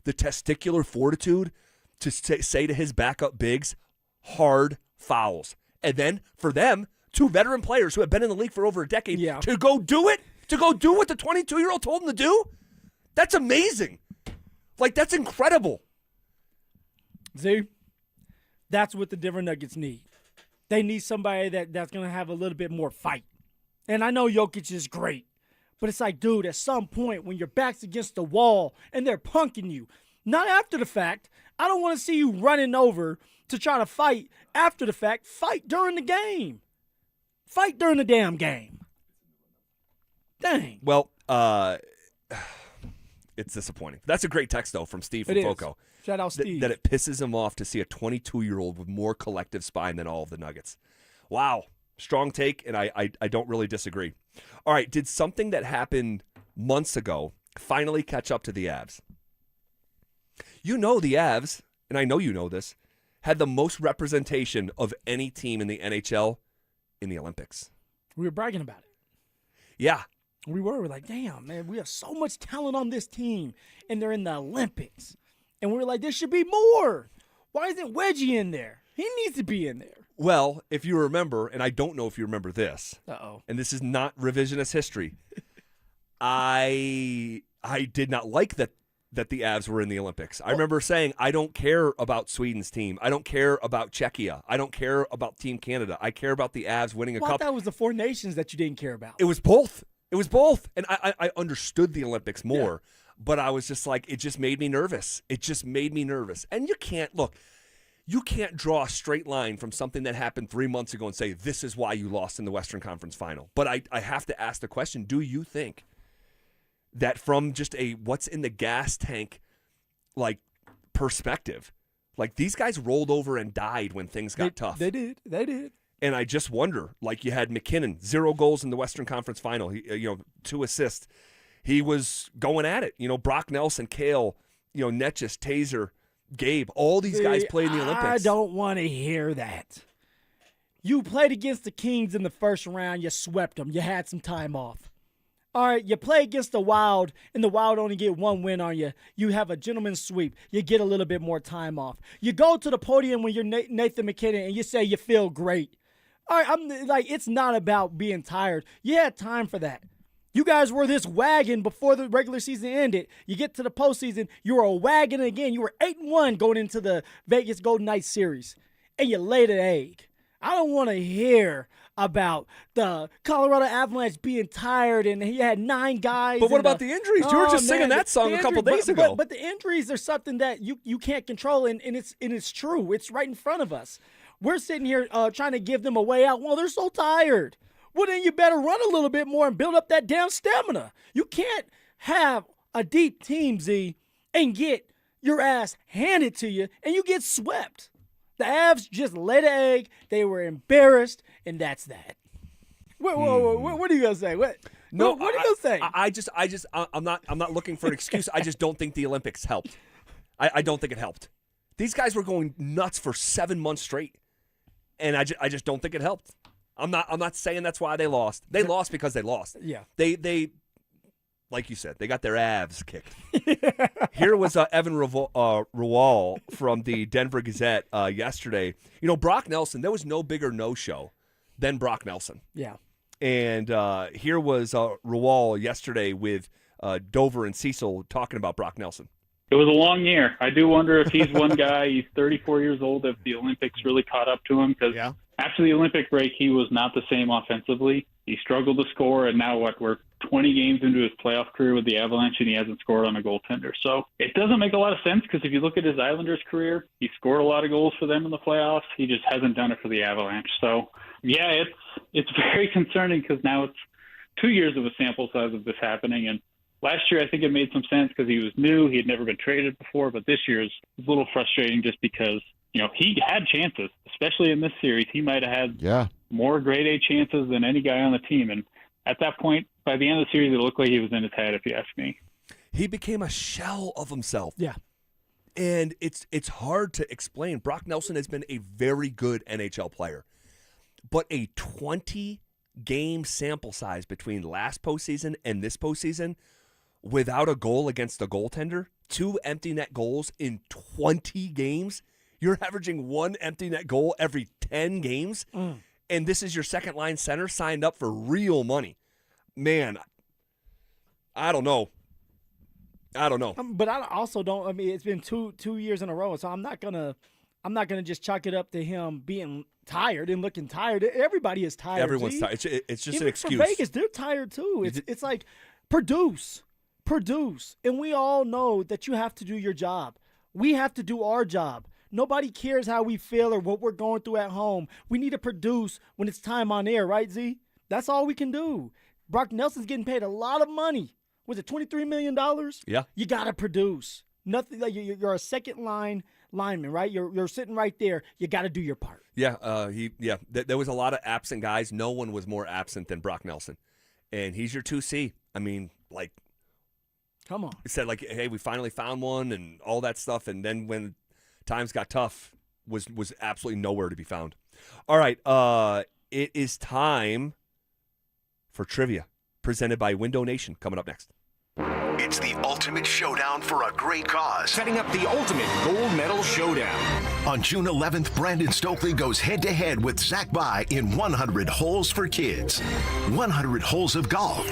the testicular fortitude to say to his backup bigs, hard fouls. And then for them, 2 veteran players who have been in the league for over a decade, to go do it, to go do what the 22-year-old told them to do, that's amazing. Like, that's incredible. See, that's what the Denver Nuggets need. They need somebody that's going to have a little bit more fight. And I know Jokic is great, but it's like, dude, at some point when your back's against the wall and they're punking you, not after the fact, I don't want to see you running over to try to fight after the fact. Fight during the game. Fight during the damn game. Dang. Well, it's disappointing. That's a great text, though, from Steve from Foco. Shout out Steve. That it pisses him off to see a 22-year-old with more collective spine than all of the Nuggets. Wow. Strong take, and I don't really disagree. All right, did something that happened months ago finally catch up to the Avs? You know the Avs, and I know you know this, had the most representation of any team in the NHL in the Olympics. We were bragging about it. Yeah. We were like, damn, man, we have so much talent on this team, and they're in the Olympics. And we were like, there should be more. Why isn't Wedgie in there? He needs to be in there. Well, if you remember, and I don't know if you remember this, Uh-oh. and this is not revisionist history, I did not like that the Avs were in the Olympics. I remember saying, I don't care about Sweden's team. I don't care about Czechia. I don't care about Team Canada. I care about the Avs winning a cup. I thought that was the 4 nations that you didn't care about. It was both. It was both. And I understood the Olympics more, but I was just like, it just made me nervous. It just made me nervous. And you can't draw a straight line from something that happened 3 months ago and say, this is why you lost in the Western Conference Final. But I have to ask the question, do you think that from just a what's in the gas tank like perspective, like these guys rolled over and died when things got tough? They did. And I just wonder, like you had McKinnon, 0 goals in the Western Conference Final, 2 assists. He was going at it. Brock Nelson, Kale, Netchus, Taser, Gabe, all these guys played in the Olympics. I don't want to hear that. You played against the Kings in the first round. You swept them. You had some time off. All right, you play against the Wild, and the Wild only get 1 win on you. You have a gentleman's sweep. You get a little bit more time off. You go to the podium when you're Nathan McKinnon, and you say you feel great. All right, I'm like, it's not about being tired. You had time for that. You guys were this wagon before the regular season ended. You get to the postseason, you were a wagon again. You were 8-1 going into the Vegas Golden Knights series, and you laid an egg. I don't want to hear about the Colorado Avalanche being tired and he had 9 guys. But what about the injuries? You were just singing that song a couple days ago. But the injuries are something that you can't control, and it's true. It's right in front of us. We're sitting here trying to give them a way out. Well, they're so tired. Well, then you better run a little bit more and build up that damn stamina. You can't have a deep team, Z, and get your ass handed to you, and you get swept. The Avs just laid an egg. They were embarrassed, and that's that. What are you gonna say? What are you gonna say? I'm not looking for an excuse. I just don't think the Olympics helped. I don't think it helped. These guys were going nuts for 7 months straight, and I just don't think it helped. I'm not saying that's why they lost. They lost because they lost. Yeah. They like you said, they got their abs kicked. Here was Evan Rawal from the Denver Gazette yesterday. Brock Nelson, there was no bigger no-show than Brock Nelson. Yeah. And here was Rawal yesterday with Dover and Cecil talking about Brock Nelson. It was a long year. I do wonder if he's one guy, he's 34 years old, if the Olympics really caught up to him, because after the Olympic break, he was not the same offensively. He struggled to score, and now we're 20 games into his playoff career with the Avalanche, and he hasn't scored on a goaltender. So it doesn't make a lot of sense, because if you look at his Islanders career, he scored a lot of goals for them in the playoffs. He just hasn't done it for the Avalanche. So, yeah, it's very concerning, because now it's 2 years of a sample size of this happening, and last year, I think it made some sense because he was new. He had never been traded before. But this year is a little frustrating just because, he had chances, especially in this series. He might have had more grade A chances than any guy on the team. And at that point, by the end of the series, it looked like he was in his head, if you ask me. He became a shell of himself. Yeah. And it's hard to explain. Brock Nelson has been a very good NHL player. But a 20-game sample size between last postseason and this postseason – without a goal against a goaltender, 2 empty net goals in 20 games. You're averaging 1 empty net goal every 10 games. And this is your second line center signed up for real money. Man, I don't know. But I also don't. I mean, it's been two years in a row, so I'm not gonna just chalk it up to him being tired and looking tired. Everybody is tired. Everyone's tired. It's just even an excuse. For Vegas, they're tired too. It's like produce. And we all know that you have to do your job. We have to do our job. Nobody cares how we feel or what we're going through at home. We need to produce when it's time on air, right, Z? That's all we can do. Brock Nelson's getting paid a lot of money. Was it $23 million? Yeah. You got to produce. Nothing. Like you're a second line lineman, right? You're sitting right there. You got to do your part. Yeah. There was a lot of absent guys. No one was more absent than Brock Nelson. And he's your 2C. I mean, like, Come on. It said, like, hey, we finally found one and all that stuff. And then when times got tough, was absolutely nowhere to be found. All right. It is time for trivia presented by Window Nation coming up next. It's the ultimate showdown for a great cause. Setting up the ultimate gold medal showdown. On June 11th, Brandon Stokely goes head-to-head with Zach By in 100 Holes for Kids. 100 holes of golf.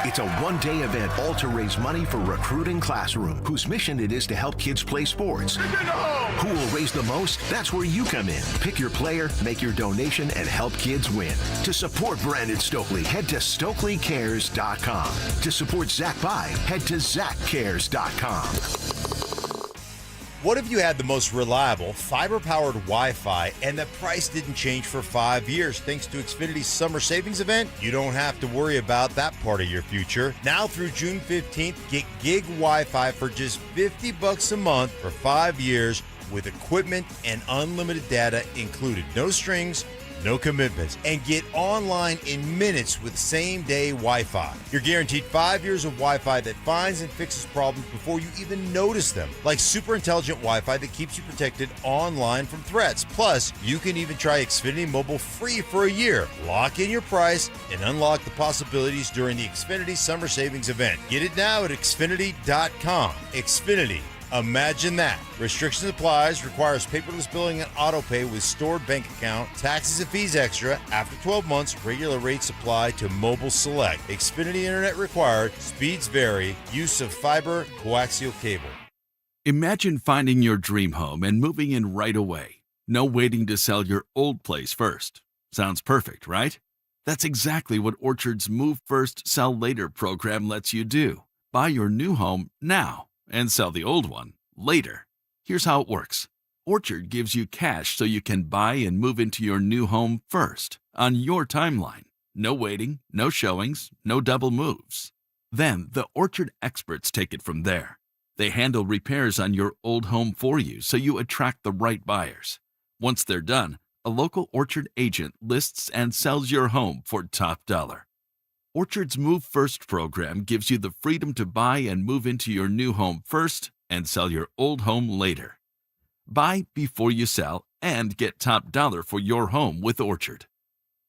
It's a one-day event all to raise money for Recruiting Classroom, whose mission it is to help kids play sports. Who will raise the most? That's where you come in. Pick your player, make your donation, and help kids win. To support Brandon Stokely, head to StokelyCares.com. To support Zach By, head to ZachCares.com. What if you had the most reliable, fiber-powered Wi-Fi and the price didn't change for 5 years? Thanks to Xfinity's summer savings event, you don't have to worry about that part of your future. Now through June 15th, get gig Wi-Fi for just $50 a month for 5 years with equipment and unlimited data included. No strings, no commitments, and get online in minutes with same-day Wi-Fi. You're guaranteed 5 years of Wi-Fi that finds and fixes problems before you even notice them, like super intelligent Wi-Fi that keeps you protected online from threats. Plus, you can even try Xfinity Mobile free for a year. Lock in your price and unlock the possibilities during the Xfinity Summer Savings event. Get it now at Xfinity.com. Xfinity. Imagine that. Restrictions applies, requires paperless billing and auto pay with stored bank account, taxes and fees extra. After 12 months, regular rates apply to mobile select. Xfinity Internet required, speeds vary, use of fiber, coaxial cable. Imagine finding your dream home and moving in right away. No waiting to sell your old place first. Sounds perfect, right? That's exactly what Orchard's Move First, Sell Later program lets you do. Buy your new home now and sell the old one later. Here's how it works. Orchard gives you cash so you can buy and move into your new home first, on your timeline. No waiting, no showings, no double moves. Then the Orchard experts take it from there. They handle repairs on your old home for you so you attract the right buyers. Once they're done, a local Orchard agent lists and sells your home for top dollar. Orchard's Move First program gives you the freedom to buy and move into your new home first and sell your old home later. Buy before you sell and get top dollar for your home with Orchard.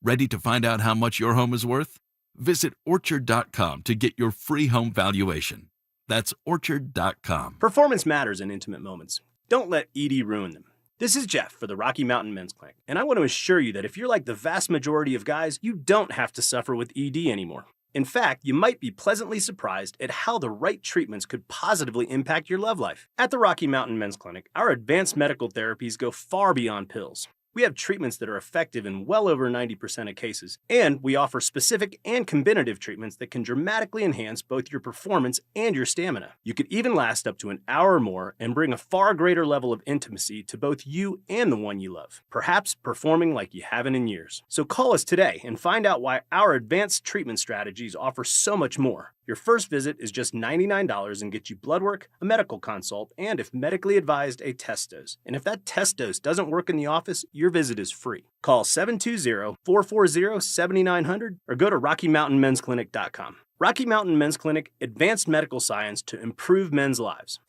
Ready to find out how much your home is worth? Visit Orchard.com to get your free home valuation. That's Orchard.com. Performance matters in intimate moments. Don't let ED ruin them. This is Jeff for the Rocky Mountain Men's Clinic, and I want to assure you that if you're like the vast majority of guys, you don't have to suffer with ED anymore. In fact, you might be pleasantly surprised at how the right treatments could positively impact your love life. At the Rocky Mountain Men's Clinic, our advanced medical therapies go far beyond pills. We have treatments that are effective in well over 90% of cases, and we offer specific and combinative treatments that can dramatically enhance both your performance and your stamina. You could even last up to an hour or more and bring a far greater level of intimacy to both you and the one you love, perhaps performing like you haven't in years. So call us today and find out why our advanced treatment strategies offer so much more. Your first visit is just $99 and gets you blood work, a medical consult, and if medically advised, a test dose. And if that test dose doesn't work in the office, your visit is free. Call 720-440-7900 or go to RockyMountainMen'sClinic.com. Rocky Mountain Men's Clinic, advanced medical science to improve men's lives.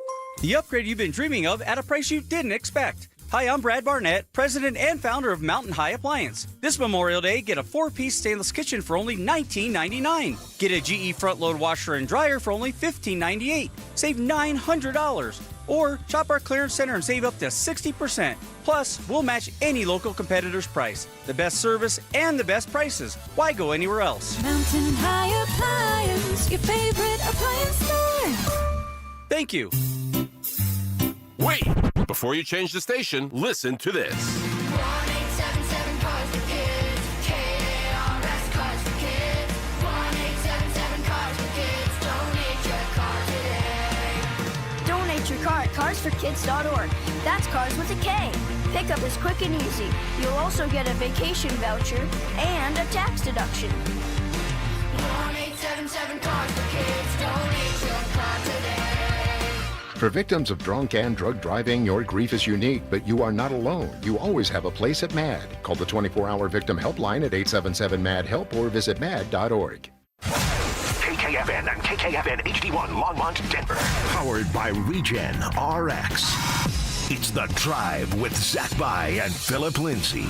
The upgrade you've been dreaming of at a price you didn't expect. Hi, I'm Brad Barnett, president and founder of Mountain High Appliance. This Memorial Day, get a 4-piece stainless kitchen for only $19.99. Get a GE front-load washer and dryer for only $15.98. Save $900. Or shop our clearance center and save up to 60%. Plus, we'll match any local competitor's price. The best service and the best prices. Why go anywhere else? Mountain High Appliance, your favorite appliance store. Thank you. Wait! Before you change the station, listen to this. 1-877 Cars for Kids. KARS Cars for Kids. 1-877 Cars for Kids. Donate your car today. Donate your car at carsforkids.org. That's cars with a K. Pickup is quick and easy. You'll also get a vacation voucher and a tax deduction. 1-877 Cars for Kids. Donate your car today. For victims of drunk and drug driving, your grief is unique, but you are not alone. You always have a place at MAD. Call the 24-hour victim helpline at 877-MAD-HELP or visit mad.org. Take KKFN and KKFN HD1 Longmont, Denver. Powered by Regen RX. It's The Drive with Zach By and Phillip Lindsay.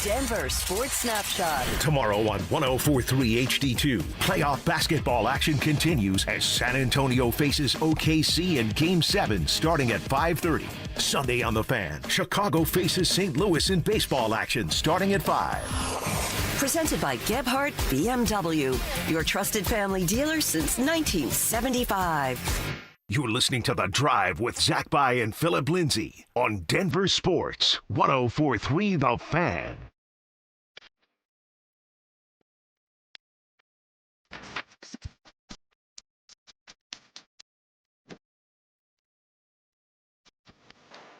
Denver Sports Snapshot. Tomorrow on 104.3 HD2, playoff basketball action continues as San Antonio faces OKC in Game 7 starting at 5:30. Sunday on the Fan, Chicago faces St. Louis in baseball action starting at 5. Presented by Gebhardt BMW, your trusted family dealer since 1975. You're listening to The Drive with Zach By and Phillip Lindsay on Denver Sports 104.3 The Fan.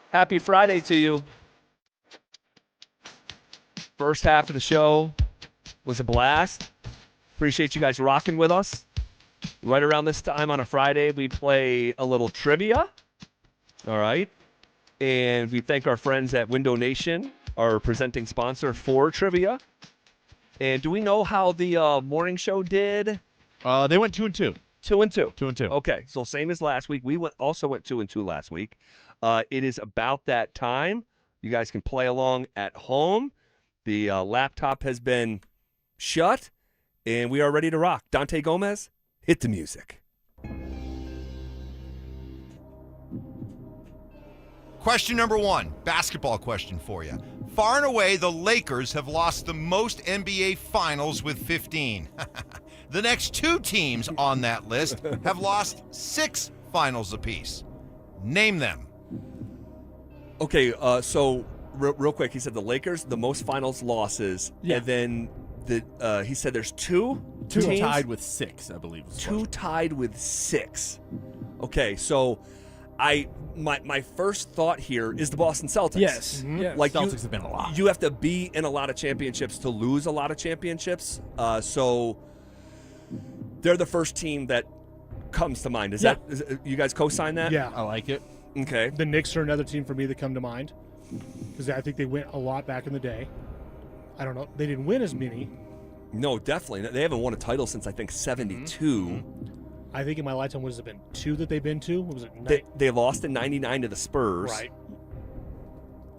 Happy Friday to you. First half of the show was a blast. Appreciate you guys rocking with us. Right around this time on a Friday, we play a little trivia. All right. And we thank our friends at Window Nation, our presenting sponsor for trivia. And do we know how the morning show did? They went 2-2. 2-2. 2-2. Okay, so same as last week. We also went 2-2 last week. It is about that time. You guys can play along at home. The laptop has been shut, and we are ready to rock. Dante Gomez, hit the music. Question number 1, basketball question for you. Far and away, the Lakers have lost the most NBA Finals with 15. The next 2 teams on that list have lost 6 Finals apiece. Name them. Okay, so real quick, he said the Lakers, the most Finals losses, and then he said there's 2 teams? Tied with 6, I believe. 2 tied with 6. Okay, so my first thought here is the Boston Celtics. Yes. Mm-hmm. Yes. Like Celtics have been a lot. You have to be in a lot of championships to lose a lot of championships. So they're the first team that comes to mind. Is you guys co-sign that? Yeah. I like it. Okay. The Knicks are another team for me that come to mind because I think they went a lot back in the day. I don't know. They didn't win as many. No, definitely. They haven't won a title since, I think, 72. Mm-hmm. I think in my lifetime, what has it been? 2 that they've been to? What was it? They lost in 99 to the Spurs. Right.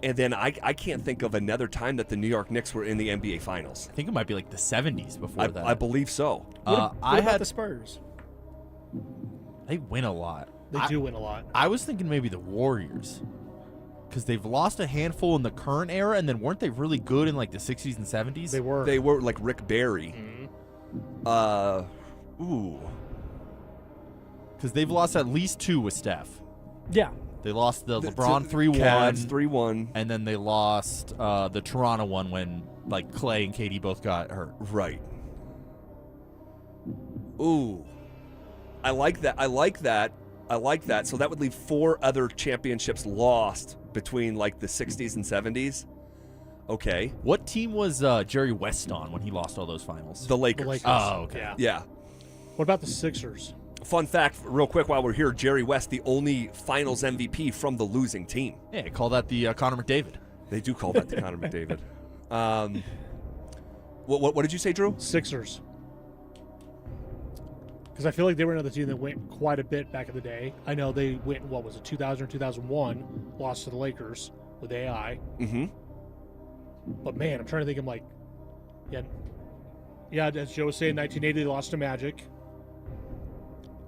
And then I can't think of another time that the New York Knicks were in the NBA Finals. I think it might be like the 70s before that. I believe so. What about the Spurs? They win a lot. They do win a lot. I was thinking maybe the Warriors. Because they've lost a handful in the current era, and then weren't they really good in like the 60s and 70s? They were. They were like Rick Barry. Mm-hmm. Ooh. Because they've lost at least 2 with Steph. Yeah. They lost the LeBron 3-1. Cavs 3-1. And then they lost the Toronto one when like Clay and KD both got hurt. Right. Ooh. I like that. So that would leave 4 other championships lost between like the 60s and 70s. Okay. What team was Jerry West on when he lost all those finals? The Lakers. Oh, okay. Yeah. What about the Sixers? Fun fact, real quick while we're here, Jerry West, the only finals MVP from the losing team. Yeah, call that the Connor McDavid. They do call that the Connor McDavid. What did you say, Drew? Sixers. Because I feel like they were another team that went quite a bit back in the day. I know they went, 2000 or 2001, lost to the Lakers with AI. Mm-hmm. But man, I'm trying to think of as Joe was saying, 1980 they lost to Magic.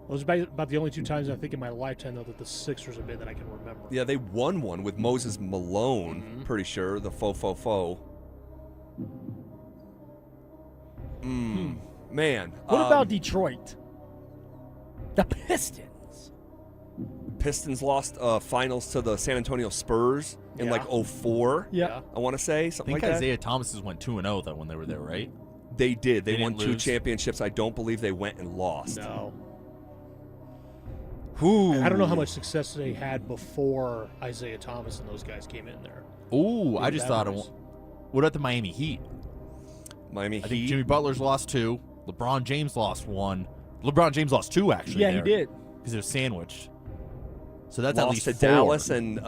Those are about the only 2 times I think in my lifetime, though, that the Sixers have been that I can remember. Yeah, they won one with Moses Malone, pretty sure, the faux. Man. What about Detroit? The Pistons. Pistons lost finals to the San Antonio Spurs in like 04. Yeah. I want to say something like that. I think that. Isaiah Thomas went 2-0 though when they were there, right? They did. They won 2 lose. championships. I don't believe they went and lost. No. And I don't know how much success they had before Isaiah Thomas and those guys came in there. Ooh, I just thought was. What about the Miami Heat? I think Jimmy Butler's lost 2. LeBron James lost 1. LeBron James lost 2, actually. Yeah, he did. Because it was sandwiched. So that's at lost least to 4. Dallas and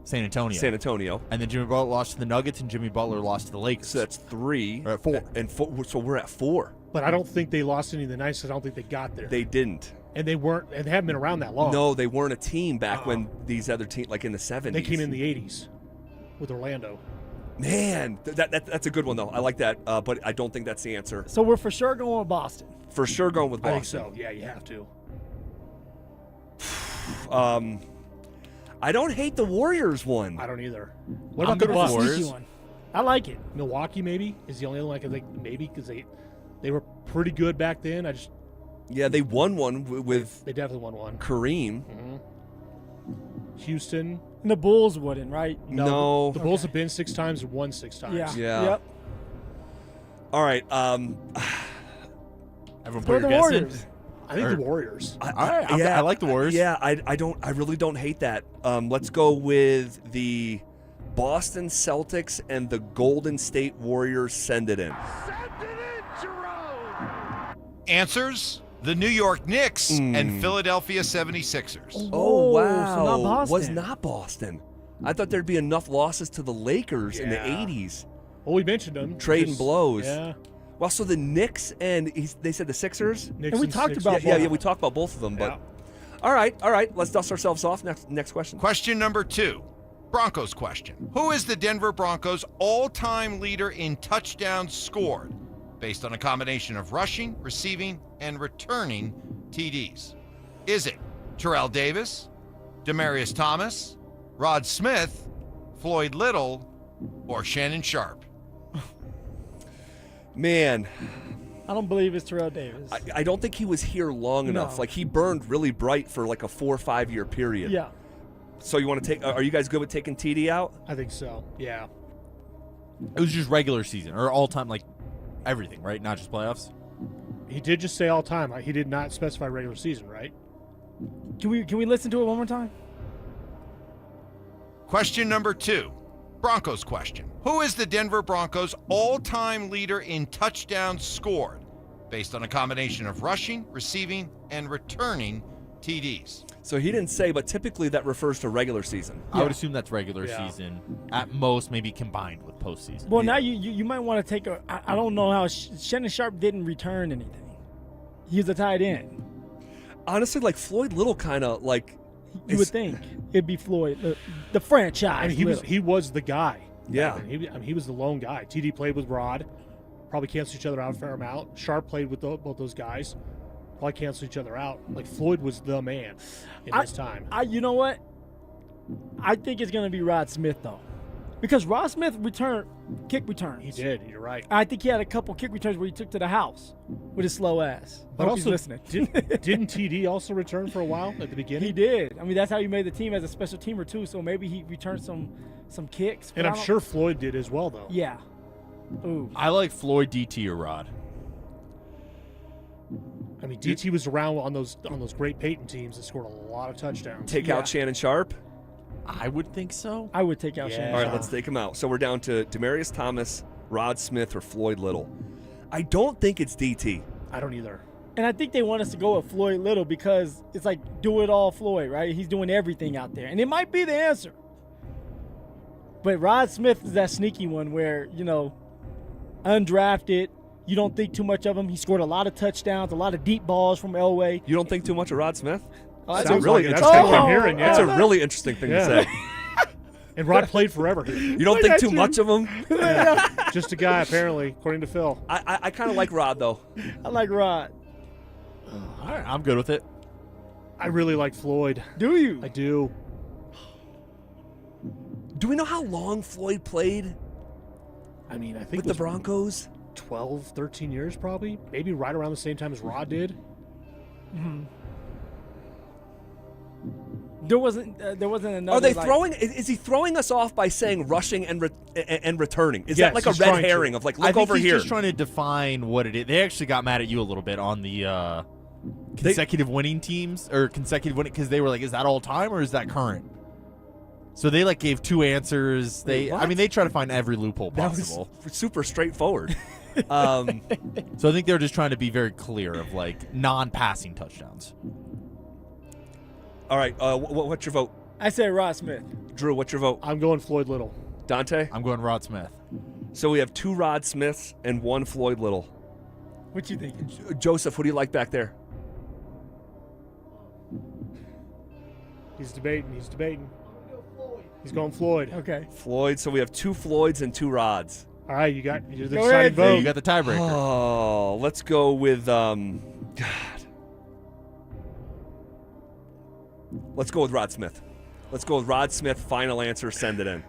San Antonio. San Antonio. And then Jimmy Butler lost to the Nuggets, and Jimmy Butler lost to the Lakers. So that's 3. Or at 4. So we're at 4. But I don't think they lost any of the nights. I don't think they got there. They didn't. And they haven't been around that long. No, they weren't a team back when these other teams, like in the 70s. They came in the 80s with Orlando. Man, that's a good one, though. I like that, but I don't think that's the answer. So we're for sure going with Boston. For sure going with I Boston. think so. Yeah, you have to. I don't hate the Warriors one. I don't either. I'm What about the good with the Bucks? sneaky one. I like it. Milwaukee maybe is the only one I can think maybe because they were pretty good back then. Yeah, they won one with. They definitely won one. Kareem. Mm-hmm. Houston. And the Bulls wouldn't, right? No. The Bulls have been 6 times and won 6 times. Yeah. Yep. All right. Everyone Throw put the your guess in. Warriors. I think the Warriors. I like the Warriors. I really don't hate that. Let's go with the Boston Celtics and the Golden State Warriors. Send it in. Answers: the New York Knicks and Philadelphia 76ers. Oh, wow. So not Boston. Was not Boston. I thought there'd be enough losses to the Lakers in the 80s. Well, we mentioned them. Trading blows. Yeah. Well, so the Knicks and they said the Sixers? Knicks And we talked about Yeah, both. we talked about both of them. But Yeah. all right. Let's dust ourselves off. Next question. Question number 2. Broncos question. Who is the Denver Broncos' all-time leader in touchdowns scored, based on a combination of rushing, receiving, and returning TDs? Is it Terrell Davis, Demaryius Thomas, Rod Smith, Floyd Little, or Shannon Sharp? Man, I don't believe it's Terrell Davis. I don't think he was here long enough. No. Like, he burned really bright for like a 4 or 5 year period. Yeah. So you want to take? Are you guys good with taking TD out? I think so. Yeah. It was just regular season or all time, like everything, right? Not just playoffs. He did just say all time. He did not specify regular season, right? Can we listen to it one more time? Question number 2. Broncos question. Who is the Denver Broncos' all-time leader in touchdowns scored, based on a combination of rushing, receiving, and returning TDs? So he didn't say, but typically that refers to regular season. I would assume that's regular season. At most, maybe combined with postseason. Well, now you might want to take a. I don't know how Shannon Sharp didn't return anything. He was a tight end. Honestly, like Floyd Little, kind of like. You would think it'd be Floyd, the franchise. And he was the guy. Yeah. He was the lone guy. TD played with Rod. Probably canceled each other out a fair amount. Sharp played with both those guys. Probably canceled each other out. Like, Floyd was the man in his time. You know what? I think it's going to be Rod Smith, though. Because Rod Smith returned kick returns. He did. You're right. I think he had a couple kick returns where he took to the house with his slow ass. But Hope also, he's listening. didn't TD also return for a while at the beginning? He did. I mean, that's how he made the team as a special teamer, too. So maybe he returned some kicks. And I'm sure Floyd did as well, though. Yeah. Ooh. I like Floyd, DT, or Rod. I mean, DT was around on those great Payton teams that scored a lot of touchdowns. Take out Shannon Sharp? I would think so. I would take out Shannon All Sharp. right, let's take him out. So we're down to Demaryius Thomas, Rod Smith, or Floyd Little. I don't think it's DT. I don't either. And I think they want us to go with Floyd Little because it's like do it all Floyd, right? He's doing everything out there. And it might be the answer. But Rod Smith is that sneaky one where, undrafted, you don't think too much of him. He scored a lot of touchdowns, a lot of deep balls from Elway. You don't think too much of Rod Smith? Oh, That's sounds a really like it. interesting That's thing. what I'm hearing, That's a yeah. really interesting thing to say. And Rod played forever. You don't think too much of him? Yeah. Just a guy, apparently, according to Phil. I kind of like Rod, though. I like Rod. All right, I'm good with it. I really like Floyd. Do you? I do. Do we know how long Floyd played? I mean, I think with the Broncos? 12, 13 years probably. Maybe right around the same time as Rod did. Mm-hmm. There wasn't another. Are they throwing? Is he throwing us off by saying rushing and returning? Is Yes, that like a he's red trying to. herring of like I look think over he's here? just trying to define what it is. They actually got mad at you a little bit on the consecutive winning teams or consecutive winning because they were like, "Is that all time or is that current?" So they like gave 2 answers. Wait, what? They try to find every loophole That possible. was super straightforward. So I think they're just trying to be very clear of like non-passing touchdowns. All right. What's your vote? I said Rod Smith. Drew, what's your vote? I'm going Floyd Little. Dante? I'm going Rod Smith. So we have 2 Rod Smiths and 1 Floyd Little. What you thinking? Joseph, who do you like back there? He's debating. He's going Floyd. Okay. Floyd. So we have 2 Floyds and 2 Rods. All right, you're the Go deciding ahead, vote. You got the tiebreaker. Oh, let's go with God. Let's go with Rod Smith. Let's go with Rod Smith. Final answer. Send it in.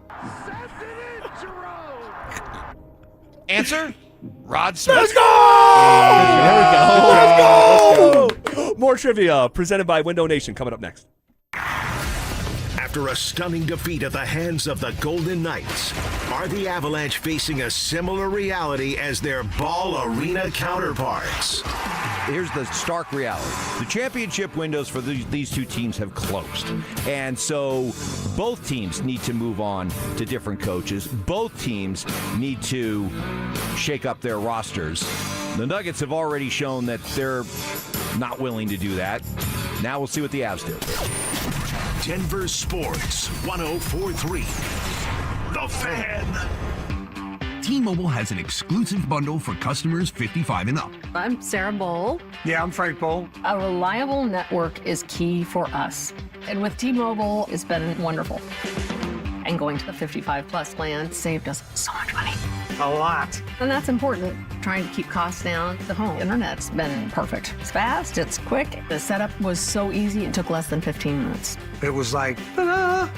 Answer? Rod Smith. Let's go! There we go. Let's go! More trivia presented by Window Nation coming up next. After a stunning defeat at the hands of the Golden Knights, are the Avalanche facing a similar reality as their Ball Arena counterparts? Here's the stark reality. The championship windows for these 2 teams have closed. And so both teams need to move on to different coaches. Both teams need to shake up their rosters. The Nuggets have already shown that they're not willing to do that. Now we'll see what the Avs do. Denver Sports 104.3. The Fan. T-Mobile has an exclusive bundle for customers 55 and up. I'm Sarah Bowl. Yeah, I'm Frank Bowl. A reliable network is key for us. And with T-Mobile, it's been wonderful. And going to the 55 plus plan saved us so much money. A lot. And that's important. Trying to keep costs down. The home internet's been perfect. It's fast, it's quick. The setup was so easy, it took less than 15 minutes. It was like, ta-da!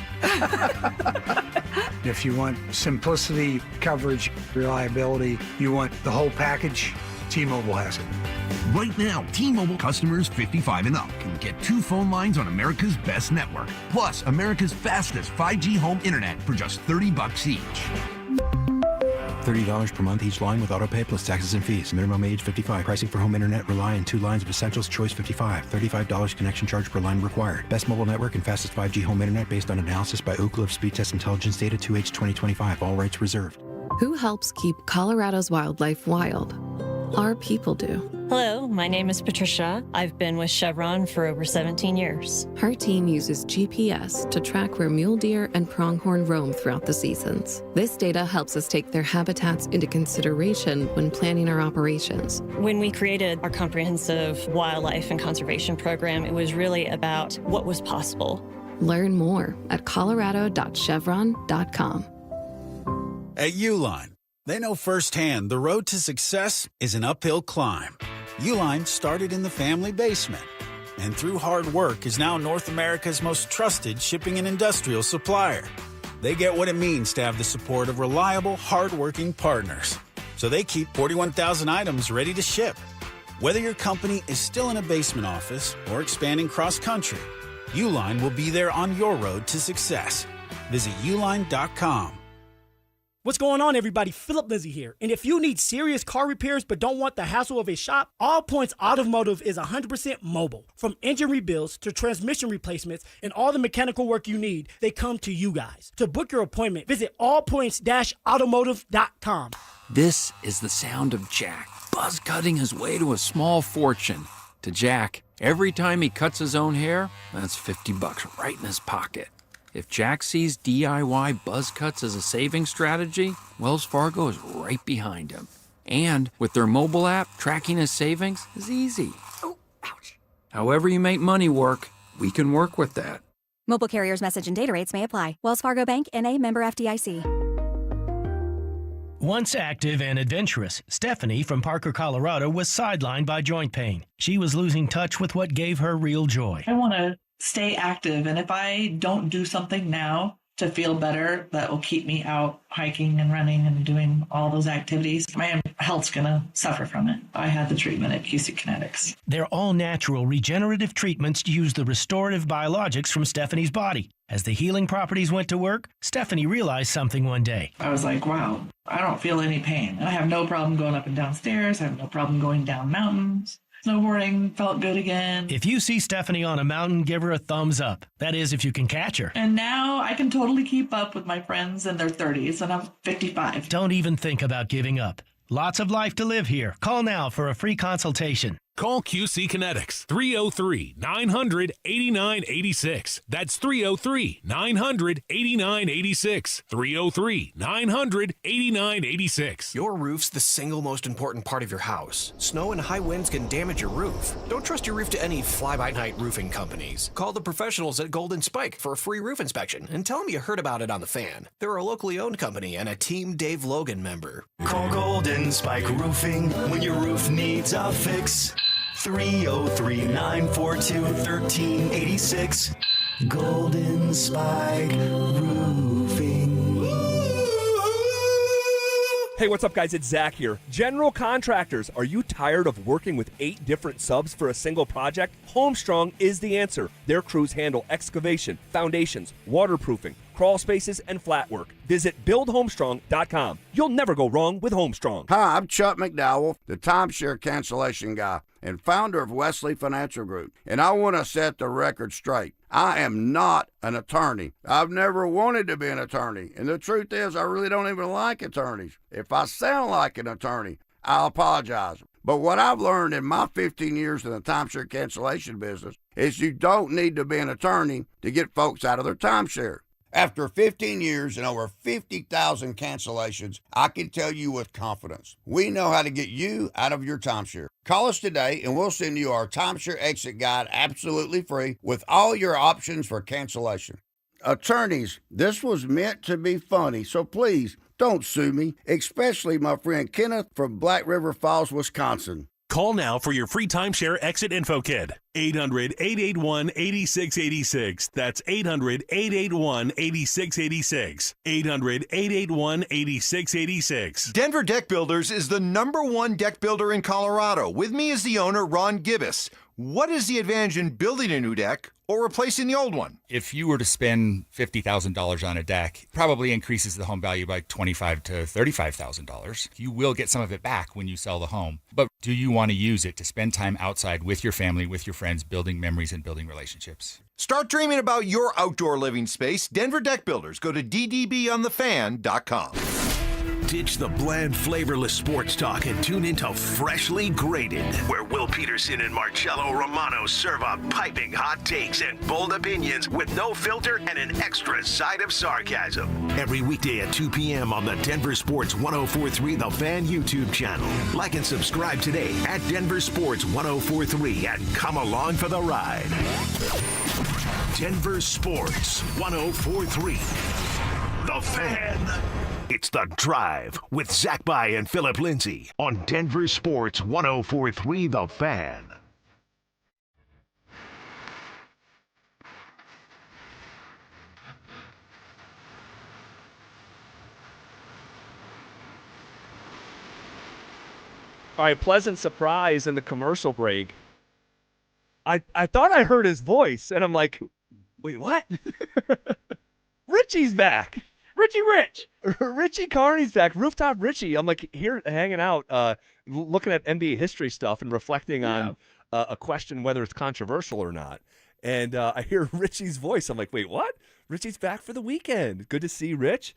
If you want simplicity, coverage, reliability, you want the whole package, T-Mobile has it. Right now, T-Mobile customers 55 and up can get 2 phone lines on America's best network, plus America's fastest 5G home internet for just $30 each. $30 per month each line with autopay plus taxes and fees. Minimum age 55. Pricing for home internet rely on 2 lines of essentials. Choice 55. $35 connection charge per line required. Best mobile network and fastest 5G home internet based on analysis by Ookla of Speed Test Intelligence data 2H 2025. All rights reserved. Who helps keep Colorado's wildlife wild? Our people do. Hello, my name is Patricia. I've been with Chevron for over 17 years. Her team uses GPS to track where mule deer and pronghorn roam throughout the seasons. This data helps us take their habitats into consideration when planning our operations. When we created our comprehensive wildlife and conservation program, it was really about what was possible. Learn more at colorado.chevron.com. At Uline, they know firsthand the road to success is an uphill climb. Uline started in the family basement, and through hard work is now North America's most trusted shipping and industrial supplier. They get what it means to have the support of reliable, hard-working partners. So they keep 41,000 items ready to ship. Whether your company is still in a basement office or expanding cross-country, Uline will be there on your road to success. Visit uline.com. What's going on, everybody? Phillip Lindsay here. And if you need serious car repairs but don't want the hassle of a shop, All Points Automotive is 100% mobile. From engine rebuilds to transmission replacements and all the mechanical work you need, they come to you guys. To book your appointment, visit allpoints-automotive.com. This is the sound of Jack, buzz cutting his way to a small fortune. To Jack, every time he cuts his own hair, that's $50 right in his pocket. If Jack sees DIY buzz cuts as a saving strategy, Wells Fargo is right behind him. And with their mobile app, tracking his savings is easy. Oh, ouch. However you make money work, we can work with that. Mobile carriers' message and data rates may apply. Wells Fargo Bank, N.A., member FDIC. Once active and adventurous, Stephanie from Parker, Colorado was sidelined by joint pain. She was losing touch with what gave her real joy. I want to stay active, and if I don't do something now to feel better that will keep me out hiking and running and doing all those activities, my health's going to suffer from it. I had the treatment at QC Kinetics. Their all-natural regenerative treatments use the restorative biologics from Stephanie's body. As the healing properties went to work, Stephanie realized something one day. I was like, wow, I don't feel any pain. I have no problem going up and down stairs. I have no problem going down mountains. Snowboarding felt good again. If you see Stephanie on a mountain, give her a thumbs up. That is, if you can catch her. And now I can totally keep up with my friends in their 30s, and I'm 55. Don't even think about giving up. Lots of life to live here. Call now for a free consultation. Call QC Kinetics 303-900-8986. That's 303-900-8986. 303-900-8986. Your roof's the single most important part of your house. Snow and high winds can damage your roof. Don't trust your roof to any fly-by-night roofing companies. Call the professionals at Golden Spike for a free roof inspection and tell them you heard about it on The Fan. They're a locally owned company and a Team Dave Logan member. Call Golden Spike Roofing when your roof needs a fix. 303-942-1386. Golden Spike Roofing. Hey, what's up, guys? It's Zach here. General contractors, are you tired of working with 8 different subs for a single project? Homestrong is the answer. Their crews handle excavation, foundations, waterproofing, crawl spaces, and flat work. Visit buildhomestrong.com. You'll never go wrong with Homestrong. Hi, I'm Chuck McDowell, the timeshare cancellation guy and founder of Wesley Financial Group. And I want to set the record straight. I am not an attorney. I've never wanted to be an attorney. And the truth is, I really don't even like attorneys. If I sound like an attorney, I'll apologize. But what I've learned in my 15 years in the timeshare cancellation business is you don't need to be an attorney to get folks out of their timeshare. After 15 years and over 50,000 cancellations, I can tell you with confidence, we know how to get you out of your timeshare. Call us today and we'll send you our timeshare exit guide absolutely free with all your options for cancellation. Attorneys, this was meant to be funny, so please don't sue me, especially my friend Kenneth from Black River Falls, Wisconsin. Call now for your free timeshare exit info kit. 800-881-8686. That's 800-881-8686. 800-881-8686. Denver Deck Builders is the #1 deck builder in Colorado. With me is the owner, Ron Gibbous. What is the advantage in building a new deck or replacing the old one? If you were to spend $50,000 on a deck, it probably increases the home value by $25,000 to $35,000. You will get some of it back when you sell the home. But do you want to use it to spend time outside with your family, with your friends, building memories and building relationships? Start dreaming about your outdoor living space. Denver Deck Builders. Go to ddbonthefan.com. Ditch the bland, flavorless sports talk and tune into Freshly Grated, where Will Peterson and Marcello Romano serve up piping hot takes and bold opinions with no filter and an extra side of sarcasm. Every weekday at 2 p.m. on the Denver Sports 104.3 The Fan YouTube channel. Like and subscribe today at Denver Sports 104.3 and come along for the ride. Denver Sports 104.3 The Fan. It's The Drive with Zach By and Phillip Lindsay on Denver Sports 104.3 The Fan. All right, pleasant surprise in the commercial break. I thought I heard his voice, and I'm like, wait, what? Richie's back. Richie Carney's back. Rooftop Richie. I'm like here hanging out, looking at NBA history stuff and reflecting on a question whether it's controversial or not. And I hear Richie's voice. I'm like, wait, what? Richie's back for the weekend. Good to see Rich.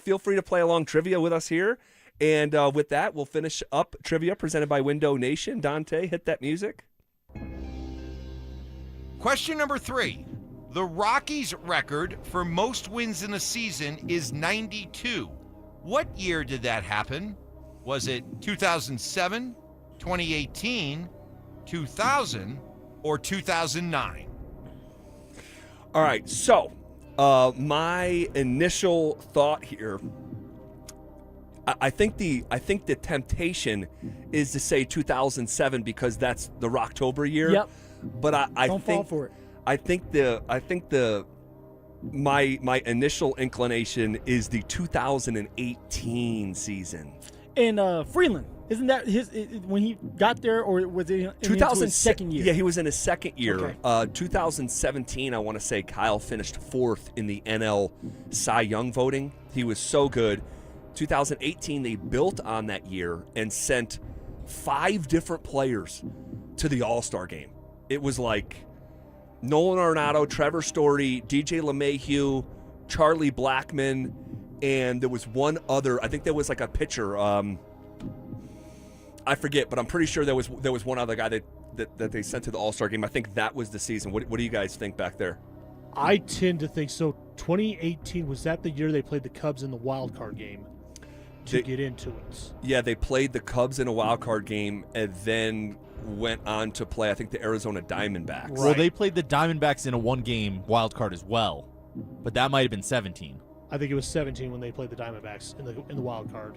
Feel free to play along trivia with us here. And with that, we'll finish up trivia presented by Window Nation. Dante, hit that music. Question number 3. The Rockies' record for most wins in a season is 92. What year did that happen? Was it 2007, 2018, 2000, or 2009? All right, so my initial thought here, I think the temptation is to say 2007 because that's the Rocktober year. Yep. But I Don't think fall for it. My initial inclination is the 2018 season. And Freeland, isn't that when he got there, or was it into his second year? Yeah, he was in his second year. Okay. 2017, I want to say Kyle finished 4th in the NL Cy Young voting. He was so good. 2018, they built on that year and sent 5 different players to the All-Star game. It was like Nolan Arenado, Trevor Story, DJ LeMahieu, Charlie Blackmon, and there was one other. I think there was like a pitcher. I forget, but I'm pretty sure there was one other guy that that they sent to the All-Star game. I think that was the season. What do you guys think back there? I tend to think so. 2018, was that the year they played the Cubs in the wild card game to get into it? Yeah, they played the Cubs in a wild card game and then went on to play, I think, the Arizona Diamondbacks. Well, they played the Diamondbacks in a one-game wild card as well, but that might have been 17. I think it was 17 when they played the Diamondbacks in the wild card.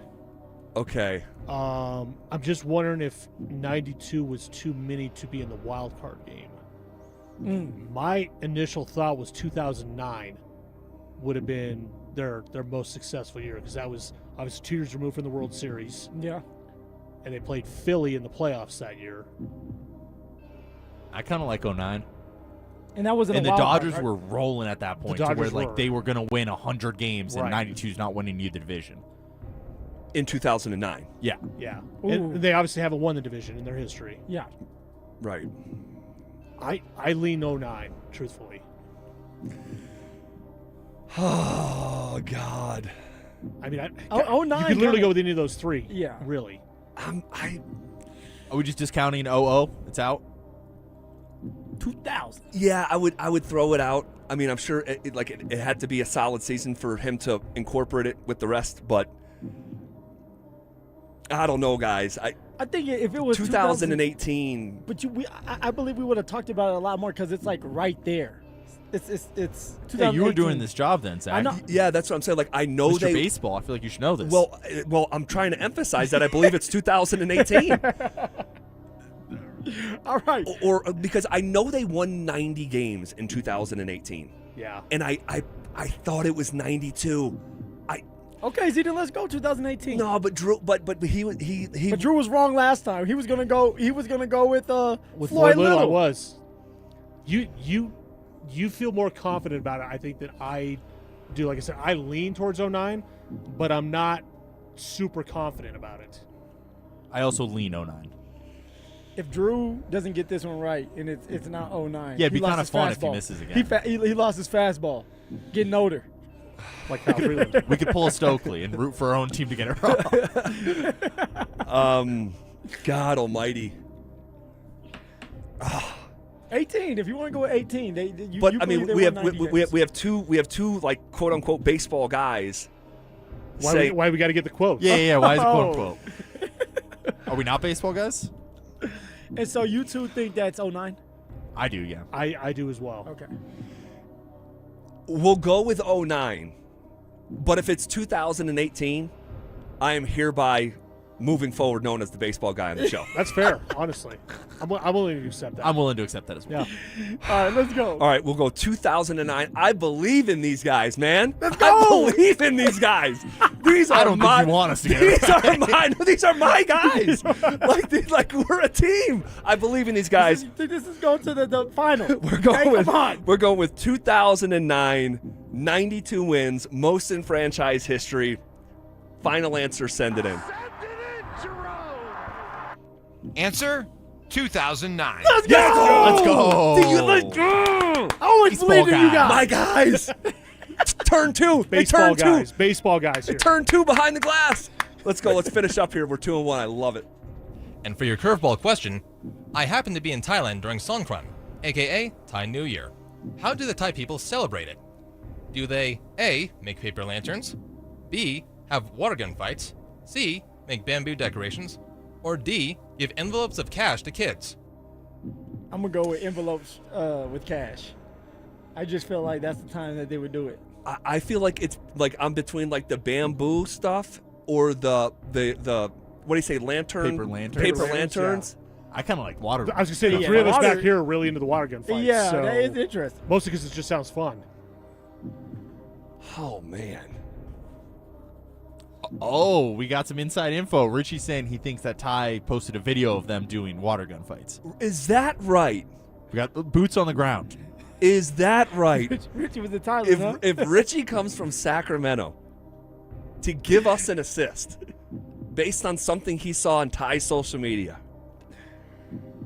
Okay. I'm just wondering if 92 was too many to be in the wild card game. My initial thought was 2009 would have been their most successful year, because that was obviously 2 years removed from the World Series. Yeah. And they played Philly in the playoffs that year. I kind of like 09. And that wasn't. And a the wild Dodgers card, right? were rolling at that point, to where like they were going to win 100 games, and 92's not winning you the division. In 2009. Yeah. Yeah. And they obviously haven't won the division in their history. Yeah. Right. I lean 09, truthfully. Oh, God. I mean, 09. You could literally go with any of those three. Yeah. Really. Are we just discounting 00? It's out? 2000. Yeah, I would throw it out. I mean, I'm sure it had to be a solid season for him to incorporate it with the rest, but I don't know, guys. I think if it was 2018, but I believe we would have talked about it a lot more, because it's like right there. It's 2018. Hey, you were doing this job then, Zach. I know. Yeah, that's what I'm saying. Like, I know Mr. they Baseball. I feel like you should know this. Well, I'm trying to emphasize that I believe it's 2018. All right. Or because I know they won 90 games in 2018. Yeah. And I thought it was 92. Okay, so then let's go 2018. No, but Drew, but he. But Drew was wrong last time. He was gonna go with Floyd Little. I was. You feel more confident about it, I think, than I do. Like I said, I lean towards 09, but I'm not super confident about it. I also lean 09. If Drew doesn't get this one right, and it's not 09. Yeah, it'd be kind of fun if he misses again. He lost his fastball. Getting older. Like Kyle Freeland. We could pull a Stokely and root for our own team to get it wrong. God almighty. 18. If you want to go with 18, But I mean, we have two like quote unquote baseball guys. Why we got to get the quote? Yeah. Why is it quote unquote? Are we not baseball guys? And so you two think that's 09? I do, yeah. I do as well. Okay. We'll go with 09. But if it's 2018, I am hereby moving forward known as the baseball guy on the show. That's fair, honestly. I'm willing to accept that. I'm willing to accept that as well. Yeah. All right, let's go. All right, we'll go 2009. I believe in these guys, man. Let's go. I believe in these guys. These are I don't think you want us to get These it are right. mine. These are my guys. like we're a team. I believe in these guys. This is going to the final. We're going with 2009, 92 wins, most in franchise history. Final answer, send it in. Answer 2009. Let's go. Let's go. Let's go. I always believed in you guys. My guys. Turn two. Baseball They guys. Two. Baseball guys here. Turn two behind the glass. Let's go. Let's finish up here. We're 2-1. I love it. And for your curveball question, I happened to be in Thailand during Songkran, aka Thai New Year. How do the Thai people celebrate it? Do they A, make paper lanterns, B, have water gun fights, C, make bamboo decorations, or D, give envelopes of cash to kids? I'm going to go with envelopes with cash. I just feel like that's the time that they would do it. I feel like it's like I'm between like the bamboo stuff or the what do you say, lantern? Paper lanterns. Paper lanterns. I kind of like water. I was going to say, the three of us back here are really into the water gun fights. Yeah, so that is interesting. Mostly because it just sounds fun. Oh, man. Oh, we got some inside info. Richie's saying he thinks that Ty posted a video of them doing water gun fights. Is that right? We got boots on the ground. Is that right? Richie was in Thailand, huh? If Richie comes from Sacramento to give us an assist based on something he saw on Ty's social media,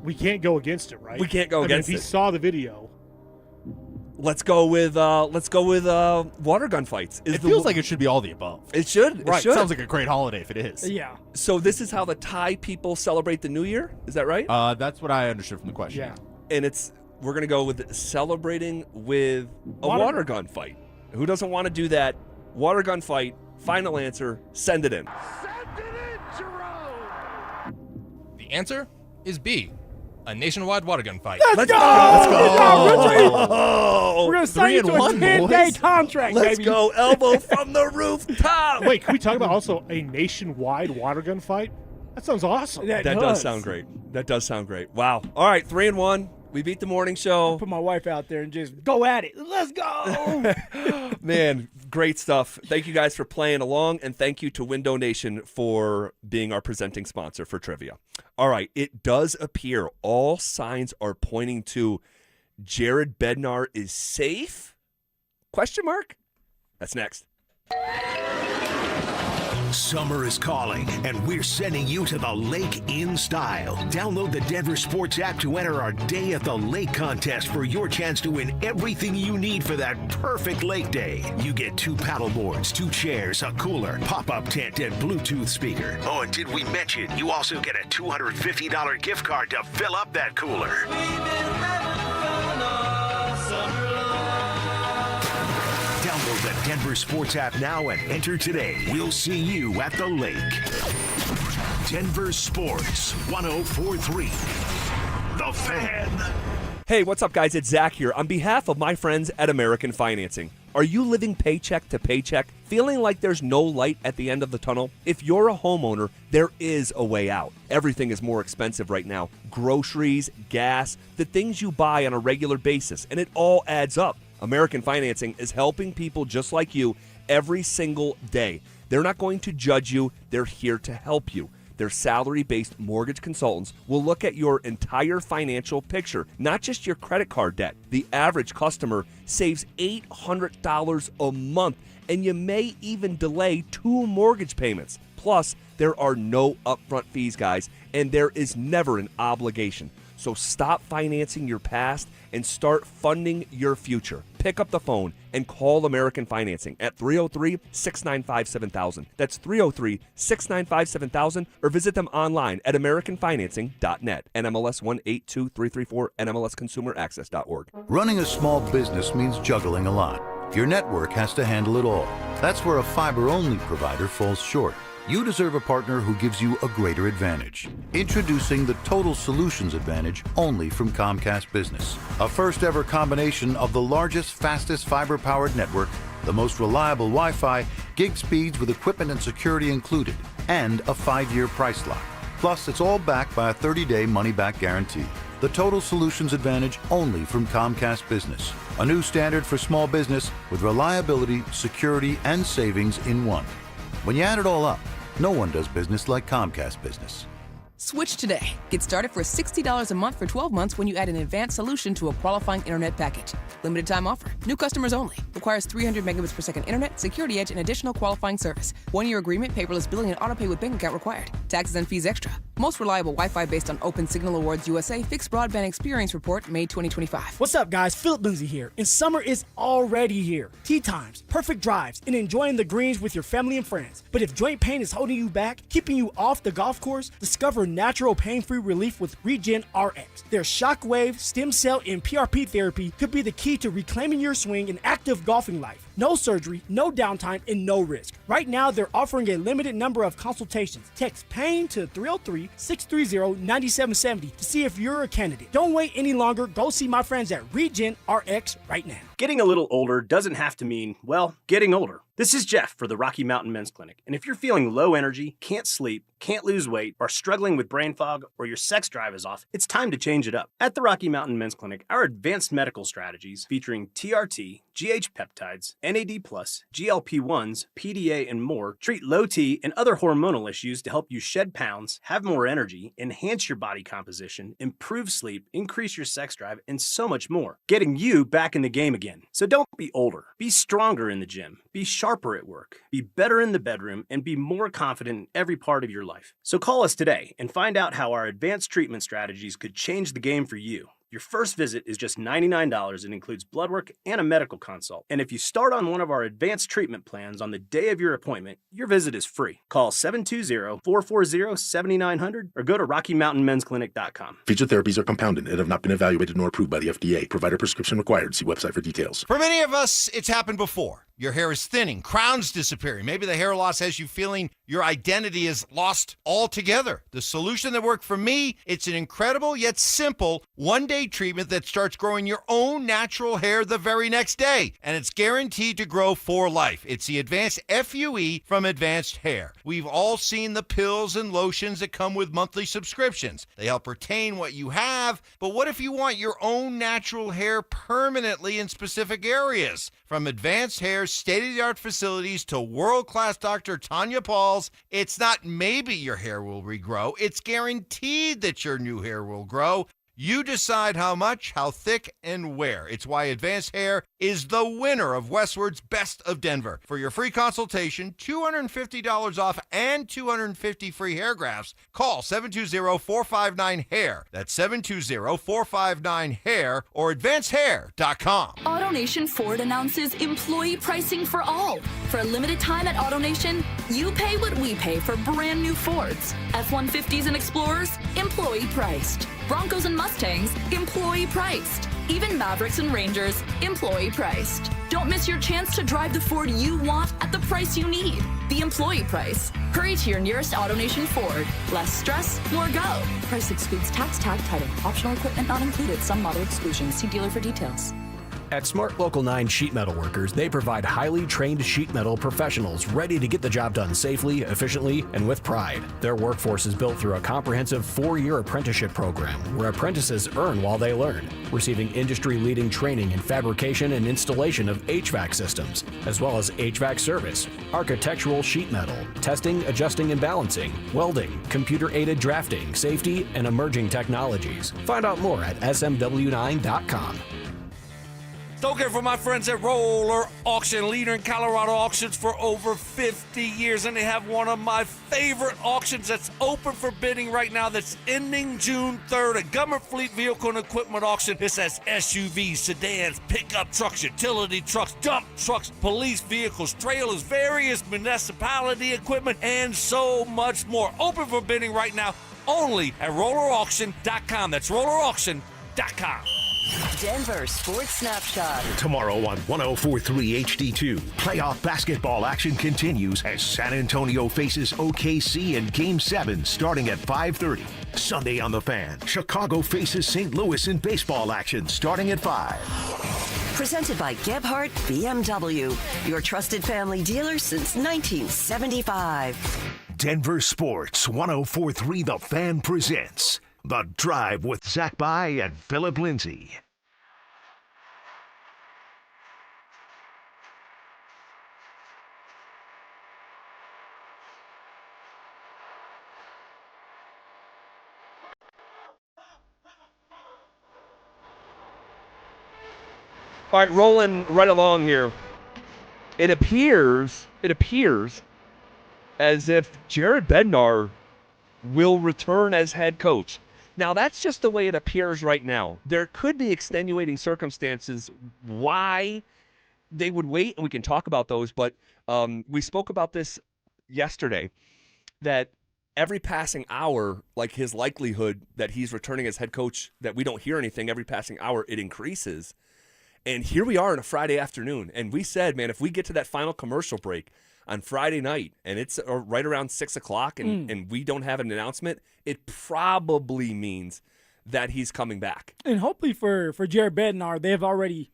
we can't go against it, right? We can't go against If he it. saw the video, Let's go with water gun fights. It feels like it should be all the above. It should. Right. It should. Sounds like a great holiday if it is. Yeah. So this is how the Thai people celebrate the New Year. Is that right? That's what I understood from the question. Yeah. And we're gonna go with celebrating with a water gun fight. Who doesn't want to do that? Water gun fight. Final answer. Send it in. The answer is B, a nationwide water gun fight. Let's go! We're going to sign you to a 10-day contract, Let's baby. go. Elbow from the rooftop. Wait, can we talk about also a nationwide water gun fight? That sounds awesome. That does sound great. That does sound great. Wow. All right, 3-1. We beat the morning show. Put my wife out there and just go at it. Let's go. Man, great stuff. Thank you guys for playing along, and thank you to Window Nation for being our presenting sponsor for trivia. All right, it does appear all signs are pointing to Jared Bednar is safe? Question mark? That's next. Summer is calling, and we're sending you to the lake in style. Download the Denver Sports app to enter our Day at the Lake contest for your chance to win everything you need for that perfect lake day. You get 2 paddle boards, 2 chairs, a cooler, pop-up tent, and Bluetooth speaker. Oh, and did we mention you also get a $250 gift card to fill up that cooler? Download the Denver Sports app now and enter today. We'll see you at the lake. Denver Sports 104.3. The Fan. Hey, what's up, guys? It's Zach here. On behalf of my friends at American Financing, are you living paycheck to paycheck, feeling like there's no light at the end of the tunnel? If you're a homeowner, there is a way out. Everything is more expensive right now. Groceries, gas, the things you buy on a regular basis, and it all adds up. American Financing is helping people just like you every single day. They're not going to judge you. They're here to help you. Their salary-based mortgage consultants will look at your entire financial picture, not just your credit card debt. The average customer saves $800 a month, and you may even delay 2 mortgage payments. Plus, there are no upfront fees, guys, and there is never an obligation. So stop financing your past and start funding your future. Pick up the phone and call American Financing at 303-695-7000. That's 303-695-7000, or visit them online at americanfinancing.net. NMLS 182334, NMLSconsumeraccess.org. Running a small business means juggling a lot. Your network has to handle it all. That's where a fiber-only provider falls short. You deserve a partner who gives you a greater advantage. Introducing the Total Solutions Advantage only from Comcast Business. A first-ever combination of the largest, fastest fiber-powered network, the most reliable Wi-Fi, gig speeds with equipment and security included, and a 5-year price lock. Plus, it's all backed by a 30-day money-back guarantee. The Total Solutions Advantage only from Comcast Business. A new standard for small business with reliability, security, and savings in one. When you add it all up, no one does business like Comcast Business. Switch today. Get started for $60 a month for 12 months when you add an advanced solution to a qualifying internet package. Limited time offer. New customers only. Requires 300 megabits per second internet, security edge, and additional qualifying service. 1-year agreement, paperless billing, and autopay with bank account required. Taxes and fees extra. Most reliable Wi-Fi based on Open Signal Awards USA Fixed Broadband Experience Report, May 2025. What's up, guys? Phillip Lindsay here. And summer is already here. Tea times, perfect drives, and enjoying the greens with your family and friends. But if joint pain is holding you back, keeping you off the golf course, discover natural pain-free relief with Regen RX. Their shockwave, stem cell, and PRP therapy could be the key to reclaiming your swing and active golfing life. No surgery, no downtime, and no risk. Right now, they're offering a limited number of consultations. Text PAIN to 303-630-9770 to see if you're a candidate. Don't wait any longer. Go see my friends at Regen RX right now. Getting a little older doesn't have to mean, well, getting older. This is Jeff for the Rocky Mountain Men's Clinic. And if you're feeling low energy, can't sleep, can't lose weight, are struggling with brain fog, or your sex drive is off, it's time to change it up. At the Rocky Mountain Men's Clinic, our advanced medical strategies featuring TRT, GH peptides, NAD+, GLP-1s, PDA, and more treat low T and other hormonal issues to help you shed pounds, have more energy, enhance your body composition, improve sleep, increase your sex drive, and so much more. Getting you back in the game again. So don't be older. Be stronger in the gym. Be sharper at work. Be better in the bedroom, and be more confident in every part of your life. So call us today and find out how our advanced treatment strategies could change the game for you. Your first visit is just $99 and includes blood work and a medical consult. And if you start on one of our advanced treatment plans on the day of your appointment, your visit is free. Call 720-440-7900 or go to RockyMountainMen'sClinic.com. Featured therapies are compounded and have not been evaluated nor approved by the FDA. Provider prescription required. See website for details. For many of us, it's happened before. Your hair is thinning, crowns disappearing. Maybe the hair loss has you feeling your identity is lost altogether. The solution that worked for me, it's an incredible yet simple one-day treatment that starts growing your own natural hair the very next day. And it's guaranteed to grow for life. It's the Advanced FUE from Advanced Hair. We've all seen the pills and lotions that come with monthly subscriptions. They help retain what you have, but what if you want your own natural hair permanently in specific areas? From Advanced Hair's state-of-the-art facilities to world-class Dr. Tanya Paul's, it's not maybe your hair will regrow, it's guaranteed that your new hair will grow. You decide how much, how thick, and where. It's why Advanced Hair is the winner of Westward's Best of Denver. For your free consultation, $250 off and 250 free hair grafts, call 720-459-HAIR. That's 720-459-HAIR or AdvancedHair.com. AutoNation Ford announces employee pricing for all. For a limited time at AutoNation, you pay what we pay for brand new Fords. F-150s and Explorers, employee priced. Broncos and Mustangs, employee priced. Even Mavericks and Rangers, employee priced. Don't miss your chance to drive the Ford you want at the price you need. The employee price. Hurry to your nearest AutoNation Ford. Less stress, more go. Price excludes tax, tag, title. Optional equipment not included. Some model exclusions. See dealer for details. At Smart Local 9 Sheet Metal Workers, they provide highly trained sheet metal professionals ready to get the job done safely, efficiently, and with pride. Their workforce is built through a comprehensive 4-year apprenticeship program where apprentices earn while they learn, receiving industry-leading training in fabrication and installation of HVAC systems, as well as HVAC service, architectural sheet metal, testing, adjusting, and balancing, welding, computer-aided drafting, safety, and emerging technologies. Find out more at smw9.com. Stoker for my friends at Roller Auction, leader in Colorado auctions for over 50 years, and they have one of my favorite auctions that's open for bidding right now that's ending June 3rd, a government fleet vehicle and equipment auction. This has SUVs, sedans, pickup trucks, utility trucks, dump trucks, police vehicles, trailers, various municipality equipment, and so much more. Open for bidding right now only at rollerauction.com. That's rollerauction.com. Denver Sports Snapshot. Tomorrow on 104.3 HD2, playoff basketball action continues as San Antonio faces OKC in Game 7 starting at 5:30. Sunday on the Fan, Chicago faces St. Louis in baseball action starting at 5. Presented by Gebhardt BMW, your trusted family dealer since 1975. Denver Sports 104.3 The Fan presents The Drive with Zach By and Phillip Lindsay. All right, rolling right along here. It appears as if Jared Bednar will return as head coach. Now, that's just the way it appears right now. There could be extenuating circumstances why they would wait, and we can talk about those, but we spoke about this yesterday, that every passing hour, like his likelihood that he's returning as head coach, that we don't hear anything every passing hour, it increases. And here we are on a Friday afternoon, and we said, man, if we get to that final commercial break on Friday night, and it's right around 6 o'clock, and we don't have an announcement, it probably means that he's coming back. And hopefully for Jared Bednar, they've already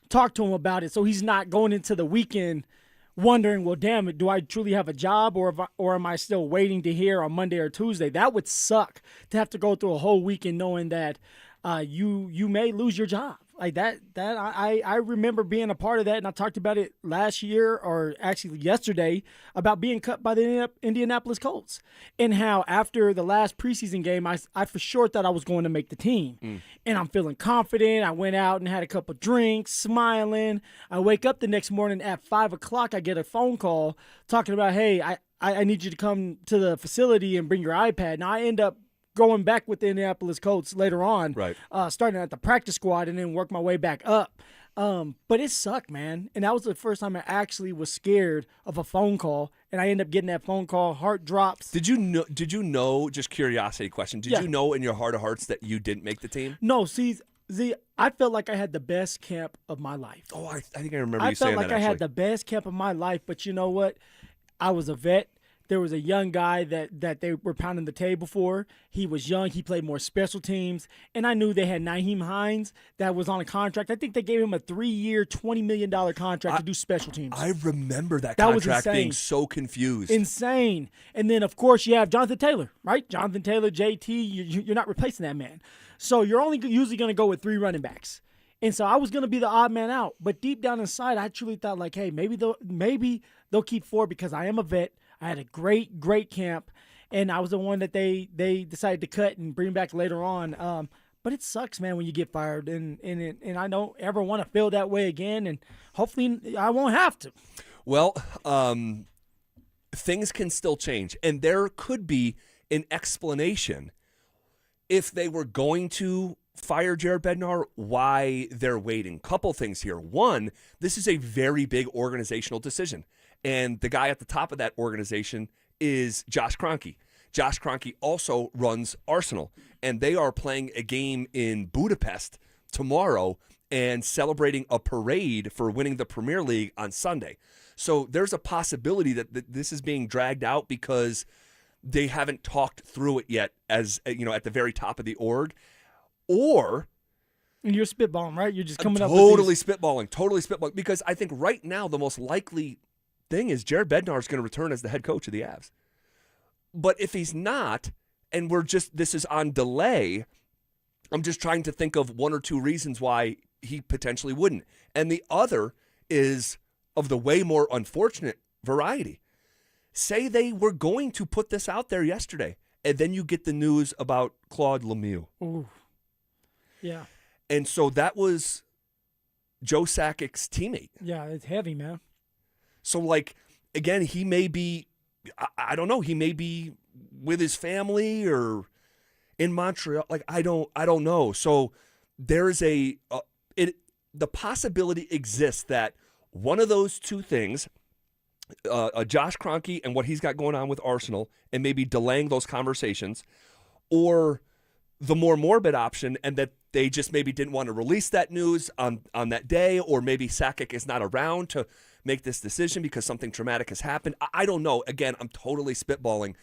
talked to him about it, so he's not going into the weekend wondering, well, damn it, do I truly have a job, or am I still waiting to hear on Monday or Tuesday? That would suck to have to go through a whole weekend knowing that you may lose your job. Like that I remember being a part of that, and I talked about it last year, or actually yesterday, about being cut by the Indianapolis Colts, and how after the last preseason game, I for sure thought I was going to make the team. And I'm feeling confident. I went out and had a couple drinks, smiling. I wake up the next morning at 5 o'clock. I get a phone call talking about, hey, I need you to come to the facility and bring your iPad. Now I end up going back with the Indianapolis Colts later on, right? Starting at the practice squad and then work my way back up. But it sucked, man. And that was the first time I actually was scared of a phone call, and I ended up getting that phone call. Heart drops. Did you know? Just curiosity question. Did Yeah. you know in your heart of hearts that you didn't make the team? No, see, I felt like I had the best camp of my life. Oh, I think I remember I you saying felt like that. I had actually. the best camp of my life, but you know what? I was a vet. There was a young guy that they were pounding the table for. He was young. He played more special teams. And I knew they had Nyheim Hines that was on a contract. I think they gave him a 3-year, $20 million contract to do special teams. I remember that was contract being insane. so confused. Insane. And then, of course, you have Jonathan Taylor, right? Jonathan Taylor, JT, you're not replacing that man. So you're only usually going to go with 3 running backs. And so I was going to be the odd man out. But deep down inside, I truly thought, like, hey, maybe they'll keep 4 because I am a vet. I had a great camp, and I was the one that they decided to cut and bring back later on. But it sucks, man, when you get fired, and I don't ever want to feel that way again, and hopefully I won't have to. Well, things can still change, and there could be an explanation if they were going to fire Jared Bednar, why they're waiting. Couple things here. One, this is a very big organizational decision. And the guy at the top of that organization is Josh Kroenke. Josh Kroenke also runs Arsenal, and they are playing a game in Budapest tomorrow and celebrating a parade for winning the Premier League on Sunday. So there's a possibility that this is being dragged out because they haven't talked through it yet, as you know, at the very top of the org. Or And you're spitballing, right? You're just coming up totally with spitballing, because I think right now the most likely thing is Jared Bednar is going to return as the head coach of the Avs. But if he's not, and this is on delay, I'm just trying to think of 1 or 2 reasons why he potentially wouldn't. And the other is of the way more unfortunate variety. Say they were going to put this out there yesterday, and then you get the news about Claude Lemieux. Ooh. Yeah. And so that was Joe Sakic's teammate. Yeah, it's heavy, man. So, like, again, he may be, I don't know, he may be with his family or in Montreal. Like, I don't know. So there is the possibility exists that one of those 2 things, Josh Kroenke and what he's got going on with Arsenal and maybe delaying those conversations, or the more morbid option, and that they just maybe didn't want to release that news on that day, or maybe Sakic is not around to make this decision because something traumatic has happened. I don't know. Again, I'm totally spitballing.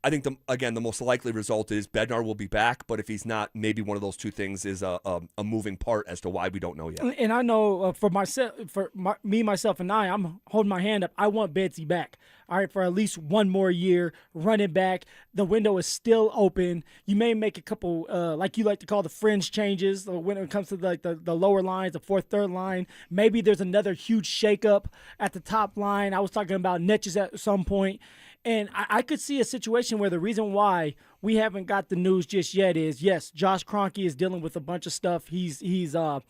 I think, the most likely result is Bednar will be back, but if he's not, maybe one of those 2 things is a moving part as to why we don't know yet. And I know for myself, myself, and I'm holding my hand up. I want Betsy back. All right, for at least 1 more year, running back. The window is still open. You may make a couple, like you like to call the fringe changes when it comes to the lower lines, the 4th, 3rd line. Maybe there's another huge shakeup at the top line. I was talking about Netches at some point. And I could see a situation where the reason why we haven't got the news just yet is, yes, Josh Kroenke is dealing with a bunch of stuff. He's a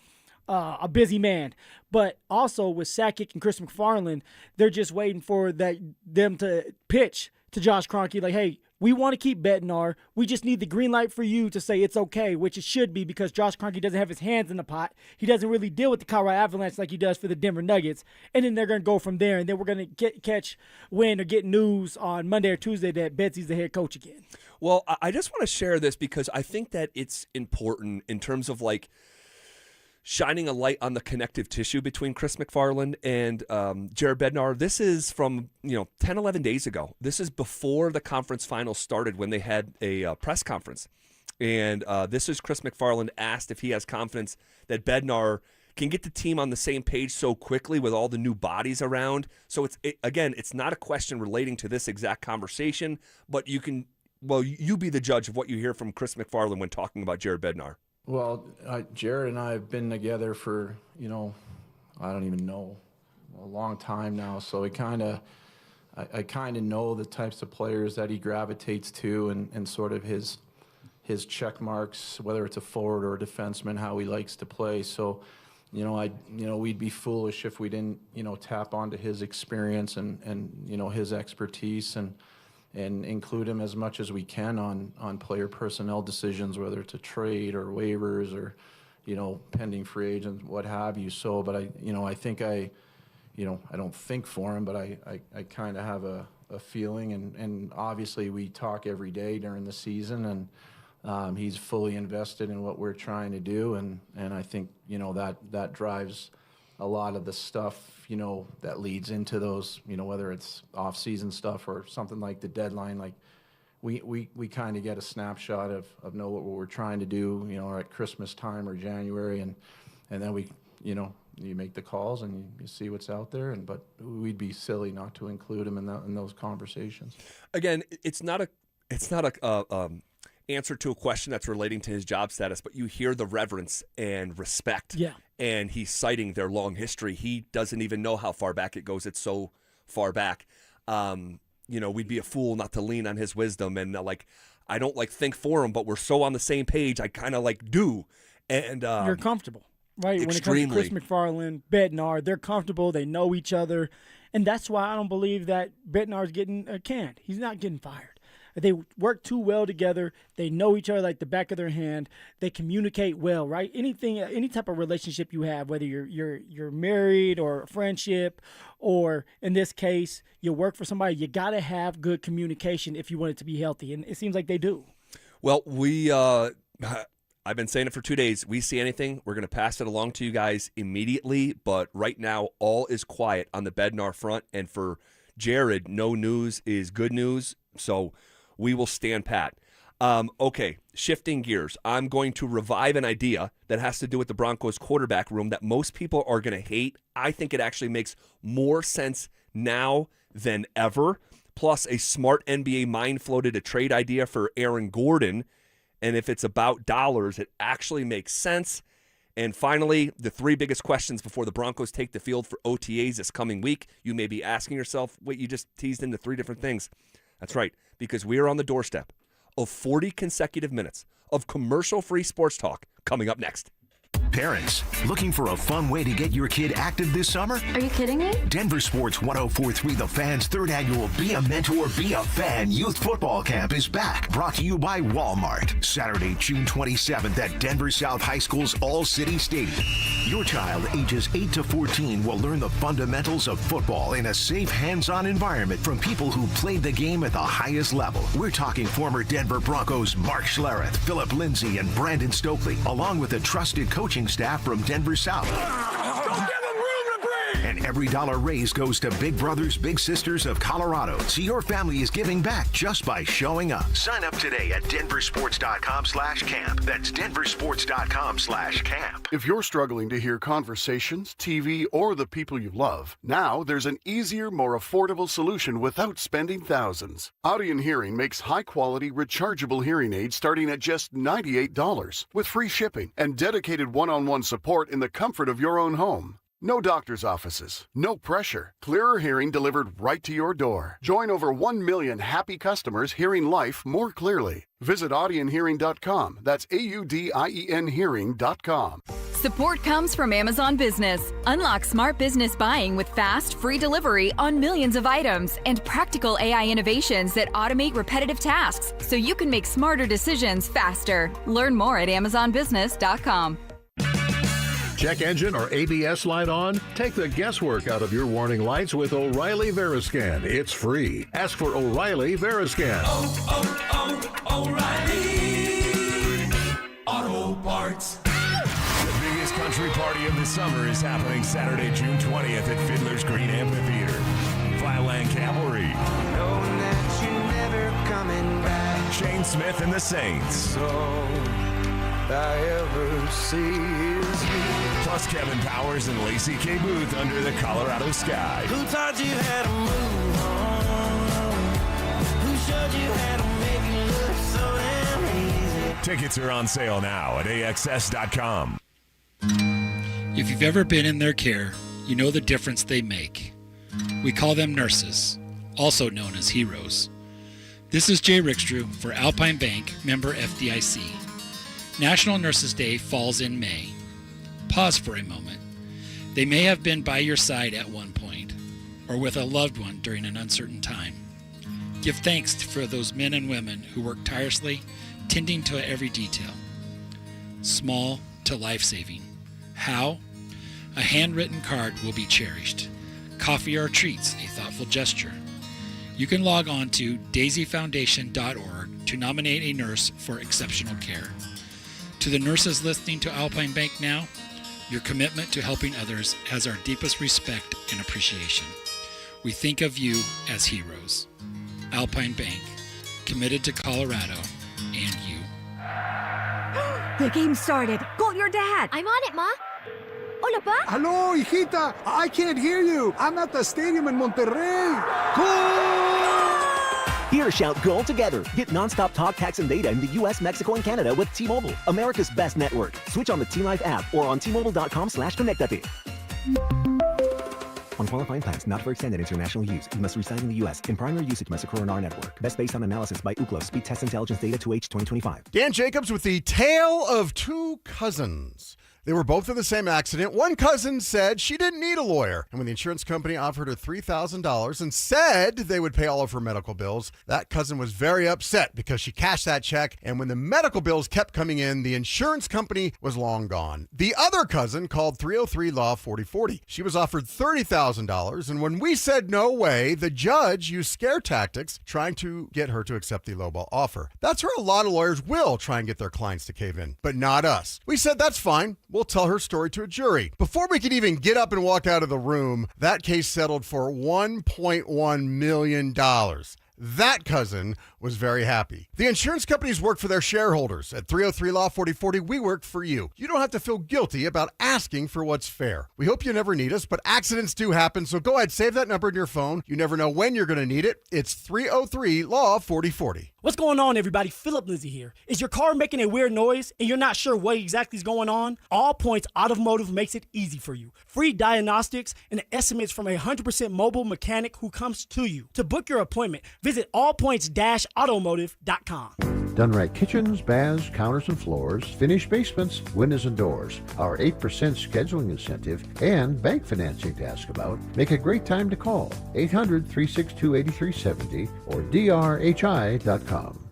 busy man. But also with Sakic and Chris McFarland, they're just waiting for them to pitch to Josh Kroenke like, hey, we want to keep Bednar. We just need the green light for you to say it's okay, which it should be because Josh Kroenke doesn't have his hands in the pot. He doesn't really deal with the Colorado Avalanche like he does for the Denver Nuggets. And then they're going to go from there, and then we're going to get news on Monday or Tuesday that Betsy's the head coach again. Well, I just want to share this because I think that it's important in terms of like shining a light on the connective tissue between Chris McFarland and Jared Bednar. This is from 10, 11 days ago. This is before the conference finals started when they had a press conference. And this is Chris McFarland asked if he has confidence that Bednar can get the team on the same page so quickly with all the new bodies around. So it's not a question relating to this exact conversation, but you be the judge of what you hear from Chris McFarland when talking about Jared Bednar. Well, Jared and I have been together for, I don't even know, a long time now. So I kind of know the types of players that he gravitates to and sort of his check marks, whether it's a forward or a defenseman, how he likes to play. So, we'd be foolish if we didn't, tap onto his experience and his expertise. And, include him as much as we can on player personnel decisions, whether it's a trade or waivers or, pending free agents, what have you. So, but I think I don't think for him, but I kind of have a feeling, and obviously we talk every day during the season, and he's fully invested in what we're trying to do, and I think that drives a lot of the stuff that leads into those, whether it's off-season stuff or something like the deadline. Like we kind of get a snapshot of know what we're trying to do, at Christmas time or January, and then we you make the calls and you see what's out there, but we'd be silly not to include him in those conversations. Again, it's not a answer to a question that's relating to his job status, but you hear the reverence and respect. Yeah. And he's citing their long history. He doesn't even know how far back it goes. It's so far back. We'd be a fool not to lean on his wisdom. And I don't think for him, but we're so on the same page. I kind of do. And you're comfortable, right? Extremely. When it comes to Chris McFarland, Bednar, they're comfortable. They know each other. And that's why I don't believe that Bednar's getting canned. He's not getting fired. They work too well together. They know each other like the back of their hand. They communicate well, right? Any type of relationship you have, whether you're married or a friendship, or in this case, you work for somebody, you got to have good communication if you want it to be healthy, and it seems like they do. Well, I've been saying it for 2 days. We see anything, we're going to pass it along to you guys immediately, but right now, all is quiet on the Bednar front, and for Jared, no news is good news, so we will stand pat. Okay, shifting gears. I'm going to revive an idea that has to do with the Broncos quarterback room that most people are going to hate. I think it actually makes more sense now than ever. Plus, a smart NBA mind floated a trade idea for Aaron Gordon. And if it's about dollars, it actually makes sense. And finally, the three biggest questions before the Broncos take the field for OTAs this coming week. You may be asking yourself, wait, you just teased into three different things. That's right, because we are on the doorstep of 40 consecutive minutes of commercial-free sports talk coming up next. Parents, looking for a fun way to get your kid active this summer? Are you kidding me? Denver Sports 104.3 The Fan's third annual Be a Mentor, Be a Fan Youth Football Camp is back. Brought to you by Walmart. Saturday, June 27th at Denver South High School's All-City Stadium. Your child ages 8 to 14 will learn the fundamentals of football in a safe, hands-on environment from people who played the game at the highest level. We're talking former Denver Broncos Mark Schlereth, Phillip Lindsay, and Brandon Stokely, along with a trusted coaching staff from Denver South. And every dollar raised goes to Big Brothers Big Sisters of Colorado. So your family is giving back just by showing up. Sign up today at denversports.com/camp. That's denversports.com/camp. If you're struggling to hear conversations, TV, or the people you love, now there's an easier, more affordable solution without spending thousands. Audion Hearing makes high-quality, rechargeable hearing aids starting at just $98 with free shipping and dedicated one-on-one support in the comfort of your own home. No doctor's offices, no pressure. Clearer hearing delivered right to your door. Join over 1 million happy customers hearing life more clearly. Visit audionhearing.com. That's AUDIEN hearing.com. Support comes from Amazon Business. Unlock smart business buying with fast, free delivery on millions of items and practical AI innovations that automate repetitive tasks so you can make smarter decisions faster. Learn more at amazonbusiness.com. Check engine or ABS light on? Take the guesswork out of your warning lights with O'Reilly Veriscan. It's free. Ask for O'Reilly Veriscan. O'Reilly Auto Parts. The biggest country party of the summer is happening Saturday, June 20th at Fiddler's Green Amphitheater. Flatland Cavalry. Knowing that you're never coming back. Shane Smith and the Saints. I ever see is you. Plus Kevin Powers and Lacey K. Booth under the Colorado sky. Who taught you how to move on? Who showed you how to make it look so damn easy? Tickets are on sale now at AXS.com. If you've ever been in their care, you know the difference they make. We call them nurses, also known as heroes. This is Jay Rickstrew for Alpine Bank, member FDIC. National Nurses Day falls in May. Pause for a moment. They may have been by your side at one point, or with a loved one during an uncertain time. Give thanks for those men and women who work tirelessly, tending to every detail. Small to life-saving. How? A handwritten card will be cherished. Coffee or treats, a thoughtful gesture. You can log on to daisyfoundation.org to nominate a nurse for exceptional care. To the nurses listening to Alpine Bank now, your commitment to helping others has our deepest respect and appreciation. We think of you as heroes. Alpine Bank, committed to Colorado and you. The game started. Call your dad. I'm on it, Ma. Hola, Pa. Hello, hijita. I can't hear you. I'm at the stadium in Monterrey. Goal! Here, shout goal together. Get nonstop talk, text, and data in the U.S., Mexico, and Canada with T-Mobile, America's best network. Switch on the T-Life app or on T-Mobile.com/connectate. On qualifying plans not for extended international use, you must reside in the U.S. In primary usage must occur on our network. Best based on analysis by Ookla Speed Test Intelligence Data 2H 2025. Dan Jacobs with the tale of two cousins. They were both in the same accident. One cousin said she didn't need a lawyer. And when the insurance company offered her $3,000 and said they would pay all of her medical bills, that cousin was very upset because she cashed that check. And when the medical bills kept coming in, the insurance company was long gone. The other cousin called 303 Law 4040. She was offered $30,000. And when we said no way, the judge used scare tactics trying to get her to accept the lowball offer. That's where a lot of lawyers will try and get their clients to cave in, but not us. We said that's fine. We'll tell her story to a jury. Before we could even get up and walk out of the room, that case settled for $1.1 million. That cousin was very happy. The insurance companies work for their shareholders. At 303 Law 4040, we work for you. You don't have to feel guilty about asking for what's fair. We hope you never need us, but accidents do happen, so go ahead, save that number in your phone. You never know when you're going to need it. It's 303 Law 4040. What's going on, everybody? Phillip Lindsay here. Is your car making a weird noise and you're not sure what exactly is going on? All Points Automotive makes it easy for you. Free diagnostics and estimates from a 100% mobile mechanic who comes to you. To book your appointment, visit allpoints-automotive.com. Done right kitchens, baths, counters and floors, finished basements, windows and doors. Our 8% scheduling incentive and bank financing to ask about make a great time to call 800-362-8370 or drhi.com.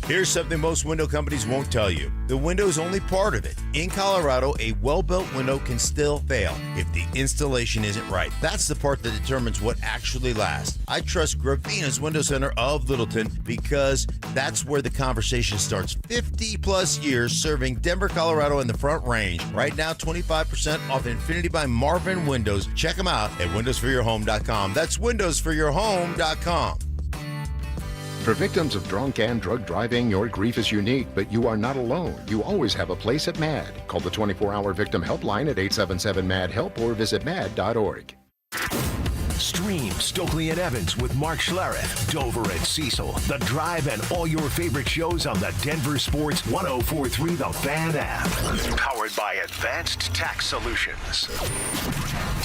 Here's something most window companies won't tell you. The window is only part of it. In Colorado, a well-built window can still fail if the installation isn't right. That's the part that determines what actually lasts. I trust Gravina's Window Center of Littleton because that's where the conversation starts. 50-plus years serving Denver, Colorado, and the Front Range. Right now, 25% off Infinity by Marvin Windows. Check them out at windowsforyourhome.com. That's windowsforyourhome.com. For victims of drunk and drug driving, your grief is unique, but you are not alone. You always have a place at MAD. Call the 24-hour victim helpline at 877-MAD-HELP or visit mad.org. Stream Stokely and Evans with Mark Schlereth, Dover and Cecil, The Drive, and all your favorite shows on the Denver Sports 104.3 The Fan app. Powered by Advanced Tax Solutions.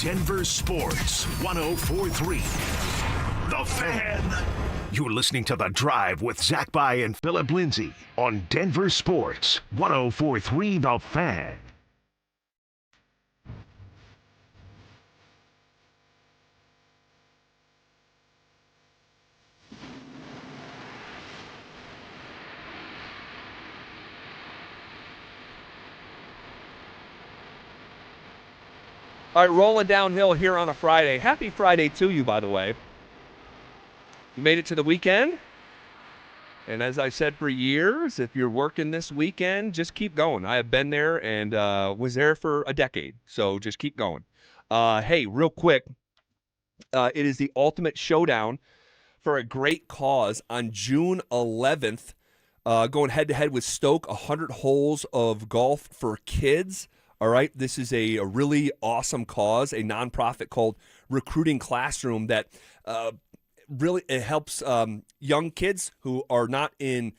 Denver Sports 104.3 The Fan. You're listening to The Drive with Zach By and Phillip Lindsay on Denver Sports 104.3 The Fan. All right, rolling downhill here on a Friday. Happy Friday to you, by the way. You made it to the weekend. And as I said for years, if you're working this weekend, just keep going. I have been there and was there for a decade. So just keep going. Hey, real quick, it is the ultimate showdown for a great cause on June 11th, going head-to-head with Stoke, 100 holes of golf for kids. All right, this is a really awesome cause, a nonprofit called Recruiting Classroom that really it helps young kids who are not in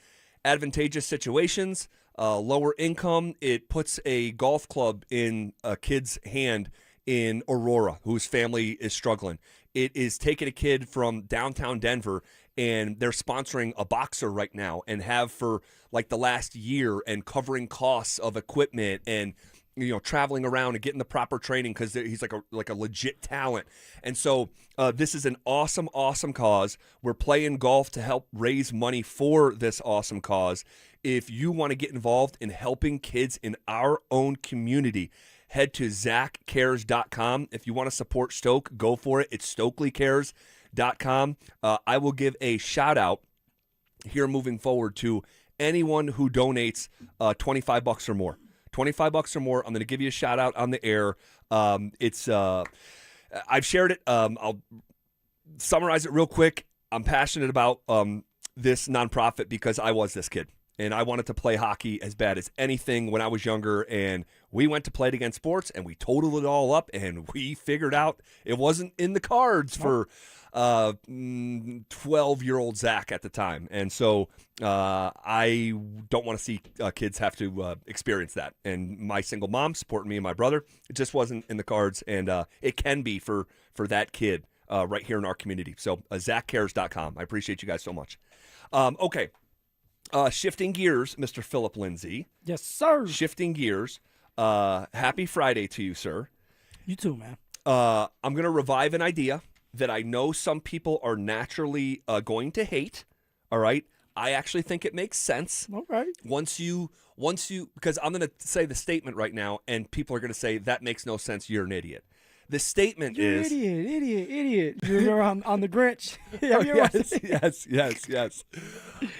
advantageous situations, lower income. It puts a golf club in a kid's hand in Aurora whose family is struggling. It is taking a kid from downtown Denver, and they're sponsoring a boxer right now and have for like the last year and covering costs of equipment and traveling around and getting the proper training because he's like a legit talent. And so this is an awesome, awesome cause. We're playing golf to help raise money for this awesome cause. If you want to get involved in helping kids in our own community, head to ZachCares.com. If you want to support Stoke, go for it. It's StokeleyCares.com. I will give a shout out here moving forward to anyone who donates $25 or more. $25 or more. I'm going to give you a shout out on the air. I've shared it. I'll summarize it real quick. I'm passionate about this nonprofit because I was this kid. And I wanted to play hockey as bad as anything when I was younger. And we went to play it against sports, and we totaled it all up, and we figured out it wasn't in the cards for 12-year-old Zach at the time. And so I don't want to see kids have to experience that. And my single mom supporting me and my brother, it just wasn't in the cards. And it can be for that kid right here in our community. So ZachCares.com. I appreciate you guys so much. Okay. Shifting gears, Mr. Phillip Lindsay. Yes, sir. Shifting gears. Happy Friday to you, sir. You too, man. I'm going to revive an idea that I know some people are naturally going to hate. All right. I actually think it makes sense. All right. Once you, because I'm going to say the statement right now, and people are going to say that makes no sense. You're an idiot. The statement is idiot. You're on the Grinch. Yes.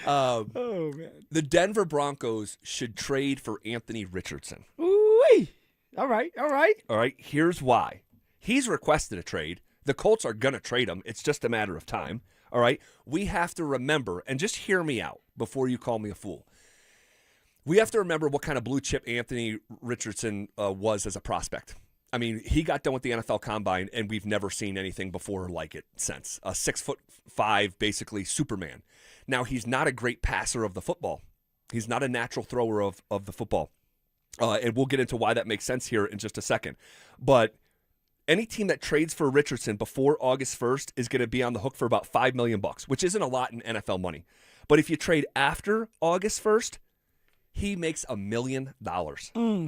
Oh man. The Denver Broncos should trade for Anthony Richardson. Ooh-wee. All right. All right. Here's why. He's requested a trade. The Colts are going to trade him. It's just a matter of time. All right. We have to remember, and just hear me out before you call me a fool. We have to remember what kind of blue chip Anthony Richardson was as a prospect. I mean, he got done with the NFL Combine, and we've never seen anything before like it since. 6'5", basically Superman. Now, he's not a great passer of the football. He's not a natural thrower of the football. And we'll get into why that makes sense here in just a second. But any team that trades for Richardson before August 1st is going to be on the hook for about $5 million, which isn't a lot in NFL money. But if you trade after August 1st, he makes $1 million.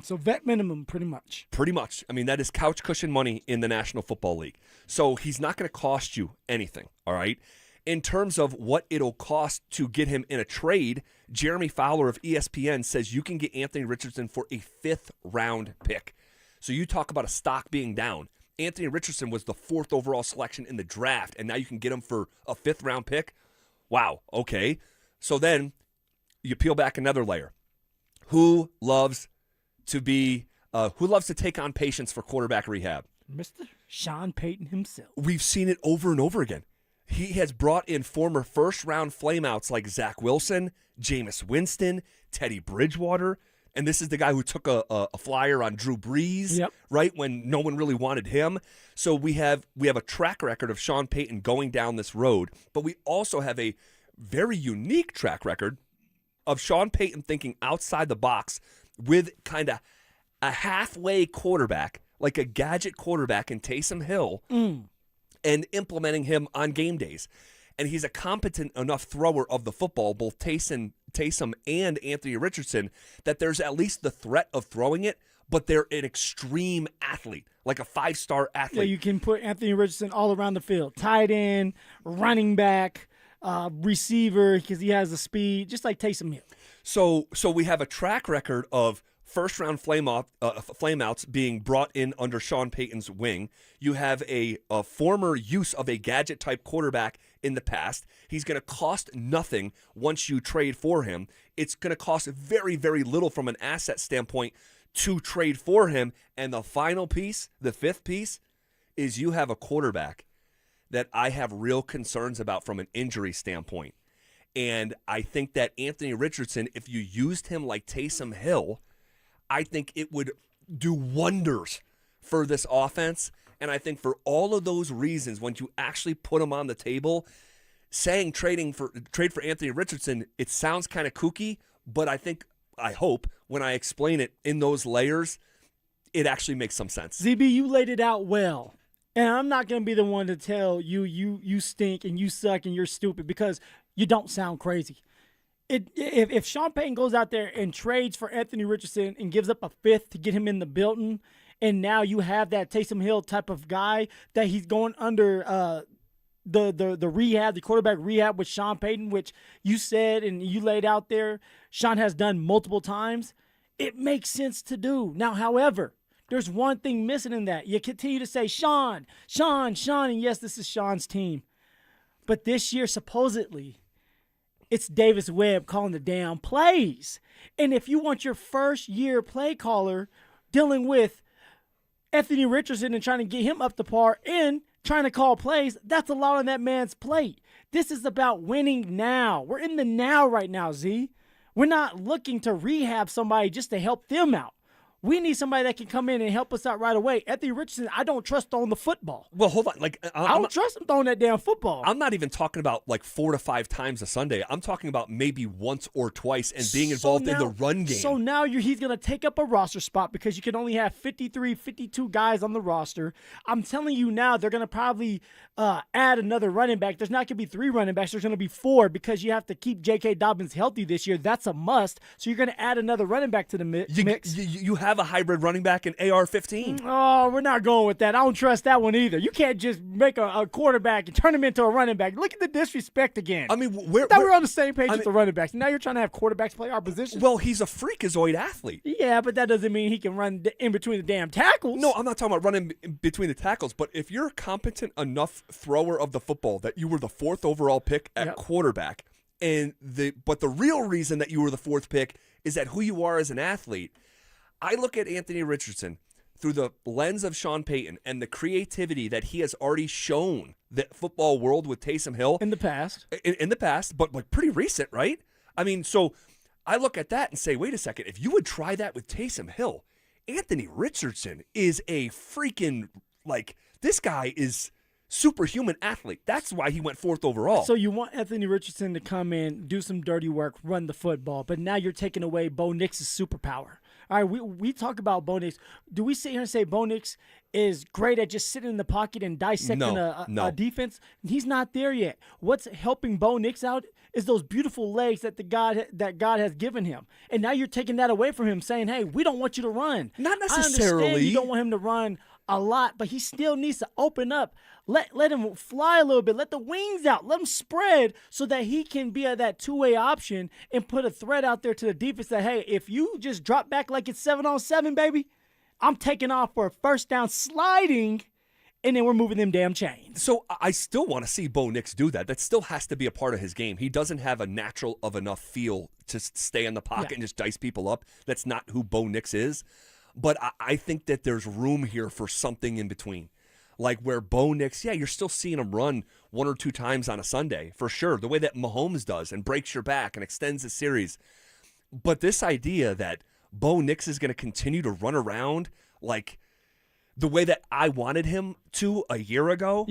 So vet minimum, pretty much. Pretty much. I mean, that is couch cushion money in the National Football League. So he's not going to cost you anything, all right? In terms of what it'll cost to get him in a trade, Jeremy Fowler of ESPN says you can get Anthony Richardson for a 5th-round pick. So you talk about a stock being down. Anthony Richardson was the 4th overall selection in the draft, and now you can get him for a 5th-round pick? Wow, okay. So then you peel back another layer. Who loves to take on patients for quarterback rehab? Mr. Sean Payton himself. We've seen it over and over again. He has brought in former first-round flameouts like Zach Wilson, Jameis Winston, Teddy Bridgewater, and this is the guy who took a flyer on Drew Brees, right, when no one really wanted him. So we have a track record of Sean Payton going down this road, but we also have a very unique track record of Sean Payton thinking outside the box with kind of a halfway quarterback, like a gadget quarterback in Taysom Hill, and implementing him on game days. And he's a competent enough thrower of the football, both Taysom and Anthony Richardson, that there's at least the threat of throwing it, but they're an extreme athlete, like a 5-star athlete. Yeah, you can put Anthony Richardson all around the field. Tight end, running back, receiver, because he has the speed, just like Taysom Hill. So we have a track record of first-round flameouts being brought in under Sean Payton's wing. You have a former use of a gadget-type quarterback in the past. He's going to cost nothing once you trade for him. It's going to cost very, very little from an asset standpoint to trade for him. And the final piece, the 5th piece, is you have a quarterback that I have real concerns about from an injury standpoint. And I think that Anthony Richardson, if you used him like Taysom Hill, I think it would do wonders for this offense. And I think for all of those reasons, when you actually put him on the table, saying trade for Anthony Richardson, it sounds kind of kooky, but I hope when I explain it in those layers, it actually makes some sense. ZB, you laid it out well. And I'm not going to be the one to tell you stink and you suck and you're stupid, because you don't sound crazy. If Sean Payton goes out there and trades for Anthony Richardson and gives up a fifth to get him in the building, and now you have that Taysom Hill type of guy that he's going under the rehab, the quarterback rehab with Sean Payton, which you said and you laid out there, Sean has done multiple times. It makes sense to do. Now, however, there's one thing missing in that. You continue to say, Sean, and yes, this is Sean's team. But this year, supposedly, it's Davis Webb calling the damn plays. And if you want your first-year play caller dealing with Anthony Richardson and trying to get him up to par and trying to call plays, that's a lot on that man's plate. This is about winning now. We're in the now right now, Z. We're not looking to rehab somebody just to help them out. We need somebody that can come in and help us out right away. Anthony Richardson, I don't trust throwing the football. Well, hold on. I don't trust him throwing that damn football. I'm not even talking about 4 to 5 times a Sunday. I'm talking about maybe once or twice and being involved in the run game. So now he's going to take up a roster spot because you can only have 53, 52 guys on the roster. I'm telling you now, they're going to probably add another running back. There's not going to be 3 running backs. There's going to be 4 because you have to keep J.K. Dobbins healthy this year. That's a must. So you're going to add another running back to the mix. You have a hybrid running back in AR-15. Oh, we're not going with that. I don't trust that one either. You can't just make a quarterback and turn him into a running back. Look at the disrespect again. I mean, I thought we were on the same page with the running backs. Now you're trying to have quarterbacks play our position. Well, he's a freakazoid athlete. Yeah, but that doesn't mean he can run in between the damn tackles. No, I'm not talking about running in between the tackles, but if you're a competent enough thrower of the football that you were the 4th overall pick at quarterback, but the real reason that you were the 4th pick is that who you are as an athlete. I look at Anthony Richardson through the lens of Sean Payton and the creativity that he has already shown the football world with Taysom Hill. In the past. In the past, but pretty recent, right? I mean, so I look at that and say, wait a second, if you would try that with Taysom Hill, Anthony Richardson is a freaking, this guy is superhuman athlete. That's why he went 4th overall. So you want Anthony Richardson to come in, do some dirty work, run the football, but now you're taking away Bo Nix's superpower. All right, we talk about Bo Nix. Do we sit here and say Bo Nix is great at just sitting in the pocket and dissecting a defense? He's not there yet. What's helping Bo Nix out is those beautiful legs that God has given him. And now you're taking that away from him, saying, hey, we don't want you to run. Not necessarily. I understand you don't want him to run a lot, but he still needs to open up. Let him fly a little bit. Let the wings out. Let him spread so that he can be that two-way option and put a threat out there to the defense that, hey, if you just drop back like it's 7-on-7, baby, I'm taking off for a first down sliding, and then we're moving them damn chains. So I still want to see Bo Nix do that. That still has to be a part of his game. He doesn't have a natural of enough feel to stay in the pocket and just dice people up. That's not who Bo Nix is. But I think that there's room here for something in between. Like where Bo Nix, you're still seeing him run 1 or 2 times on a Sunday, for sure, the way that Mahomes does and breaks your back and extends the series. But this idea that Bo Nix is going to continue to run around like the way that I wanted him to a year ago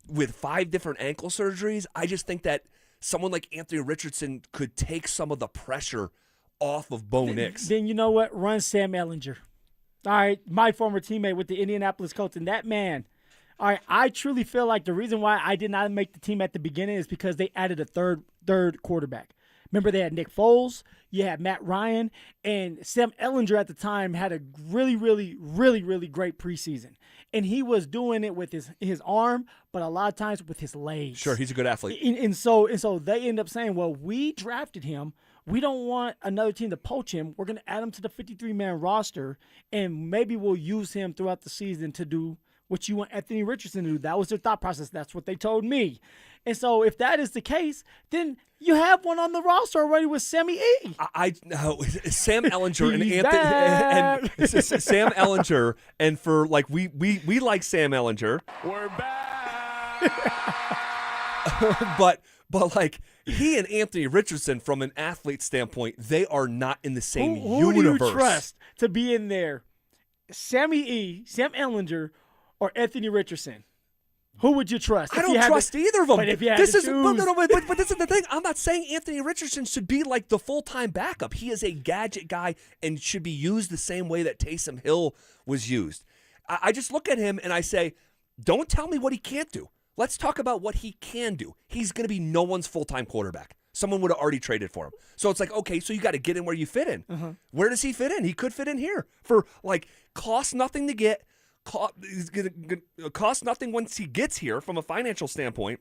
with 5 different ankle surgeries, I just think that someone like Anthony Richardson could take some of the pressure off of Bo Nix. Then you know what? Run Sam Ehlinger. All right, my former teammate with the Indianapolis Colts, and that man, all right, I truly feel like the reason why I did not make the team at the beginning is because they added a third quarterback. Remember, they had Nick Foles, you had Matt Ryan, and Sam Ehlinger at the time had a really, really, really, really great preseason. And he was doing it with his arm, but a lot of times with his legs. Sure, he's a good athlete. And so they end up saying, well, we drafted him. We don't want another team to poach him. We're going to add him to the 53-man roster, and maybe we'll use him throughout the season to do what you want Anthony Richardson to do. That was their thought process. That's what they told me. And so if that is the case, then you have one on the roster already with Sammy E. Sam Ehlinger and Sam Ehlinger, and for we like Sam Ehlinger. We're back. but he and Anthony Richardson, from an athlete standpoint, they are not in the same universe. Who do you trust to be in there? Sammy E, Sam Ehlinger, or Anthony Richardson? Who would you trust? I don't trust either of them. But if you had to choose. But this is the thing. I'm not saying Anthony Richardson should be like the full-time backup. He is a gadget guy and should be used the same way that Taysom Hill was used. I just look at him and I say, don't tell me what he can't do. Let's talk about what he can do. He's going to be no one's full-time quarterback. Someone would have already traded for him. So it's like, okay, so you got to get in where you fit in. Where does he fit in? He could fit in here for like cost nothing to get. He's going to cost nothing once he gets here from a financial standpoint.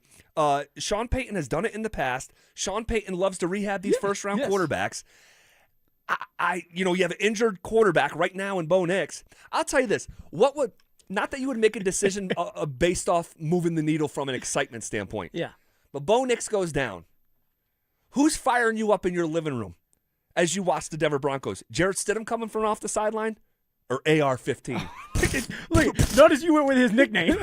Sean Payton has done it in the past. Sean Payton loves to rehab these first-round quarterbacks. You have an injured quarterback right now in Bo Nix. I'll tell you this. Not that you would make a decision based off moving the needle from an excitement standpoint. Yeah. But Bo Nix goes down. Who's firing you up in your living room as you watch the Denver Broncos? Jarrett Stidham coming from off the sideline or AR-15? Look, notice you went with his nickname.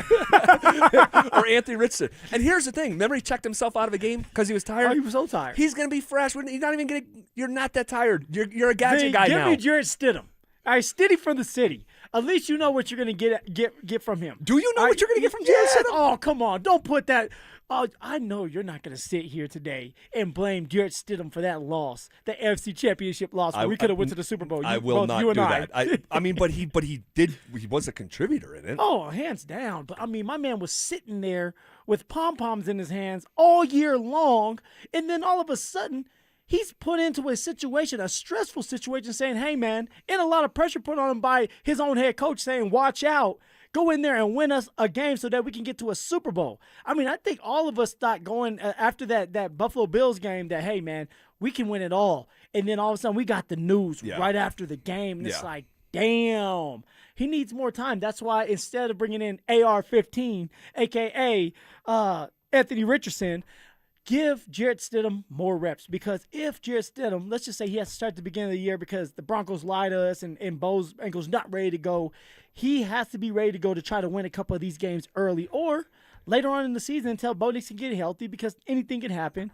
Or Anthony Richardson. And here's the thing. Remember he checked himself out of a game because he was tired? Oh, he was so tired. He's going to be fresh. You're not that tired. You're a gadget guy now. Give me Jarrett Stidham. All right, Stiddy from the city. At least you know what you're going to get from him. Do you know what you're going to get from Jarrett Stidham? Oh, come on. Don't put that. Oh, I know you're not going to sit here today and blame Jarrett Stidham for that loss, the AFC Championship loss. Where we could have went to the Super Bowl. I will not do that. I mean, but he did. He was a contributor in it. Oh, hands down. But I mean, my man was sitting there with pom poms in his hands all year long, and then all of a sudden, he's put into a situation, a stressful situation, saying, "Hey, man," and a lot of pressure put on him by his own head coach saying, "Watch out. Go in there and win us a game so that we can get to a Super Bowl." I mean, I think all of us thought going after that Buffalo Bills game that, hey, man, we can win it all. And then all of a sudden we got the news right after the game. And it's like, damn, he needs more time. That's why instead of bringing in AR-15, a.k.a. Anthony Richardson, give Jarrett Stidham more reps. Because if Jarrett Stidham, let's just say he has to start at the beginning of the year because the Broncos lied to us and Bo's ankle's not ready to go, he has to be ready to go to try to win a couple of these games early or later on in the season until Bo Nix can get healthy because anything can happen.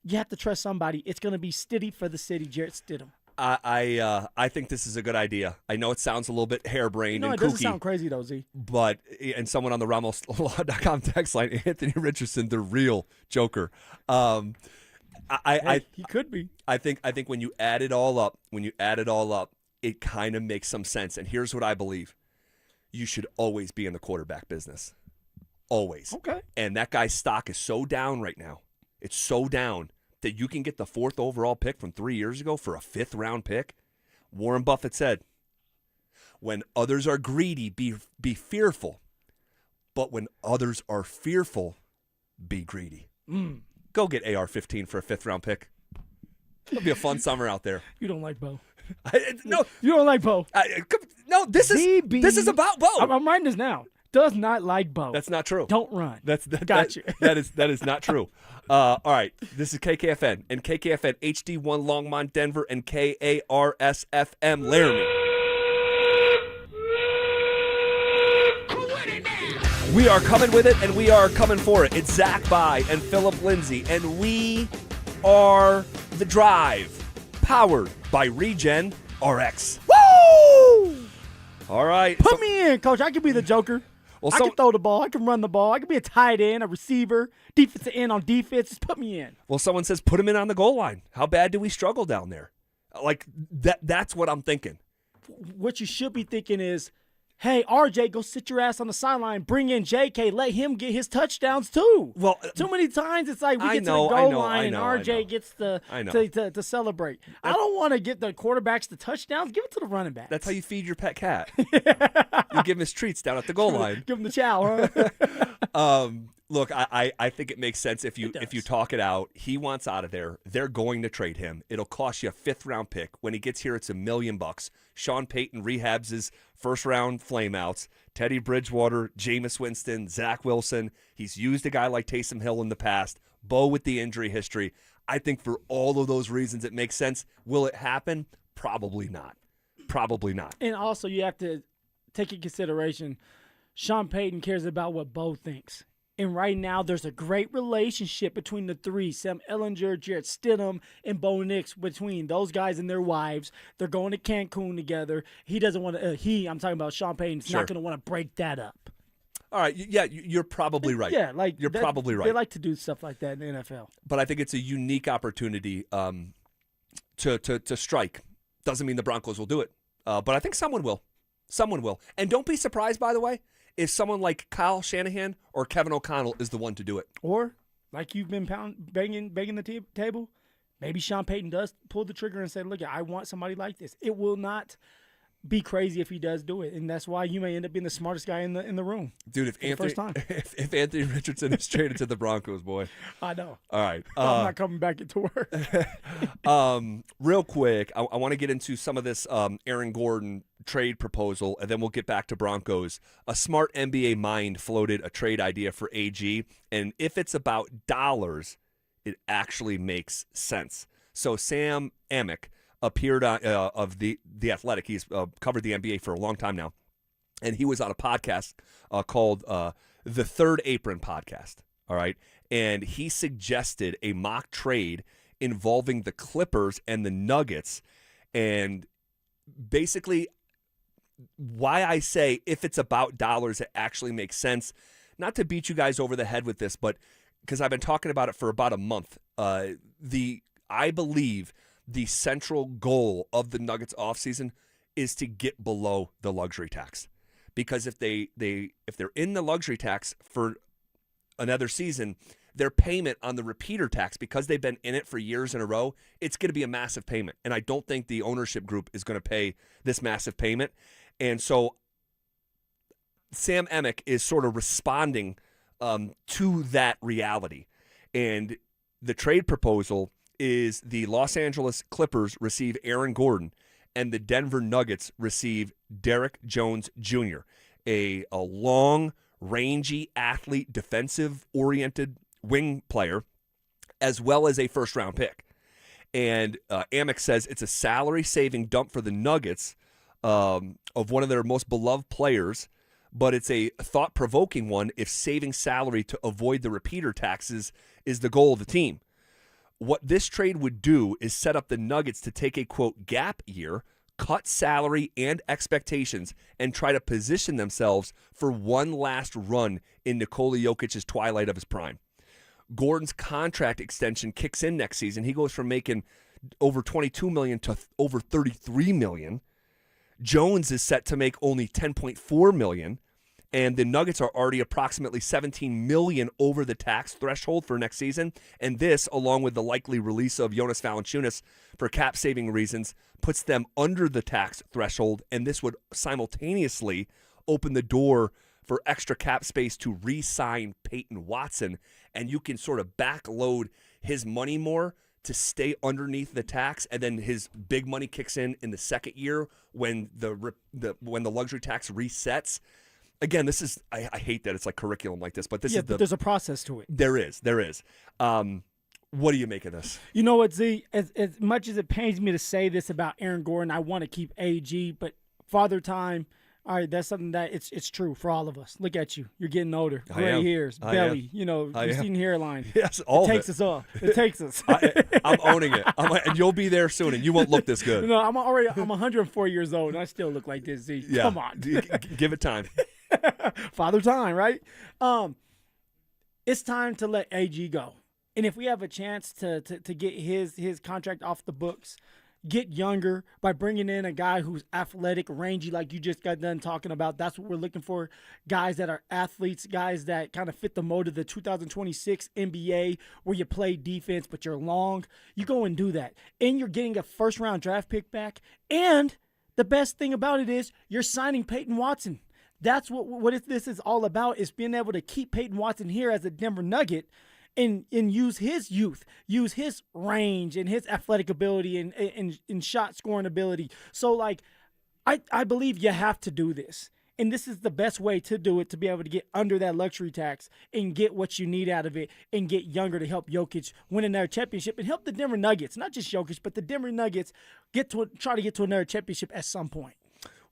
You have to trust somebody. It's going to be Stiddy for the city, Jarrett Stidham. I think this is a good idea. I know it sounds a little bit harebrained and it kooky. Doesn't sound crazy, though, Z. But, and someone on the RamosLaw.com text line, Anthony Richardson, the real Joker. He could be. I think when you add it all up, it kind of makes some sense. And here's what I believe. You should always be in the quarterback business. Always. Okay. And that guy's stock is so down right now. It's so down that you can get the 4th overall pick from 3 years ago for a 5th round pick. Warren Buffett said, when others are greedy, be fearful. But when others are fearful, be greedy. Go get AR-15 for a 5th round pick. It'll be a fun summer out there. You don't like Bo. No. You don't like Bo. No, this is about Bo. I'm writing this now. Does not like Bo. That's not true. Don't run. Gotcha. That is not true. All right. This is KKFN and KKFN HD1 Longmont, Denver, and KARSFM Laramie. We are coming with it, and we are coming for it. It's Zach By and Phillip Lindsay, and we are The Drive, powered by Regen RX. Woo! All right. Put me in, Coach. I can be the Joker. Well, I can throw the ball. I can run the ball. I can be a tight end, a receiver, defensive end on defense. Just put me in. Well, someone says put him in on the goal line. How bad do we struggle down there? Like, that's what I'm thinking. What you should be thinking is, hey, RJ, go sit your ass on the sideline. Bring in JK. Let him get his touchdowns too. Well, too many times it's like we get to the goal line and RJ gets to celebrate. I don't want to get the quarterbacks the touchdowns. Give it to the running backs. That's how you feed your pet cat. You give him his treats down at the goal line. Give him the chow. Huh? Look, I think it makes sense if you talk it out. He wants out of there. They're going to trade him. It'll cost you a 5th round pick. When he gets here, it's $1 million. Sean Payton rehabs his 1st round flameouts. Teddy Bridgewater, Jameis Winston, Zach Wilson. He's used a guy like Taysom Hill in the past. Bo with the injury history. I think for all of those reasons, it makes sense. Will it happen? Probably not. Probably not. And also, you have to take in consideration, Sean Payton cares about what Bo thinks. And right now, there's a great relationship between the three, Sam Ehlinger, Jarrett Stidham, and Bo Nix, between those guys and their wives. They're going to Cancun together. He doesn't want to, I'm talking about Sean Payton, not going to want to break that up. All right, yeah, you're probably right. Yeah, like you're probably right. They like to do stuff like that in the NFL. But I think it's a unique opportunity to strike. Doesn't mean the Broncos will do it, but I think someone will. Someone will. And don't be surprised, by the way, if someone like Kyle Shanahan or Kevin O'Connell is the one to do it. Or, like you've been banging the table, maybe Sean Payton does pull the trigger and say, look, I want somebody like this. It will not be crazy if he does do it, and that's why you may end up being the smartest guy in the room. Dude, if Anthony Richardson is traded to the Broncos, boy. I know. All right. I'm not coming back into work. Real quick, I want to get into some of this Aaron Gordon trade proposal, and then we'll get back to Broncos. A smart NBA mind floated a trade idea for AG, and if it's about dollars, it actually makes sense. So Sam Amick appeared on of the Athletic. He's covered the NBA for a long time now, and he was on a podcast called the Third Apron Podcast. All right, and he suggested a mock trade involving the Clippers and the Nuggets, and basically why I say if it's about dollars, it actually makes sense. Not to beat you guys over the head with this, but because I've been talking about it for about a month. I believe the central goal of the Nuggets offseason is to get below the luxury tax. Because if they're in the luxury tax for another season, their payment on the repeater tax, because they've been in it for years in a row, it's going to be a massive payment. And I don't think the ownership group is going to pay this massive payment. And so Sam Amick is sort of responding to that reality. And the trade proposal is the Los Angeles Clippers receive Aaron Gordon and the Denver Nuggets receive Derek Jones Jr., a long, rangy athlete, defensive-oriented wing player, as well as a first-round pick. And Amick says it's a salary-saving dump for the Nuggets of one of their most beloved players, but it's a thought-provoking one if saving salary to avoid the repeater taxes is the goal of the team. What this trade would do is set up the Nuggets to take a, quote, gap year, cut salary and expectations, and try to position themselves for one last run in Nikola Jokic's twilight of his prime. Gordon's contract extension kicks in next season. He goes from making over $22 million to over $33 million. Jones is set to make only $10.4 million. And the Nuggets are already approximately $17 million over the tax threshold for next season. And this, along with the likely release of Jonas Valanciunas for cap-saving reasons, puts them under the tax threshold. And this would simultaneously open the door for extra cap space to re-sign Peyton Watson. And you can sort of backload his money more to stay underneath the tax, and then his big money kicks in the second year when the luxury tax resets. Again, this is I hate that it's like curriculum like this, but but there's a process to it. There is. What do you make of this? You know what, Z? As much as it pains me to say this about Aaron Gordon, I want to keep AG, but Father Time. All right, that's something that it's true for all of us. Look at you. You're getting older. Gray hairs, belly, receding hairline. Yes, all it takes us all. It takes us. I'm owning it. And you'll be there soon, and you won't look this good. No, I'm 104 years old, and I still look like this, Z. Yeah. Come on. Give it time. Father Time, right? It's time to let AG go. And if we have a chance to get his contract off the books, get younger by bringing in a guy who's athletic, rangy, like you just got done talking about. That's what we're looking for. Guys that are athletes, guys that kind of fit the mold of the 2026 NBA where you play defense, but you're long. You go and do that. And you're getting a first-round draft pick back. And the best thing about it is you're signing Peyton Watson. That's what this is all about, is being able to keep Peyton Watson here as a Denver Nugget and use his youth, use his range and his athletic ability and shot scoring ability. So, I believe you have to do this. And this is the best way to do it, to be able to get under that luxury tax and get what you need out of it and get younger to help Jokic win another championship and help the Denver Nuggets, not just Jokic, but the Denver Nuggets try to get to another championship at some point.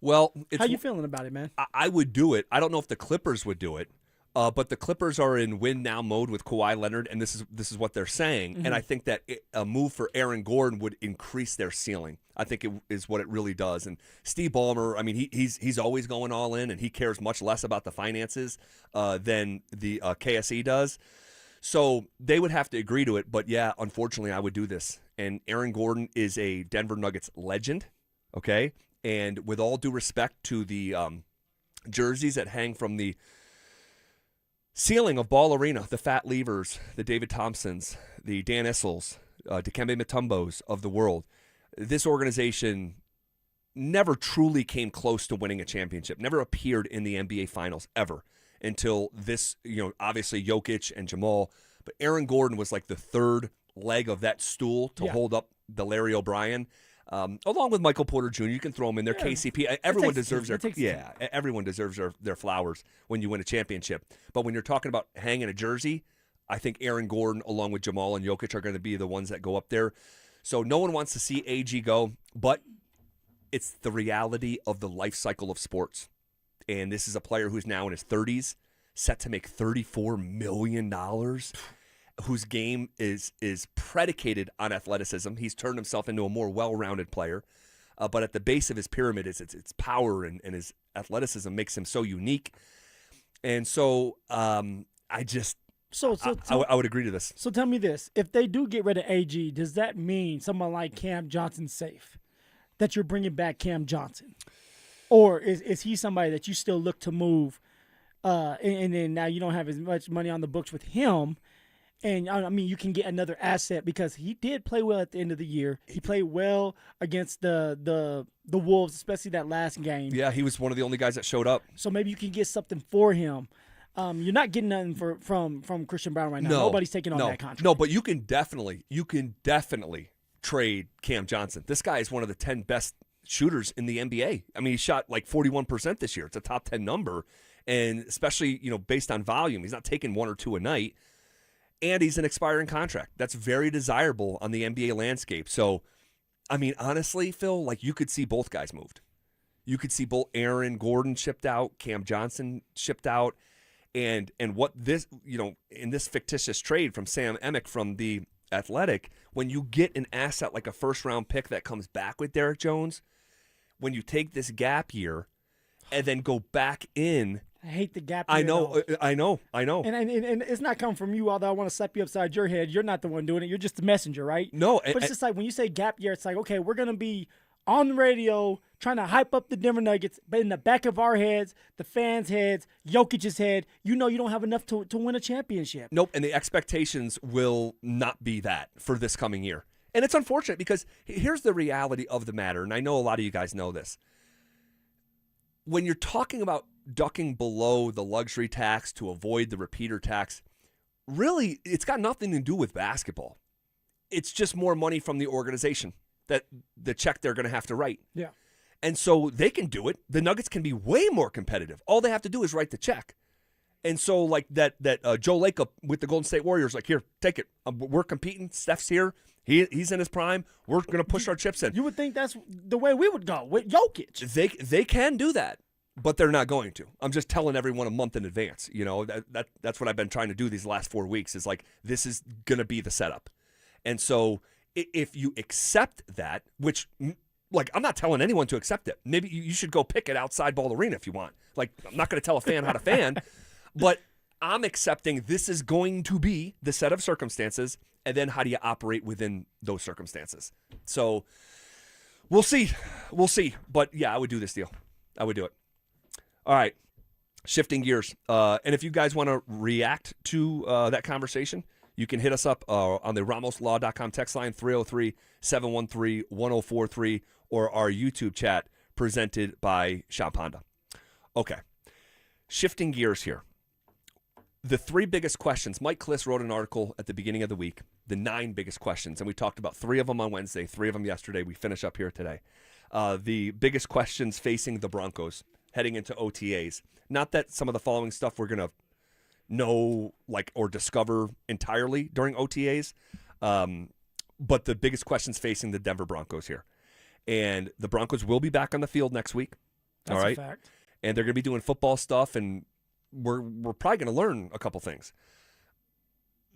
Well, how you feeling about it, man? I would do it. I don't know if the Clippers would do it. But the Clippers are in win now mode with Kawhi Leonard, and this is what they're saying. Mm-hmm. And I think that a move for Aaron Gordon would increase their ceiling. I think it is what it really does. And Steve Ballmer, I mean, he's always going all in, and he cares much less about the finances than the KSE does. So they would have to agree to it. But yeah, unfortunately, I would do this. And Aaron Gordon is a Denver Nuggets legend. Okay, and with all due respect to the jerseys that hang from the ceiling of Ball Arena, the Fat Levers, the David Thompsons, the Dan Issels, Dikembe Mutombos of the world, this organization never truly came close to winning a championship, never appeared in the NBA Finals ever until this, obviously Jokic and Jamal. But Aaron Gordon was like the third leg of that stool to hold up the Larry O'Brien. Along with Michael Porter Jr., you can throw him in there. Yeah. KCP, everyone deserves everyone deserves their flowers when you win a championship. But when you're talking about hanging a jersey, I think Aaron Gordon, along with Jamal and Jokic, are going to be the ones that go up there. So no one wants to see AG go, but it's the reality of the life cycle of sports. And this is a player who's now in his 30s, set to make $34 million, whose game is predicated on athleticism. He's turned himself into a more well-rounded player. But at the base of his pyramid is its power, and his athleticism makes him so unique. And so I would agree to this. So tell me this. If they do get rid of AG, does that mean someone like Cam Johnson's safe? That you're bringing back Cam Johnson? Or is he somebody that you still look to move and then now you don't have as much money on the books with him? And, I mean, you can get another asset because he did play well at the end of the year. He played well against the Wolves, especially that last game. Yeah, he was one of the only guys that showed up. So maybe you can get something for him. You're not getting nothing from Christian Brown right now. Nobody's taking on that contract. No, but you can definitely trade Cam Johnson. This guy is one of the 10 best shooters in the NBA. I mean, he shot like 41% this year. It's a top 10 number, and especially based on volume, he's not taking one or two a night. And he's an expiring contract. That's very desirable on the NBA landscape. So, I mean, honestly, Phil, like you could see both guys moved. You could see both Aaron Gordon shipped out, Cam Johnson shipped out, and what this, in this fictitious trade from Sam Amick from the Athletic, when you get an asset like a first-round pick that comes back with Derek Jones, when you take this gap year and then go back in. I hate the gap. I know. And it's not coming from you, although I want to slap you upside your head. You're not the one doing it. You're just the messenger, right? No. But it's just like when you say gap year, it's like, okay, we're going to be on the radio trying to hype up the Denver Nuggets, but in the back of our heads, the fans' heads, Jokic's head, you don't have enough to win a championship. Nope, and the expectations will not be that for this coming year. And it's unfortunate because here's the reality of the matter, and I know a lot of you guys know this. When you're talking about ducking below the luxury tax to avoid the repeater tax, really, it's got nothing to do with basketball. It's just more money from the organization, that the check they're going to have to write. Yeah. And so they can do it. The Nuggets can be way more competitive. All they have to do is write the check. And so like that Joe Lacob with the Golden State Warriors, like, here, take it. We're competing. Steph's here. He's in his prime. We're going to push our chips in. You would think that's the way we would go with Jokic. They can do that, but they're not going to. I'm just telling everyone a month in advance. That's what I've been trying to do these last 4 weeks is like, this is going to be the setup. And so if you accept that, which, like, I'm not telling anyone to accept it. Maybe you should go pick it outside Ball Arena if you want. Like, I'm not going to tell a fan how to fan, but I'm accepting this is going to be the set of circumstances, and then how do you operate within those circumstances? So we'll see. We'll see. But, yeah, I would do this deal. I would do it. All right. Shifting gears. And if you guys want to react to that conversation, you can hit us up on the RamosLaw.com text line, 303-713-1043, or our YouTube chat presented by Shop Honda. Okay. Shifting gears here. The 3 biggest questions. Mike Kliss wrote an article at the beginning of the week, the 9 biggest questions, and we talked about 3 of them on Wednesday, 3 of them yesterday. We finish up here today. The biggest questions facing the Broncos heading into OTAs. Not that some of the following stuff we're going to know or discover entirely during OTAs, but the biggest questions facing the Denver Broncos here. And the Broncos will be back on the field next week. That's all right? a fact. And they're going to be doing football stuff, and we're probably going to learn a couple things.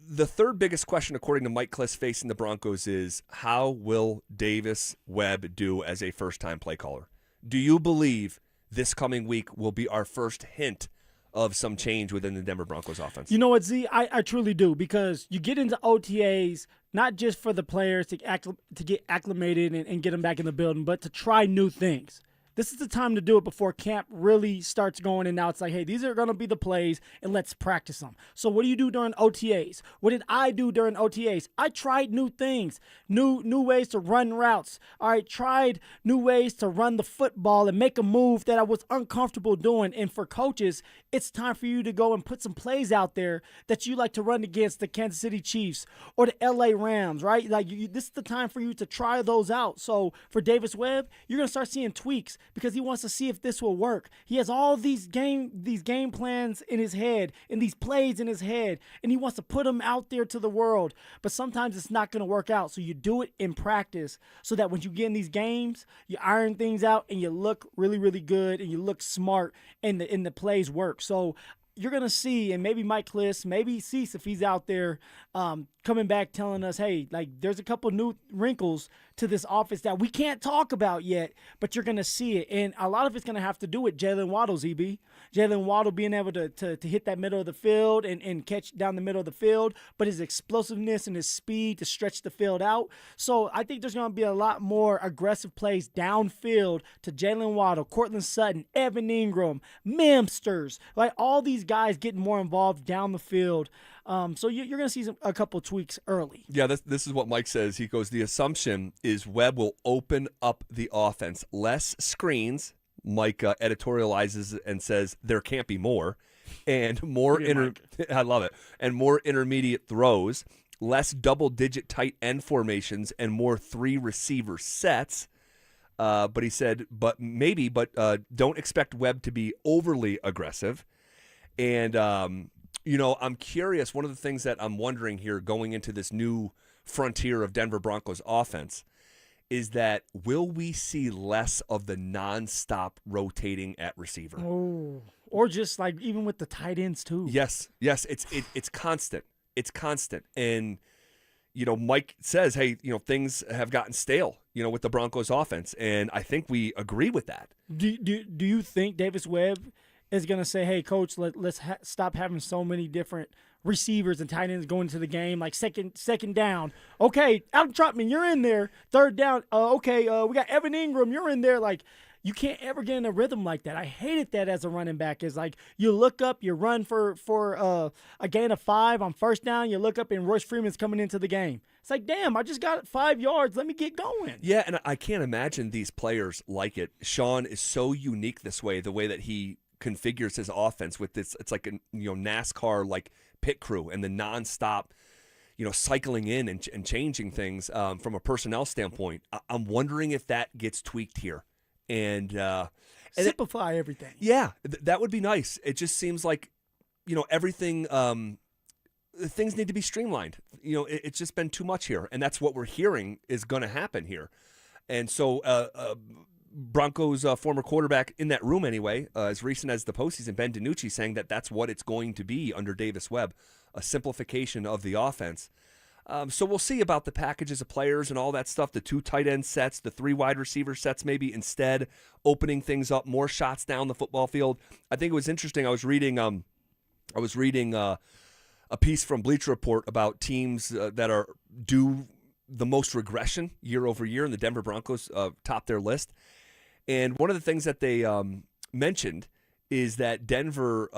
The 3rd biggest question, according to Mike Kliss, facing the Broncos is, how will Davis Webb do as a first-time play caller? Do you believe this coming week will be our first hint of some change within the Denver Broncos offense? You know what, Z? I truly do, because you get into OTAs not just for the players to get acclimated and get them back in the building, but to try new things. This is the time to do it before camp really starts going, and now it's like, hey, these are going to be the plays, and let's practice them. So what do you do during OTAs? What did I do during OTAs? I tried new things, new ways to run routes. All right, tried new ways to run the football and make a move that I was uncomfortable doing. And for coaches, it's time for you to go and put some plays out there that you like to run against the Kansas City Chiefs or the LA Rams, right? Like this is the time for you to try those out. So for Davis Webb, you're going to start seeing tweaks because he wants to see if this will work. He has all these game plans in his head and these plays in his head, and he wants to put them out there to the world. But sometimes it's not going to work out. So you do it in practice so that when you get in these games, you iron things out and you look really, really good and you look smart and the plays work. So you're going to see, and maybe Mike Kliss, maybe Cease, if he's out there coming back telling us, hey, like there's a couple new wrinkles to this offense that we can't talk about yet, but you're going to see it. And a lot of it's going to have to do with Jalen Waddle's, EB. Jalen Waddle being able to hit that middle of the field and catch down the middle of the field, but his explosiveness and his speed to stretch the field out. So I think there's going to be a lot more aggressive plays downfield to Jalen Waddle, Cortland Sutton, Evan Ingram, Memsters, like all these guys getting more involved down the field. So you're going to see a couple tweaks early. Yeah, this is what Mike says. He goes, the assumption is Webb will open up the offense. Less screens. Mike editorializes and says there can't be more. And more I love it. And more intermediate throws. Less double-digit tight end formations and more 3-receiver sets. But he said, but don't expect Webb to be overly aggressive. And I'm curious. One of the things that I'm wondering here going into this new frontier of Denver Broncos offense is that will we see less of the nonstop rotating at receiver? Oh, or just like even with the tight ends too. Yes, it's constant. It's constant. And Mike says, hey, things have gotten stale, with the Broncos offense, and I think we agree with that. Do you think Davis Webb is going to say, hey, coach, let's stop having so many different receivers and tight ends going to the game, like second down. Okay, Adam Trotman, you're in there. Third down. We got Evan Ingram, you're in there. Like, you can't ever get in a rhythm like that. I hated that as a running back. Is like you look up, you run for a gain of 5 on first down. You look up and Royce Freeman's coming into the game. It's like, damn, I just got 5 yards. Let me get going. Yeah, and I can't imagine these players like it. Sean is so unique this way, the way that he configures his offense with this. It's like a NASCAR like pit crew and the nonstop, cycling in and changing things from a personnel standpoint. I'm wondering if that gets tweaked here and simplify everything. Yeah, that would be nice. It just seems like everything. Things need to be streamlined. It's just been too much here, and that's what we're hearing is going to happen here. And so Broncos former quarterback in that room anyway, as recent as the postseason, Ben DiNucci, saying that that's what it's going to be under Davis Webb, a simplification of the offense. So we'll see about the packages of players and all that stuff, the 2 tight end sets, the 3 wide receiver sets, maybe instead opening things up, more shots down the football field. I think it was interesting. I was reading a piece from Bleacher Report about teams that are due the most regression year over year, and the Denver Broncos topped their list. And one of the things that they mentioned is that Denver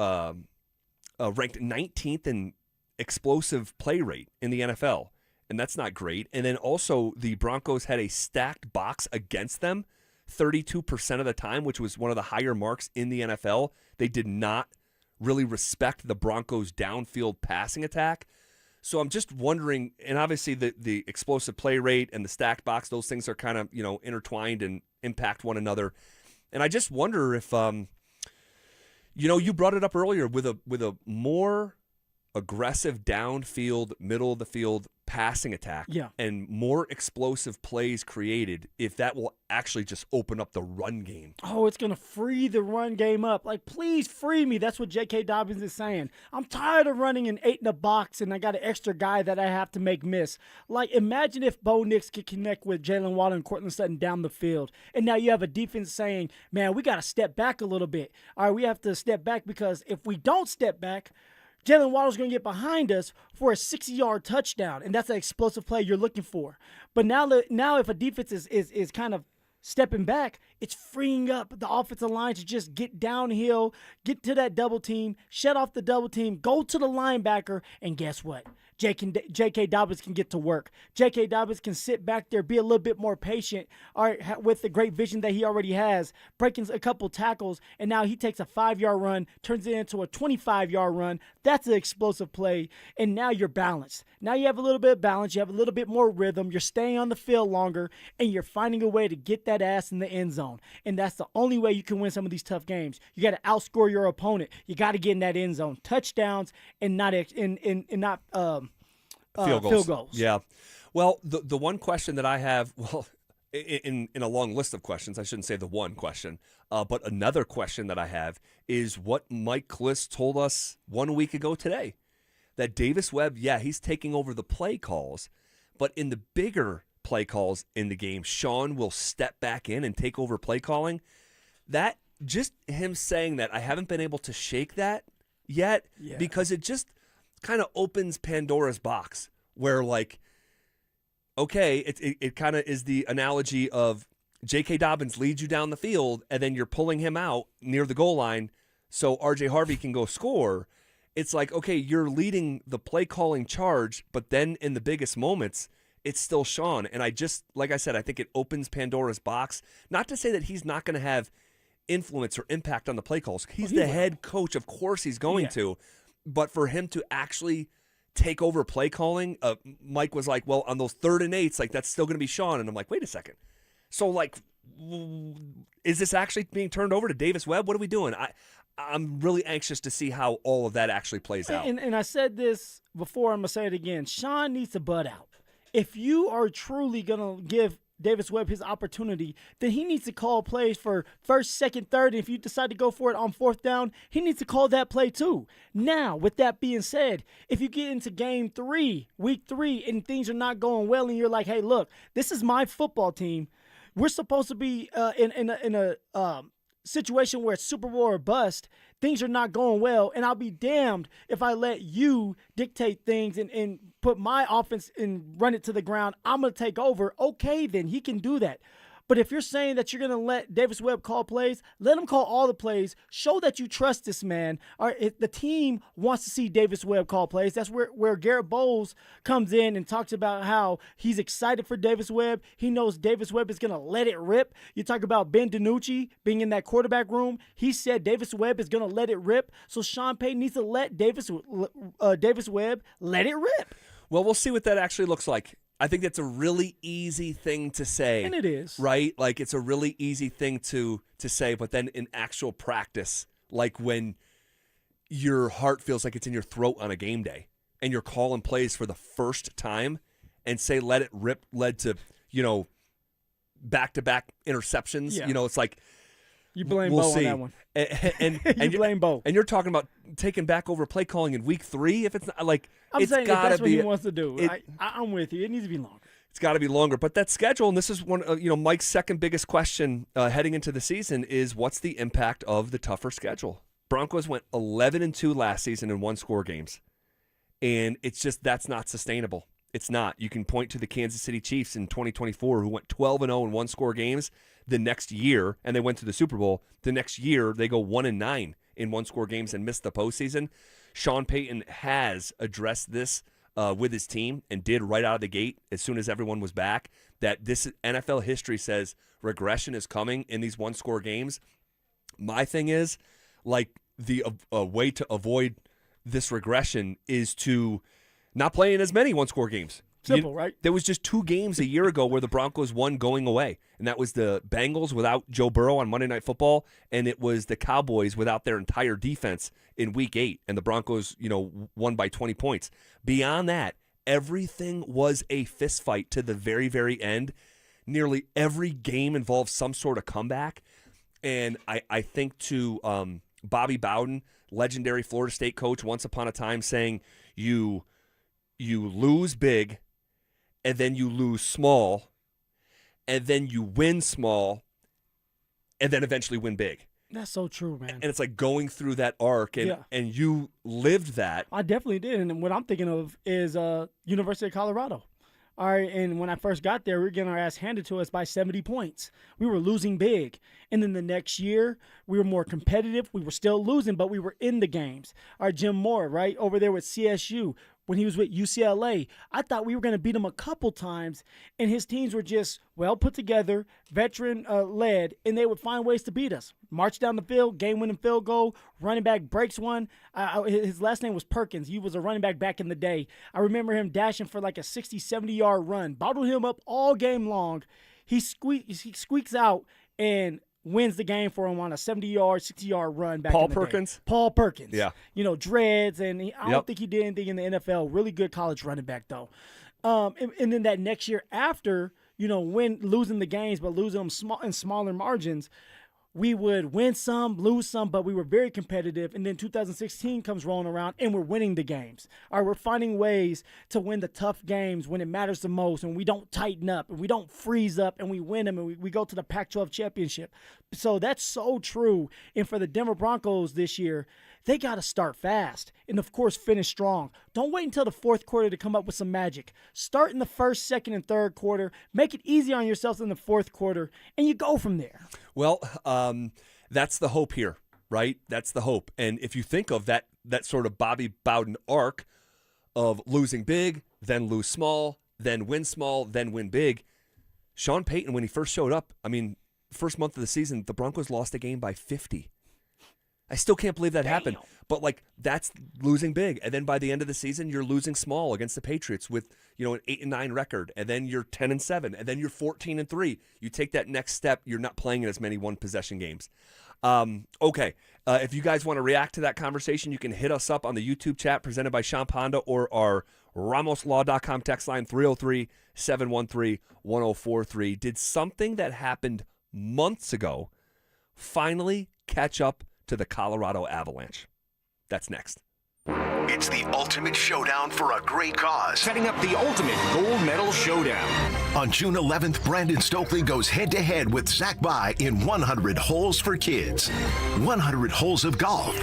ranked 19th in explosive play rate in the NFL, and that's not great. And then also the Broncos had a stacked box against them 32% of the time, which was one of the higher marks in the NFL. They did not really respect the Broncos' downfield passing attack. So I'm just wondering, and obviously the explosive play rate and the stacked box, those things are kind of, intertwined and impact one another. And I just wonder if, you brought it up earlier with a more aggressive downfield, middle of the field passing attack, and more explosive plays created, if that will actually just open up the run game. Oh, it's going to free the run game up. Like, please free me. That's what J.K. Dobbins is saying. I'm tired of running an 8 in a box, and I got an extra guy that I have to make miss. Like, imagine if Bo Nix could connect with Jalen Waddle and Cortland Sutton down the field. And now you have a defense saying, man, we got to step back a little bit. All right, we have to step back because if we don't step back, Jalen Waddle's going to get behind us for a 60-yard touchdown, and that's an explosive play you're looking for. But now if a defense is kind of stepping back, it's freeing up the offensive line to just get downhill, get to that double team, shut off the double team, go to the linebacker, and guess what? J.K. Dobbins can get to work. J.K. Dobbins can sit back there, be a little bit more patient, with the great vision that he already has, breaking a couple tackles, and now he takes a 5-yard run, turns it into a 25-yard run. That's an explosive play, and now you're balanced. Now you have a little bit of balance. You have a little bit more rhythm. You're staying on the field longer, and you're finding a way to get that ass in the end zone. And that's the only way you can win some of these tough games. You got to outscore your opponent. You got to get in that end zone. Touchdowns and not Field field goals. Yeah. Well, the one question that I have, in a long list of questions, I shouldn't say the one question, but another question that I have is what Mike Kliss told us 1 week ago today, that Davis Webb, he's taking over the play calls, but in the bigger play calls in the game, Sean will step back in and take over play calling. That, just him saying that, I haven't been able to shake that yet because it just kind of opens Pandora's box where, like, okay, it kind of is the analogy of J.K. Dobbins leads you down the field and then you're pulling him out near the goal line so R.J. Harvey can go score. It's like, okay, you're leading the play calling charge, but then in the biggest moments, it's still Sean. And I just, like I said, I think it opens Pandora's box. Not to say that he's not going to have influence or impact on the play calls. He's the head coach. Of course he's going to. But for him to actually take over play calling, Mike was like, well, on those 3rd and 8s, like, that's still going to be Sean. And I'm like, wait a second. So, like, is this actually being turned over to Davis Webb? What are we doing? I'm really anxious to see how all of that actually plays out. And I said this before, I'm going to say it again. Sean needs to butt out. If you are truly going to give Davis Webb his opportunity, then he needs to call plays for 1st, 2nd, 3rd. And if you decide to go for it on 4th down, he needs to call that play too. Now, with that being said, if you get into game 3, week 3, and things are not going well, and you're like, hey, look, this is my football team. We're supposed to be in a situation where it's Super Bowl or bust. Things are not going well, and I'll be damned if I let you dictate things and put my offense and run it to the ground. I'm going to take over. Okay, then he can do that. But if you're saying that you're going to let Davis Webb call plays, let him call all the plays. Show that you trust this man. All right, if the team wants to see Davis Webb call plays. That's where Garrett Bowles comes in and talks about how he's excited for Davis Webb. He knows Davis Webb is going to let it rip. You talk about Ben DiNucci being in that quarterback room. He said Davis Webb is going to let it rip. So Sean Payton needs to let Davis Webb let it rip. Well, we'll see what that actually looks like. I think that's a really easy thing to say. And it is. Right? Like, it's a really easy thing to say, but then in actual practice, like when your heart feels like it's in your throat on a game day and you're calling plays for the first time and say let it rip led to, back-to-back interceptions. Yeah. It's like, you blame we'll Bo see. on that one. And you blame Bo. And you're talking about taking back over play calling in week 3. If it's not, like, I'm it's saying got to if that's be. what he wants to do. I'm with you. It needs to be longer. It's got to be longer. But that schedule, and this is one, Mike's second biggest question heading into the season is what's the impact of the tougher schedule? Broncos went 11-2 last season in one-score games, and it's just that's not sustainable. It's not. You can point to the Kansas City Chiefs in 2024 who went 12-0 in one-score games the next year, and they went to the Super Bowl. The next year, they go 1-9 in one-score games and miss the postseason. Sean Payton has addressed this with his team and did right out of the gate as soon as everyone was back, that this NFL history says regression is coming in these one-score games. My thing is, like, the way to avoid this regression is to not play in as many one-score games. Simple, right? There was just 2 games a year ago where the Broncos won going away, and that was the Bengals without Joe Burrow on Monday Night Football, and it was the Cowboys without their entire defense in Week 8, and the Broncos, won by 20 points. Beyond that, everything was a fist fight to the very, very end. Nearly every game involved some sort of comeback, and I think to Bobby Bowden, legendary Florida State coach, once upon a time saying you lose big, and then you lose small, and then you win small, and then eventually win big. That's so true, man. And it's like going through that arc, and you lived that. I definitely did. And what I'm thinking of is University of Colorado. All right, and when I first got there, we were getting our ass handed to us by 70 points. We were losing big. And then the next year, we were more competitive. We were still losing, but we were in the games. Our Jim Moore, right, over there with CSU, when he was with UCLA, I thought we were going to beat him a couple times, and his teams were just well put together, veteran-led, and they would find ways to beat us. March down the field, game-winning field goal, running back breaks one. His last name was Perkins. He was a running back in the day. I remember him dashing for like a 60, 70-yard run. Bottled him up all game long. He squeaks out and wins the game for him on a 70-yard, 60-yard run back in the Perkins? day. Paul Perkins. Yeah. You know, dreads, and I don't think he did anything in the NFL. Really good college running back, though. And then that next year after, you know, losing the games but losing them in smaller margins, we would win some, lose some, but we were very competitive. And then 2016 comes rolling around, and we're winning the games. All right, we're finding ways to win the tough games when it matters the most, and we don't tighten up, and we don't freeze up, and we win them, and we go to the Pac-12 championship. So that's so true. And for the Denver Broncos this year, they got to start fast and, of course, finish strong. Don't wait until the fourth quarter to come up with some magic. Start in the first, second, and third quarter. Make it easy on yourselves in the fourth quarter, and you go from there. Well, that's the hope here, right? That's the hope. And if you think of that sort of Bobby Bowden arc of losing big, then lose small, then win big, Sean Payton, when he first showed up, I mean, first month of the season, the Broncos lost a game by 50. I still can't believe that happened. But, like, that's losing big. And then by the end of the season, you're losing small against the Patriots with, you know, an 8-9 record. And then you're 10-7. And then you're 14-3. You take that next step, you're not playing in as many one-possession games. Okay. If you guys want to react to that conversation, you can hit us up on the YouTube chat presented by Sean Honda or our RamosLaw.com text line 303-713-1043. Did something that happened months ago finally catch up to the Colorado Avalanche? That's next. It's the ultimate showdown for a great cause. Setting up the ultimate gold medal showdown. On June 11th, Brandon Stokely goes head-to-head with Zach By in 100 Holes for Kids. 100 holes of golf.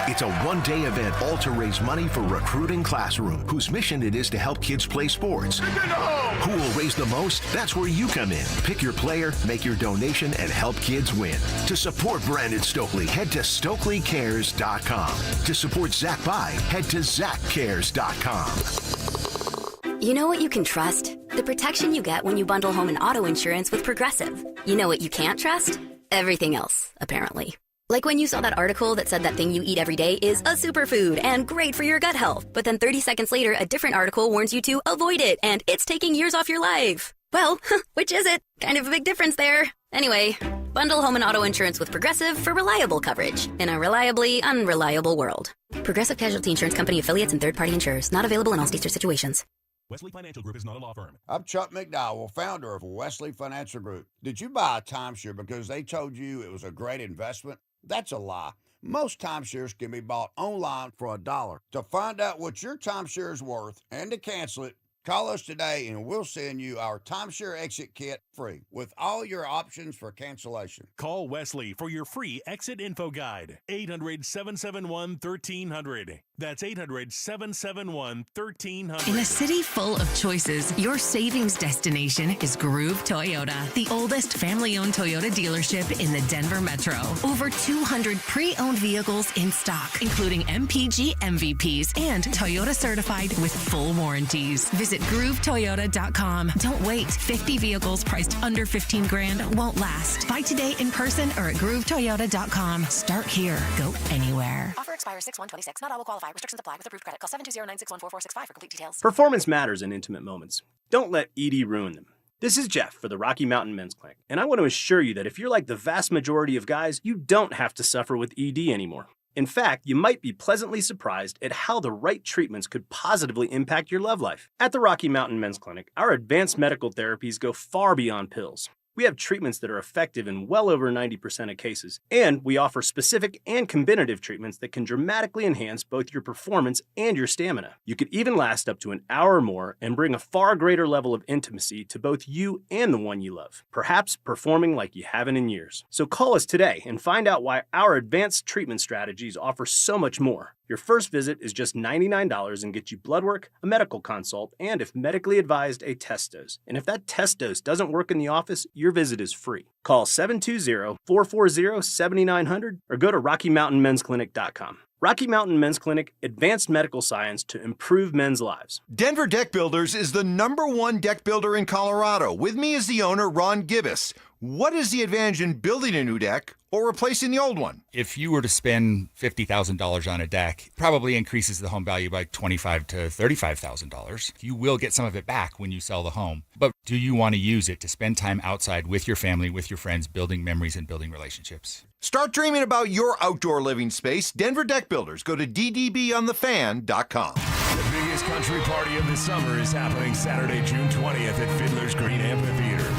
It's a one-day event all to raise money for Recruiting Classroom, whose mission it is to help kids play sports. Who will raise the most? That's where you come in. Pick your player, make your donation, and help kids win. To support Brandon Stokely, head to StokelyCares.com. To support Zach By, head to ZachCares.com. You know what you can trust? The protection you get when you bundle home and auto insurance with Progressive. You know what you can't trust? Everything else, apparently. Like when you saw that article that said that thing you eat every day is a superfood and great for your gut health, but then 30 seconds later, a different article warns you to avoid it and it's taking years off your life. Well, which is it? Kind of a big difference there. Anyway, bundle home and auto insurance with Progressive for reliable coverage in a reliably unreliable world. Progressive Casualty Insurance Company affiliates and third-party insurers. Not available in all states or situations. Wesley Financial Group is not a law firm. I'm Chuck McDowell, founder of Wesley Financial Group. Did you buy a timeshare because they told you it was a great investment? That's a lie. Most timeshares can be bought online for $1. To find out what your timeshare is worth and to cancel it, call us today and we'll send you our timeshare exit kit free with all your options for cancellation. Call Wesley for your free exit info guide. 800-771-1300. That's 800-771-1300. In a city full of choices, your savings destination is Groove Toyota, the oldest family-owned Toyota dealership in the Denver Metro. Over 200 pre-owned vehicles in stock, including MPG MVPs and Toyota certified with full warranties. Visit GrooveToyota.com. Don't wait. 50 vehicles priced under $15,000 won't last. Buy today in person or at GrooveToyota.com. Start here. Go anywhere. Offer expires 6/1/26. Not all will qualify. Restrictions apply with approved credit. Call 720-961-4465 for complete details. Performance matters in intimate moments. Don't let ED ruin them. This is Jeff for the Rocky Mountain Men's Clinic, and I want to assure you that if you're like the vast majority of guys, you don't have to suffer with ED anymore. In fact, you might be pleasantly surprised at how the right treatments could positively impact your love life. At the Rocky Mountain Men's Clinic, our advanced medical therapies go far beyond pills. We have treatments that are effective in well over 90% of cases, and we offer specific and combinative treatments that can dramatically enhance both your performance and your stamina. You could even last up to an hour or more and bring a far greater level of intimacy to both you and the one you love, perhaps performing like you haven't in years. So call us today and find out why our advanced treatment strategies offer so much more. Your first visit is just $99 and gets you blood work, a medical consult, and if medically advised, a test dose. And if that test dose doesn't work in the office, your visit is free. Call 720-440-7900 or go to RockyMountainMen'sClinic.com. Rocky Mountain Men's Clinic, advanced medical science to improve men's lives. Denver Deck Builders is the #1 deck builder in Colorado. With me is the owner, Ron Gibbous. What is the advantage in building a new deck or replacing the old one? If you were to spend $50,000 on a deck, it probably increases the home value by $25,000 to $35,000. You will get some of it back when you sell the home. But do you want to use it to spend time outside with your family, with your friends, building memories and building relationships? Start dreaming about your outdoor living space. Denver Deck Builders. Go to ddbonthefan.com. The biggest country party of the summer is happening Saturday, June 20th at Fiddler's Green Amphitheater.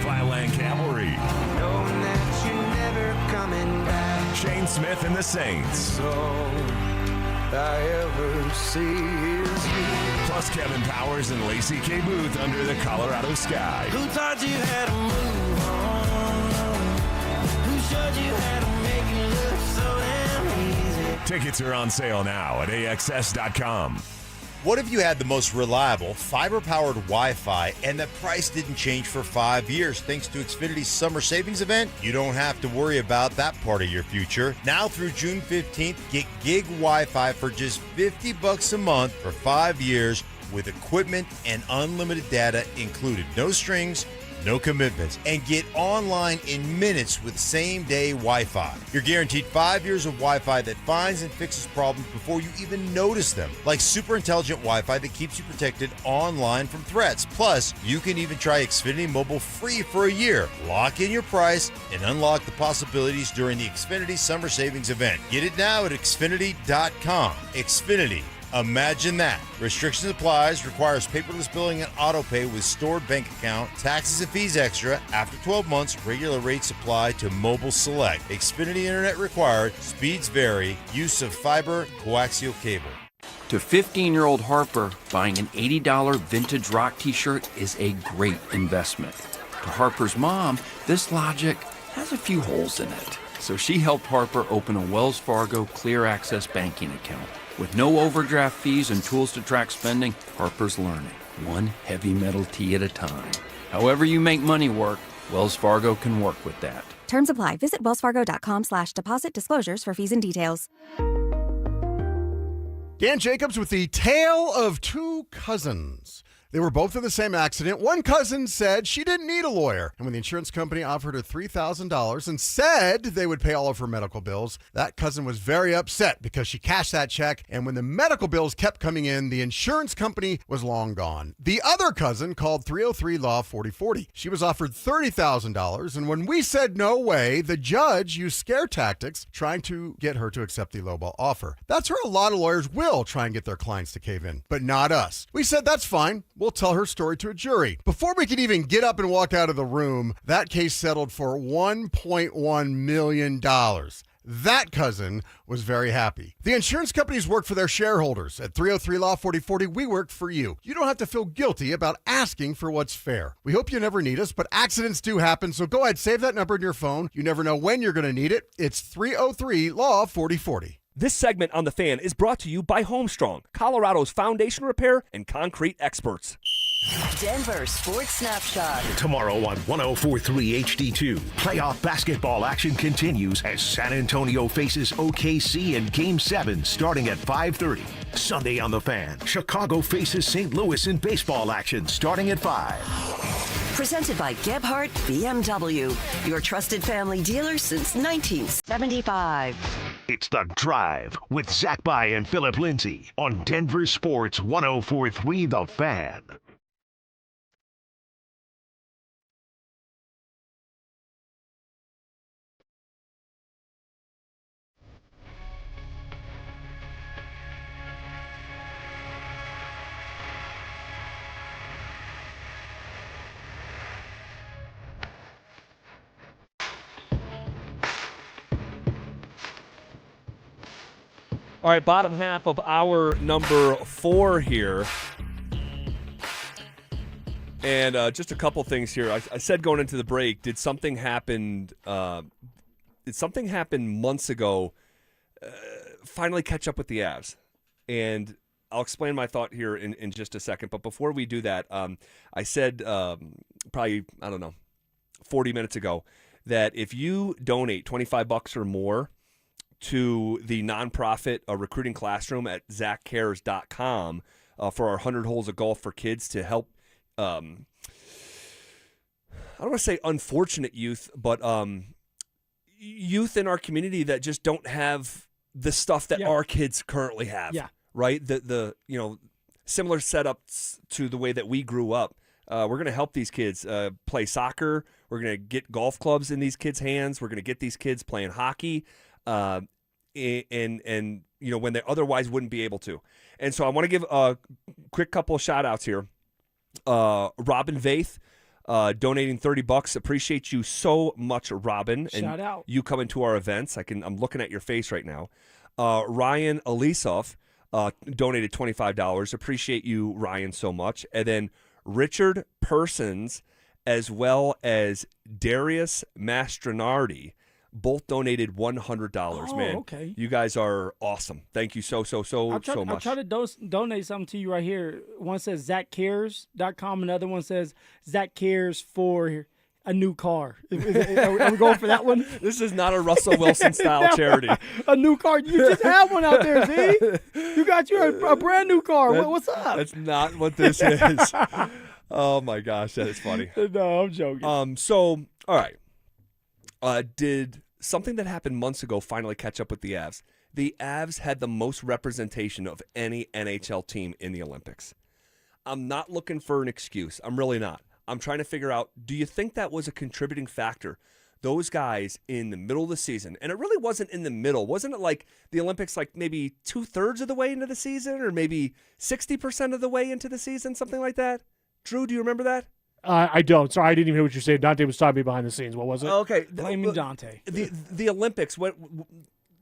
Flyland Cavalry. Knowing that you're never coming back. Shane Smith and the Saints. All I ever see is you. Plus Kevin Powers and Lacey K. Booth under the Colorado sky. Who taught you how to move on? Who showed you how to make it look so damn easy? Tickets are on sale now at AXS.com. What if you had the most reliable, fiber-powered Wi-Fi and the price didn't change for 5 years? Thanks to Xfinity's summer savings event, you don't have to worry about that part of your future. Now through June 15th, get gig Wi-Fi for just $50 a month for 5 years with equipment and unlimited data included. No strings, no commitments, and get online in minutes with same-day Wi-Fi. You're guaranteed 5 years of Wi-Fi that finds and fixes problems before you even notice them, like super intelligent Wi-Fi that keeps you protected online from threats. Plus, you can even try Xfinity Mobile free for a year. Lock in your price and unlock the possibilities during the Xfinity Summer Savings event. Get it now at Xfinity.com. Xfinity. Imagine that. Restrictions applies, requires paperless billing and auto pay with stored bank account, taxes and fees extra. After 12 months, regular rates apply to Mobile Select. Xfinity Internet required. Speeds vary. Use of fiber, coaxial cable. To 15-year-old Harper, buying an $80 vintage rock t-shirt is a great investment. To Harper's mom, this logic has a few holes in it. So she helped Harper open a Wells Fargo Clear Access banking account. With no overdraft fees and tools to track spending, Harper's learning, one heavy metal tee at a time. However you make money work, Wells Fargo can work with that. Terms apply. Visit wellsfargo.com/deposit disclosures for fees and details. Dan Jacobs with the tale of two cousins. They were both in the same accident. One cousin said she didn't need a lawyer. And when the insurance company offered her $3,000 and said they would pay all of her medical bills, that cousin was very upset because she cashed that check. And when the medical bills kept coming in, the insurance company was long gone. The other cousin called 303-LAW-4040. She was offered $30,000. And when we said no way, the judge used scare tactics trying to get her to accept the lowball offer. That's where a lot of lawyers will try and get their clients to cave in, but not us. We said that's fine. We'll tell her story to a jury. Before we could even get up and walk out of the room, that case settled for $1.1 million. That cousin was very happy. The insurance companies work for their shareholders. At 303-LAW-4040, we work for you. You don't have to feel guilty about asking for what's fair. We hope you never need us, but accidents do happen, so go ahead, save that number in your phone. You never know when you're going to need it. It's 303-LAW-4040. This segment on The Fan is brought to you by Homestrong, Colorado's foundation repair and concrete experts. Denver Sports Snapshot. Tomorrow on 104.3 HD2, playoff basketball action continues as San Antonio faces OKC in Game 7 starting at 5:30. Sunday on The Fan, Chicago faces St. Louis in baseball action starting at 5. Presented by Gebhardt BMW, your trusted family dealer since 1975. It's The Drive with Zach By and Phillip Lindsay on Denver Sports 104.3 The Fan. All right, bottom half of hour number 4 here. And just a couple things here. I said going into the break, did something happen months ago finally catch up with the Avs. And I'll explain my thought here in just a second. But before we do that, I said probably, 40 minutes ago that if you donate $25 or more to the nonprofit recruiting classroom at zachcares.com for our 100 holes of golf for kids to help, I don't want to say unfortunate youth, but youth in our community that just don't have the stuff that our kids currently have. Yeah. Right? The similar setups to the way that we grew up. We're going to help these kids play soccer. We're going to get golf clubs in these kids' hands. We're going to get these kids playing hockey, and when they otherwise wouldn't be able to. And so I want to give a quick couple of shout outs here. Robin Vaith, donating $30. Appreciate you so much, Robin. Shout out. You coming to our events. I'm looking at your face right now. Ryan Elisov donated $25. Appreciate you, Ryan, so much. And then Richard Persons, as well as Darius Mastronardi, both donated $100. Man, okay. You guys are awesome. Thank you so much. I'll try to donate something to you right here. One says ZachCares.com. Another one says Zach Cares for a new car. Are we going for that one? This is not a Russell Wilson style charity. A new car. You just have one out there, Z. You got a brand new car. What's up? That's not what this is. Oh my gosh, that is funny. No, I'm joking. So, all right. Did something that happened months ago finally catch up with the Avs? The Avs had the most representation of any NHL team in the Olympics. I'm not looking for an excuse. I'm really not. I'm trying to figure out, do you think that was a contributing factor? Those guys in the middle of the season, and it really wasn't in the middle. Wasn't it like the Olympics like maybe 2/3 of the way into the season or maybe 60% of the way into the season, something like that? Drew, do you remember that? I don't. Sorry, I didn't even hear what you said. Dante was talking to me behind the scenes. What was it? Okay. Blaming Dante. The Olympics,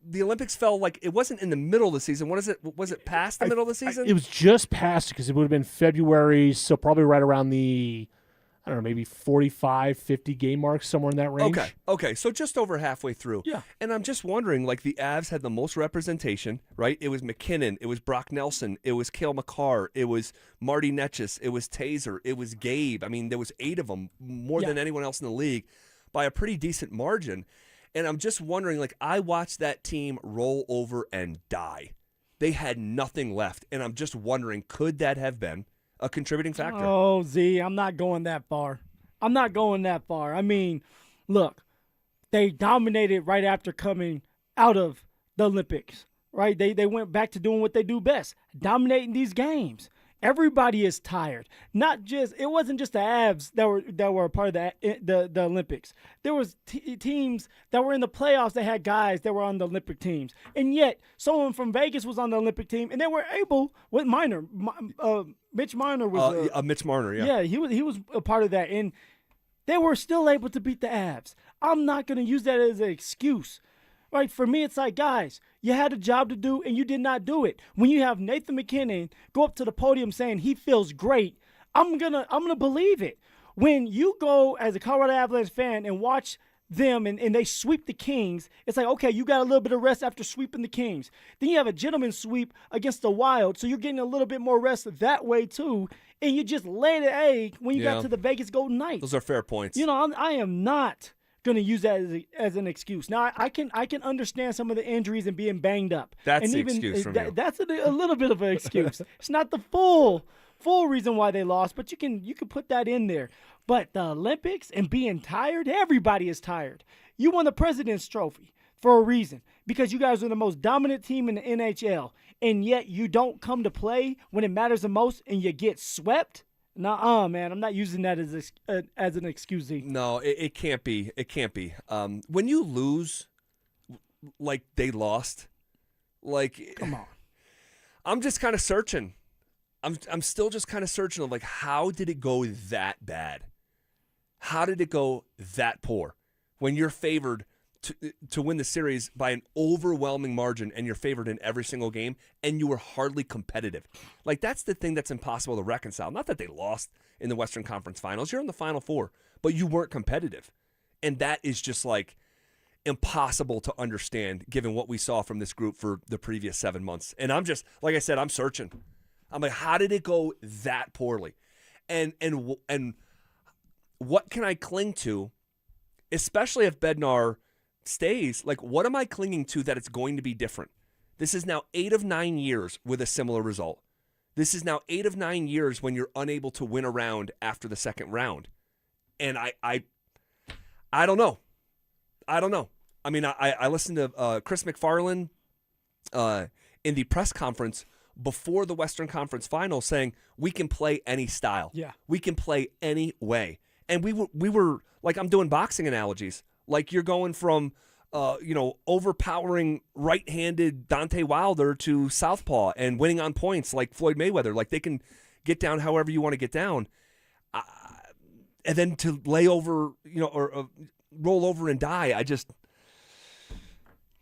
the Olympics fell like it wasn't in the middle of the season. What is it? Was it past the middle of the season? It was just past because it would have been February, so probably right around the, I don't know, maybe 45, 50 game mark, somewhere in that range. Okay. So just over halfway through. Yeah. And I'm just wondering, like the Avs had the most representation, right? It was McKinnon. It was Brock Nelson. It was Cale Makar. It was Marty Netchis. It was Taser. It was Gabe. I mean, there was 8 of them, more than anyone else in the league, by a pretty decent margin. And I'm just wondering, like, I watched that team roll over and die. They had nothing left. And I'm just wondering, could that have been a contributing factor? Oh, Z, I'm not going that far. I mean, look, they dominated right after coming out of the Olympics, right? They went back to doing what they do best, dominating these games. Everybody is tired. It wasn't just the Avs that were a part of the Olympics. There was teams that were in the playoffs that had guys that were on the Olympic teams, and yet someone from Vegas was on the Olympic team, and they were able with Mitch Marner was Mitch Marner, yeah, he was a part of that, and they were still able to beat the Avs. I'm not going to use that as an excuse. Right, for me, it's like, guys, you had a job to do and you did not do it. When you have Nathan McKinnon go up to the podium saying he feels great, I'm gonna believe it. When you go as a Colorado Avalanche fan and watch them and they sweep the Kings, it's like, okay, you got a little bit of rest after sweeping the Kings. Then you have a gentleman sweep against the Wild, so you're getting a little bit more rest that way too. And you just laid an egg when you got to the Vegas Golden Knights. Those are fair points. You know, I am not going to use that as an excuse. Now, I can understand some of the injuries and being banged up. That's and the even, excuse from you. That's a little bit of an excuse. It's not the full reason why they lost, but you can put that in there. But the Olympics and being tired, everybody is tired. You won the President's Trophy for a reason, because you guys are the most dominant team in the NHL, and yet you don't come to play when it matters the most and you get swept. Nuh-uh, man. I'm not using that as an excuse. No, it can't be. It can't be. When you lose, like they lost, like come on. I'm just kind of searching. I'm still just kind of searching of like, how did it go that bad? How did it go that poor? When you're favored to win the series by an overwhelming margin and you're favored in every single game and you were hardly competitive. Like, that's the thing that's impossible to reconcile. Not that they lost in the Western Conference Finals. You're in the Final Four, but you weren't competitive. And that is just like, impossible to understand given what we saw from this group for the previous 7 months. And I'm just, like I said, I'm searching. I'm like, how did it go that poorly? And what can I cling to, especially if Bednar stays? Like, what am I clinging to that it's going to be different? This is now 8 of 9 years with a similar result. This is now 8 of 9 years when you're unable to win a round after the second round. And I don't know. I don't know. I mean, I listened to Chris McFarland in the press conference before the Western Conference Finals saying we can play any style. Yeah. We can play any way. And we were like, I'm doing boxing analogies. Like you're going from, overpowering right-handed Deontay Wilder to southpaw and winning on points like Floyd Mayweather. Like they can get down however you want to get down. And then to lay over, or roll over and die.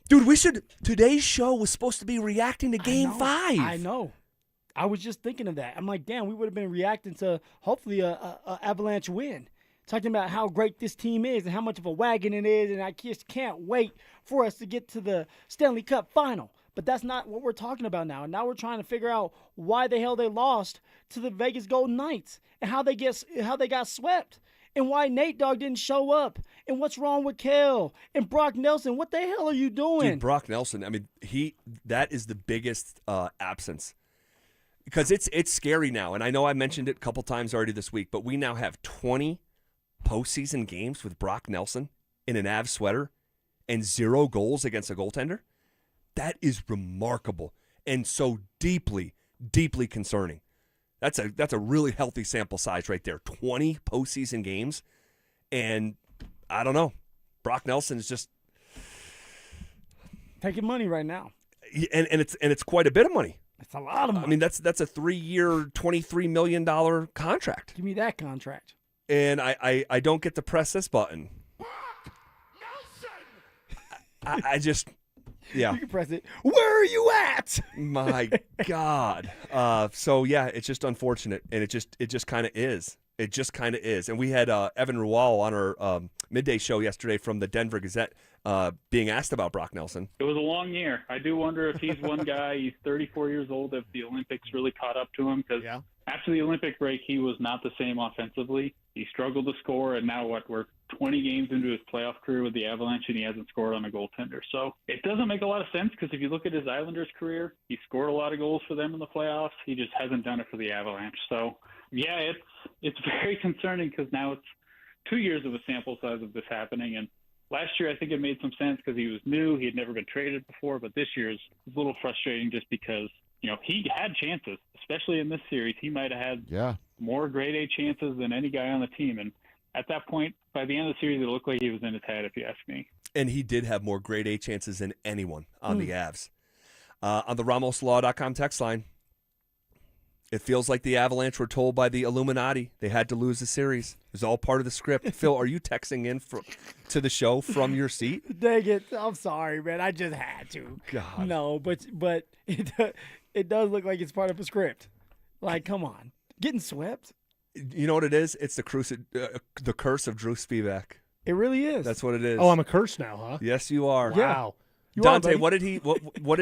Dude, today's show was supposed to be reacting to Game 5. I know. I was just thinking of that. I'm like, damn, we would have been reacting to hopefully a Avalanche win. Talking about how great this team is and how much of a wagon it is, and I just can't wait for us to get to the Stanley Cup final. But that's not what we're talking about now. And now we're trying to figure out why the hell they lost to the Vegas Golden Knights and how they got swept. And why Nate Dogg didn't show up, and what's wrong with Kale and Brock Nelson. What the hell are you doing? Dude, Brock Nelson, I mean, that is the biggest absence. Because it's scary now, and I know I mentioned it a couple times already this week, but we now have 20 postseason games with Brock Nelson in an Avs sweater and 0 goals against a goaltender. That is remarkable and so deeply, deeply concerning. That's a really healthy sample size right there. 20 postseason games, and I don't know. Brock Nelson is just taking money right now, and it's quite a bit of money. It's a lot of money. I mean, that's a 3-year, $23 million contract. Give me that contract. And I don't get to press this button. I just. Yeah. You can press it. Where are you at? My God. So yeah, it's just unfortunate, and it just kind of is. It just kind of is. And we had Evan Rual on our midday show yesterday from the Denver Gazette being asked about Brock Nelson. It was a long year. I do wonder if he's one guy. He's 34 years old. If the Olympics really caught up to him, because after the Olympic break, he was not the same offensively. He struggled to score, and now we're 20 games into his playoff career with the Avalanche, and he hasn't scored on a goaltender. So it doesn't make a lot of sense, because if you look at his Islanders career, he scored a lot of goals for them in the playoffs. He just hasn't done it for the Avalanche. So, yeah, it's very concerning, because now it's 2 years of a sample size of this happening. And last year, I think it made some sense because he was new. He had never been traded before. But this year is a little frustrating just because, he had chances, especially in this series. He might have had more grade A chances than any guy on the team. And at that point, by the end of the series, it looked like he was in his head, if you ask me. And he did have more grade A chances than anyone on the Avs. On the RamosLaw.com text line, it feels like the Avalanche were told by the Illuminati they had to lose the series. It was all part of the script. Phil, are you texting in to the show from your seat? Dang it. I'm sorry, man. I just had to. God. No, but it does look like it's part of a script. Like, come on. Getting swept? You know what it is? It's the curse of Drew Spivak. It really is. That's what it is. Oh, I'm a curse now, huh? Yes, you are. Wow. Dante, what did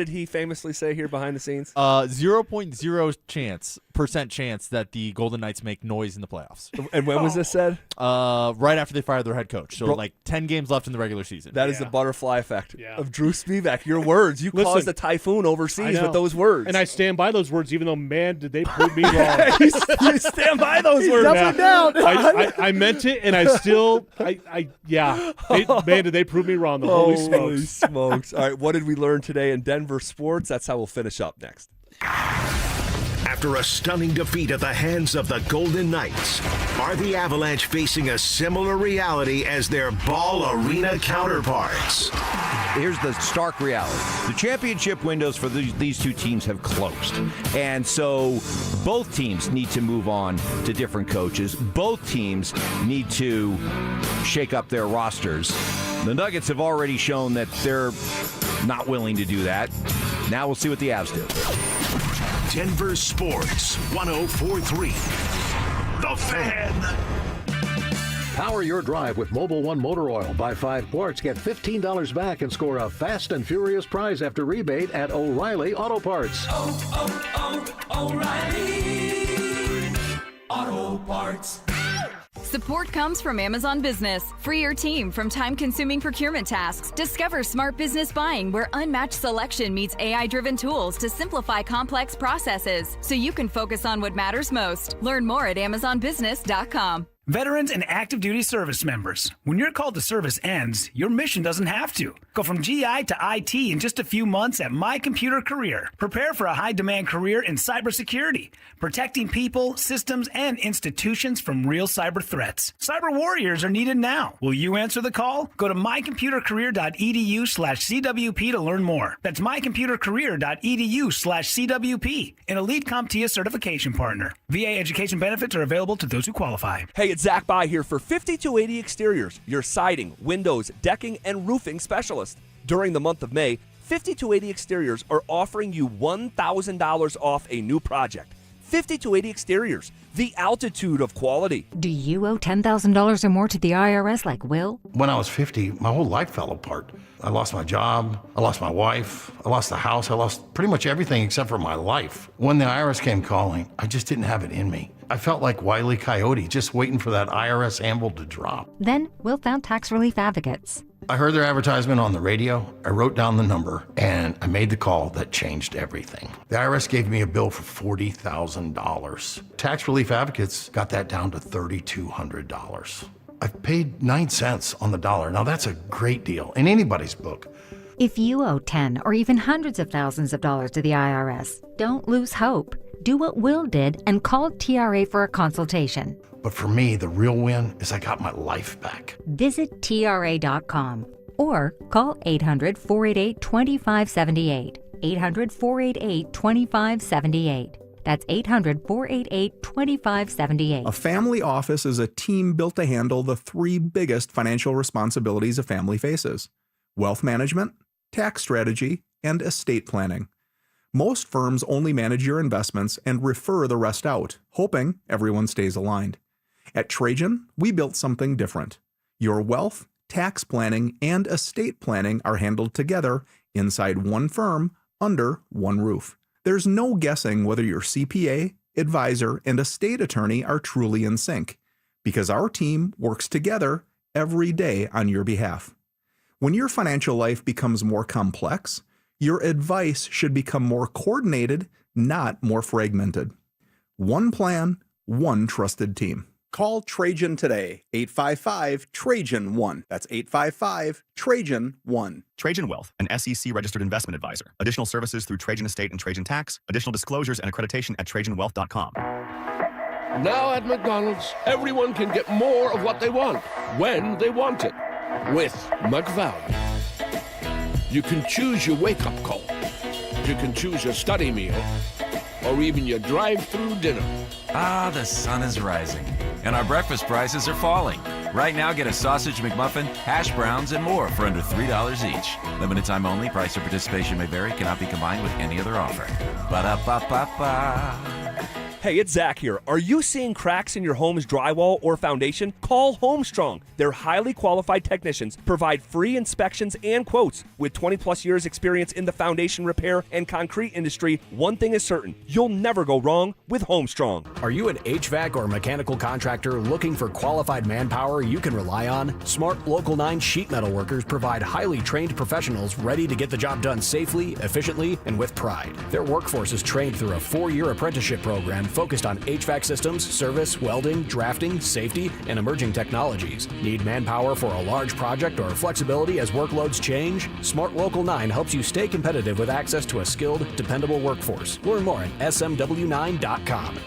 he famously say here behind the scenes? 0.0% chance that the Golden Knights make noise in the playoffs. And when was this said? Right after they fired their head coach. So like 10 games left in the regular season. That is the butterfly effect of Drew Spivak. Your words. You caused a typhoon overseas with those words. And I stand by those words, even though, man, did they prove me wrong. You stand by those words. I meant it, and I still, man, did they prove me wrong. Holy smokes. All right, what did we learn today in Denver sports? That's how we'll finish up next. After a stunning defeat at the hands of the Golden Knights, are the Avalanche facing a similar reality as their Ball Arena counterparts? Here's the stark reality. The championship windows for these two teams have closed. And so both teams need to move on to different coaches. Both teams need to shake up their rosters. The Nuggets have already shown that they're not willing to do that. Now we'll see what the Avs do. Denver Sports 104.3. The Fan. Power your drive with Mobil 1 motor oil. Buy 5 quarts, get $15 back, and score a fast and furious prize after rebate at O'Reilly Auto Parts. O'Reilly Auto Parts. Support comes from Amazon Business. Free your team from time-consuming procurement tasks. Discover smart business buying where unmatched selection meets AI-driven tools to simplify complex processes so you can focus on what matters most. Learn more at AmazonBusiness.com. Veterans and active duty service members, when your call to service ends, your mission doesn't have to. Go from GI to IT in just a few months at My Computer Career. Prepare for a high-demand career in cybersecurity, protecting people, systems, and institutions from real cyber threats. Cyber warriors are needed now. Will you answer the call? Go to mycomputercareer.edu/CWP to learn more. That's mycomputercareer.edu/CWP, an elite CompTIA certification partner. VA education benefits are available to those who qualify. Hey, it's Zach By here for 5280 Exteriors, your siding, windows, decking, and roofing specialist. During the month of May, 5280 Exteriors are offering you $1,000 off a new project. 5280 Exteriors, the altitude of quality. Do you owe $10,000 or more to the IRS like Will? When I was 50, my whole life fell apart. I lost my job, I lost my wife, I lost the house, I lost pretty much everything except for my life. When the IRS came calling, I just didn't have it in me. I felt like Wile E. Coyote, just waiting for that IRS anvil to drop. Then Will found tax relief advocates. I heard their advertisement on the radio, I wrote down the number, and I made the call that changed everything. The IRS gave me a bill for $40,000. Tax Relief Advocates got that down to $3,200. I've paid 9 cents on the dollar. Now that's a great deal in anybody's book. If you owe 10 or even hundreds of thousands of dollars to the IRS, don't lose hope. Do what Will did and call TRA for a consultation. But for me, the real win is I got my life back. Visit TRA.com or call 800-488-2578. 800-488-2578. That's 800-488-2578. A family office is a team built to handle the 3 biggest financial responsibilities a family faces: wealth management, tax strategy, and estate planning. Most firms only manage your investments and refer the rest out, hoping everyone stays aligned. At Trajan, we built something different. Your wealth, tax planning, and estate planning are handled together inside one firm under one roof. There's no guessing whether your CPA, advisor, and estate attorney are truly in sync, because our team works together every day on your behalf. When your financial life becomes more complex, your advice should become more coordinated, not more fragmented. One plan, one trusted team. Call Trajan today, 855-TRAJAN-1. That's 855-TRAJAN-1. Trajan Wealth, an SEC-registered investment advisor. Additional services through Trajan Estate and Trajan Tax. Additional disclosures and accreditation at TrajanWealth.com. Now at McDonald's, everyone can get more of what they want, when they want it, with McValue. You can choose your wake-up call. You can choose your study meal, or even your drive-through dinner. Ah, the sun is rising, and our breakfast prices are falling. Right now, get a sausage McMuffin, hash browns, and more for under $3 each. Limited time only. Price or participation may vary. Cannot be combined with any other offer. Ba-da-ba-ba-ba. Hey, it's Zach here. Are you seeing cracks in your home's drywall or foundation? Call Homestrong. Their highly qualified technicians provide free inspections and quotes. With 20-plus years experience in the foundation repair and concrete industry, one thing is certain: you'll never go wrong with Homestrong. Are you an HVAC or mechanical contractor looking for qualified manpower you can rely on? Smart Local 9 sheet metal workers provide highly trained professionals ready to get the job done safely, efficiently, and with pride. Their workforce is trained through a 4-year apprenticeship program focused on HVAC systems, service, welding, drafting, safety, and emerging technologies. Need manpower for a large project or flexibility as workloads change? Smart Local 9 helps you stay competitive with access to a skilled, dependable workforce. Learn more at smw9.com.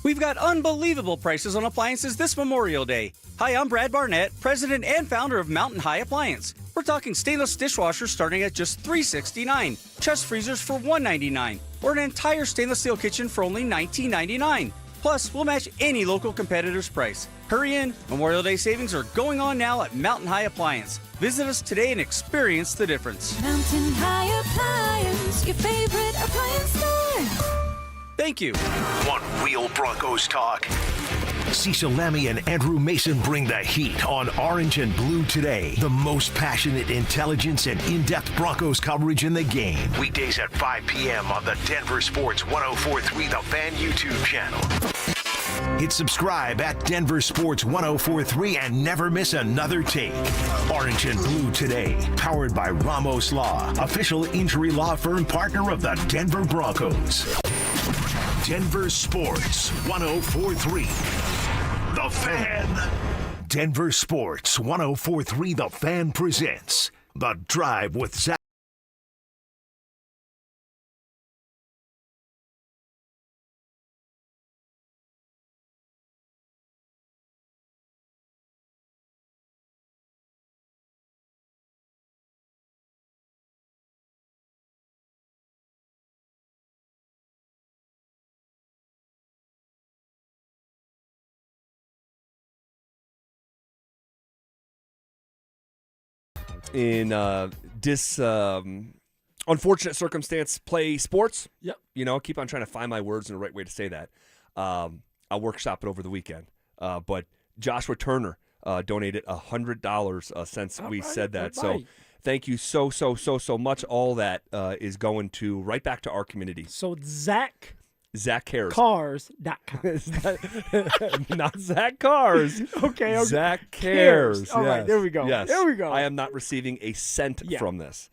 We've got unbelievable prices on appliances this Memorial Day. Hi, I'm Brad Barnett, president and founder of Mountain High Appliance. We're talking stainless dishwashers starting at just $369, chest freezers for $199, or an entire stainless steel kitchen for only $19.99. Plus, we'll match any local competitor's price. Hurry in, Memorial Day savings are going on now at Mountain High Appliance. Visit us today and experience the difference. Mountain High Appliance, your favorite appliance store. Thank you. One Wheel Broncos talk. Cecil Lemmy and Andrew Mason bring the heat on Orange and Blue Today. The most passionate intelligence and in-depth Broncos coverage in the game. Weekdays at 5 p.m. on the Denver Sports 104.3 The Fan YouTube channel. Hit subscribe at Denver Sports 104.3 and never miss another take. Orange and Blue Today, powered by Ramos Law, official injury law firm partner of the Denver Broncos. Denver Sports 104.3 The Fan. Denver Sports 104.3 The Fan presents The Drive with Zach. In unfortunate circumstance, play sports. Yep. You know, keep on trying to find my words and the right way to say that. I'll workshop it over the weekend. But Joshua Turner donated $100 since we said that. So thank you so much. All that is going to right back to our community. So Zach cares. Cars.com. Not Zach Cars. Okay. Zach cares. All right, there we go. Yes. There we go. I am not receiving a cent from this.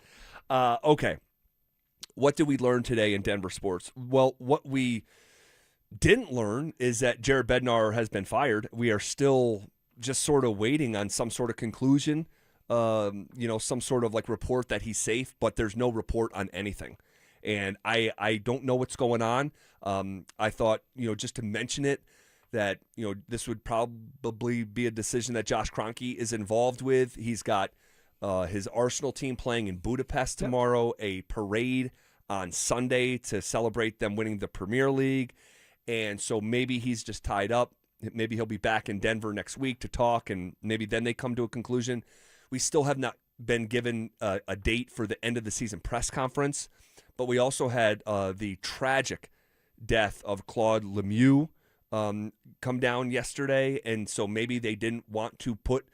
Okay. What did we learn today in Denver sports? Well, what we didn't learn is that Jared Bednar has been fired. We are still just sort of waiting on some sort of conclusion, some sort of like report that he's safe, but there's no report on anything. And I don't know what's going on. I thought, just to mention it, that, this would probably be a decision that Josh Kroenke is involved with. He's got his Arsenal team playing in Budapest tomorrow, a parade on Sunday to celebrate them winning the Premier League. And so maybe he's just tied up. Maybe he'll be back in Denver next week to talk, and maybe then they come to a conclusion. We still have not been given a date for the end of the season press conference. But we also had the tragic death of Claude Lemieux come down yesterday, and so maybe they didn't want to put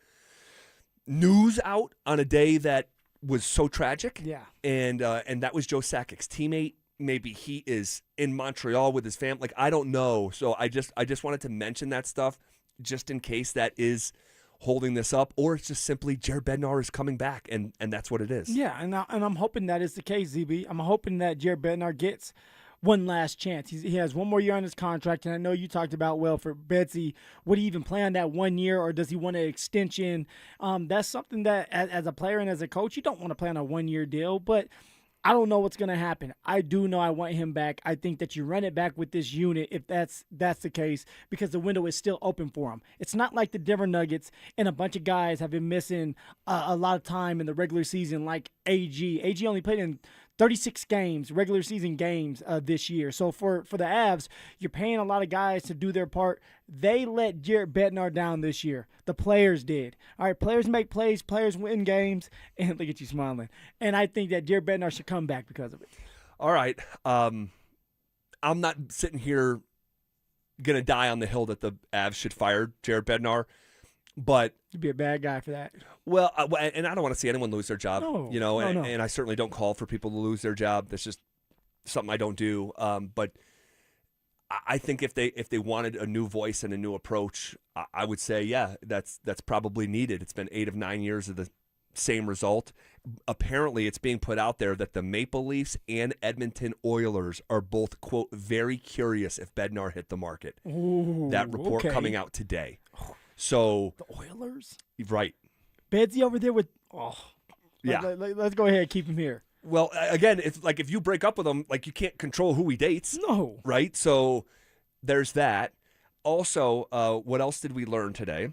news out on a day that was so tragic. Yeah. And that was Joe Sakic's teammate. Maybe he is in Montreal with his family. Like, I don't know. So I just wanted to mention that stuff just in case that is holding this up, or it's just simply Jared Bednar is coming back, and that's what it is. Yeah, and I'm hoping that is the case, ZB. I'm hoping that Jared Bednar gets one last chance. He has one more year on his contract, and I know you talked about, well, for Betsy, would he even play on that 1 year, or does he want an extension? That's something that, as a player and as a coach, you don't want to play on a 1 year deal, but I don't know what's going to happen. I do know I want him back. I think that you run it back with this unit if that's the case, because the window is still open for him. It's not like the Denver Nuggets and a bunch of guys have been missing a lot of time in the regular season, like AG. AG only played in 36 games, regular season games this year. So for the Avs, you're paying a lot of guys to do their part. They let Jared Bednar down this year. The players did. All right, players make plays, players win games, and look at you smiling. And I think that Jared Bednar should come back because of it. All right. I'm not sitting here going to die on the hill that the Avs should fire Jared Bednar, but you'd be a bad guy for that. Well, and I don't want to see anyone lose their job, No. And I certainly don't call for people to lose their job. That's just something I don't do. But I think if they wanted a new voice and a new approach, I would say, yeah, that's probably needed. It's been 8 of 9 years of the same result. Apparently, it's being put out there that the Maple Leafs and Edmonton Oilers are both, quote, very curious if Bednar hit the market. Ooh, that report okay. coming out today. So the Oilers? Right. Bedsy over there with yeah. Let's go ahead and keep him here. Well, again, it's like if you break up with him, like you can't control who he dates. No. Right? So there's that. Also, what else did we learn today?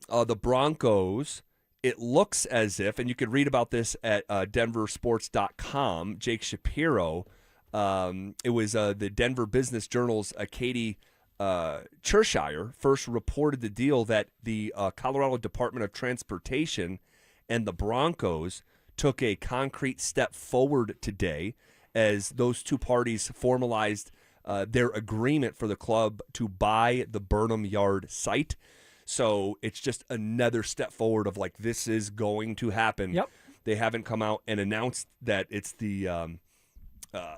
The Broncos, it looks as if, and you could read about this at DenverSports.com, Jake Shapiro. It was the Denver Business Journal's Katie Churshire first reported the deal that the Colorado Department of Transportation and the Broncos took a concrete step forward today as those two parties formalized their agreement for the club to buy the Burnham Yard site. So it's just another step forward of like, this is going to happen. Yep. They haven't come out and announced that it's the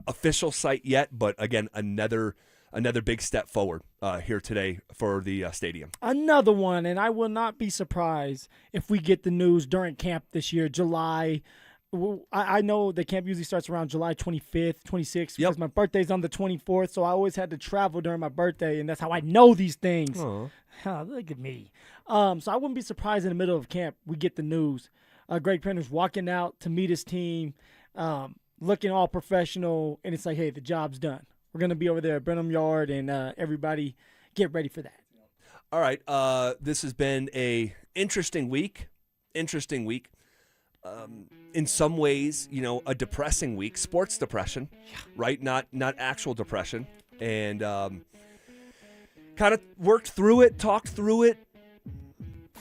official site yet, but again, another big step forward here today for the stadium. Another one, and I will not be surprised if we get the news during camp this year, July. I know the camp usually starts around July 25th, 26th, because my birthday's on the 24th, so I always had to travel during my birthday, and that's how I know these things. Oh, look at me. So I wouldn't be surprised in the middle of camp we get the news. Greg Penner's walking out to meet his team, looking all professional, and it's like, hey, the job's done. We're going to be over there at Burnham Yard, and everybody get ready for that. All right. This has been a interesting week. In some ways, a depressing week, sports depression, right? Not actual depression. And kind of worked through it, talked through it.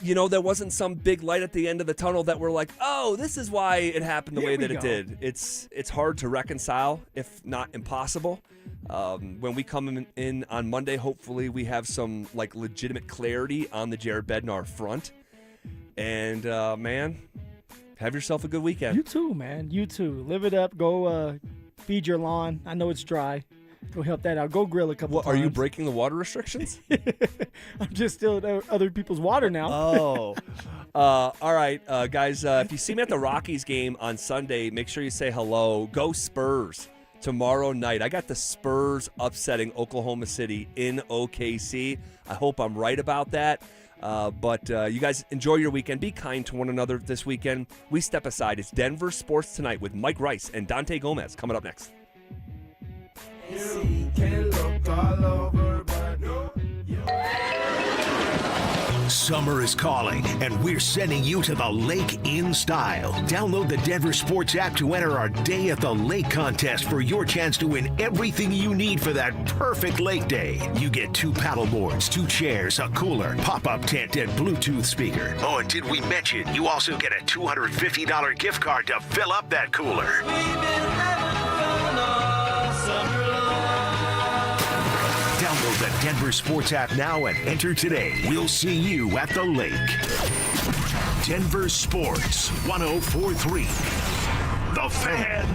There wasn't some big light at the end of the tunnel that we're like, oh, this is why it happened the way that it did. It's hard to reconcile, if not impossible. When we come in on Monday, hopefully we have some legitimate clarity on the Jared Bednar front. And man, have yourself a good weekend. You too, man. You too. Live it up. Go feed your lawn. I know it's dry. Go help that out. Go grill a couple times. Are you breaking the water restrictions? I'm just stealing other people's water now. Oh. All right, guys. If you see me at the Rockies game on Sunday, make sure you say hello. Go Spurs tomorrow night. I got the Spurs upsetting Oklahoma City in OKC. I hope I'm right about that. But you guys enjoy your weekend. Be kind to one another this weekend. We step aside. It's Denver Sports Tonight with Mike Rice and Dante Gomez coming up next. Summer is calling, and we're sending you to the lake in style. Download the Denver Sports app to enter our Day at the Lake contest for your chance to win everything you need for that perfect lake day. You get 2 paddle boards, 2 chairs, a cooler, pop-up tent, and Bluetooth speaker. Oh, and did we mention you also get a $250 gift card to fill up that cooler? Download the Denver Sports app now and enter today. We'll see you at the lake. Denver Sports 104.3. The Fan.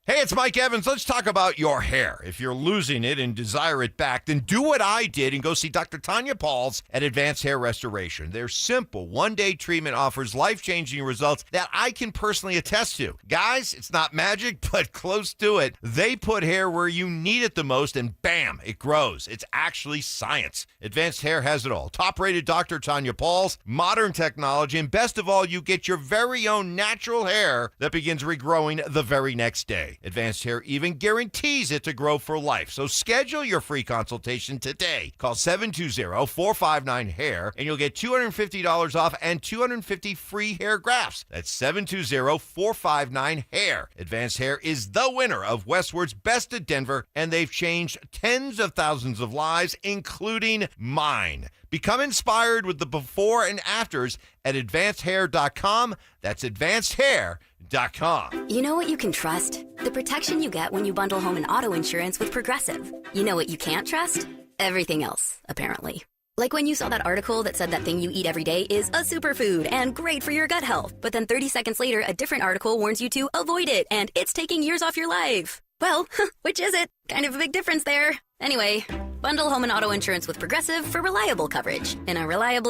Hey, it's Mike Evans. Let's talk about your hair. If you're losing it and desire it back, then do what I did and go see Dr. Tanya Pauls at Advanced Hair Restoration. Their simple one-day treatment offers life-changing results that I can personally attest to. Guys, it's not magic, but close to it. They put hair where you need it the most, and bam, it grows. It's actually science. Advanced Hair has it all. Top-rated Dr. Tanya Pauls, modern technology, and best of all, you get your very own natural hair that begins regrowing the very next day. Advanced Hair even guarantees it to grow for life. So schedule your free consultation today. Call 720-459-HAIR and you'll get $250 off and 250 free hair grafts. That's 720-459-HAIR. Advanced Hair is the winner of Westward's Best of Denver, and they've changed tens of thousands of lives, including mine. Become inspired with the before and afters at advancedhair.com. That's advancedhair.com. You know what you can trust? The protection you get when you bundle home and auto insurance with Progressive. You know what you can't trust? Everything else, apparently. Like when you saw that article that said that thing you eat every day is a superfood and great for your gut health. But then 30 seconds later, a different article warns you to avoid it and it's taking years off your life. Well, which is it? Kind of a big difference there. Anyway, bundle home and auto insurance with Progressive for reliable coverage in a reliably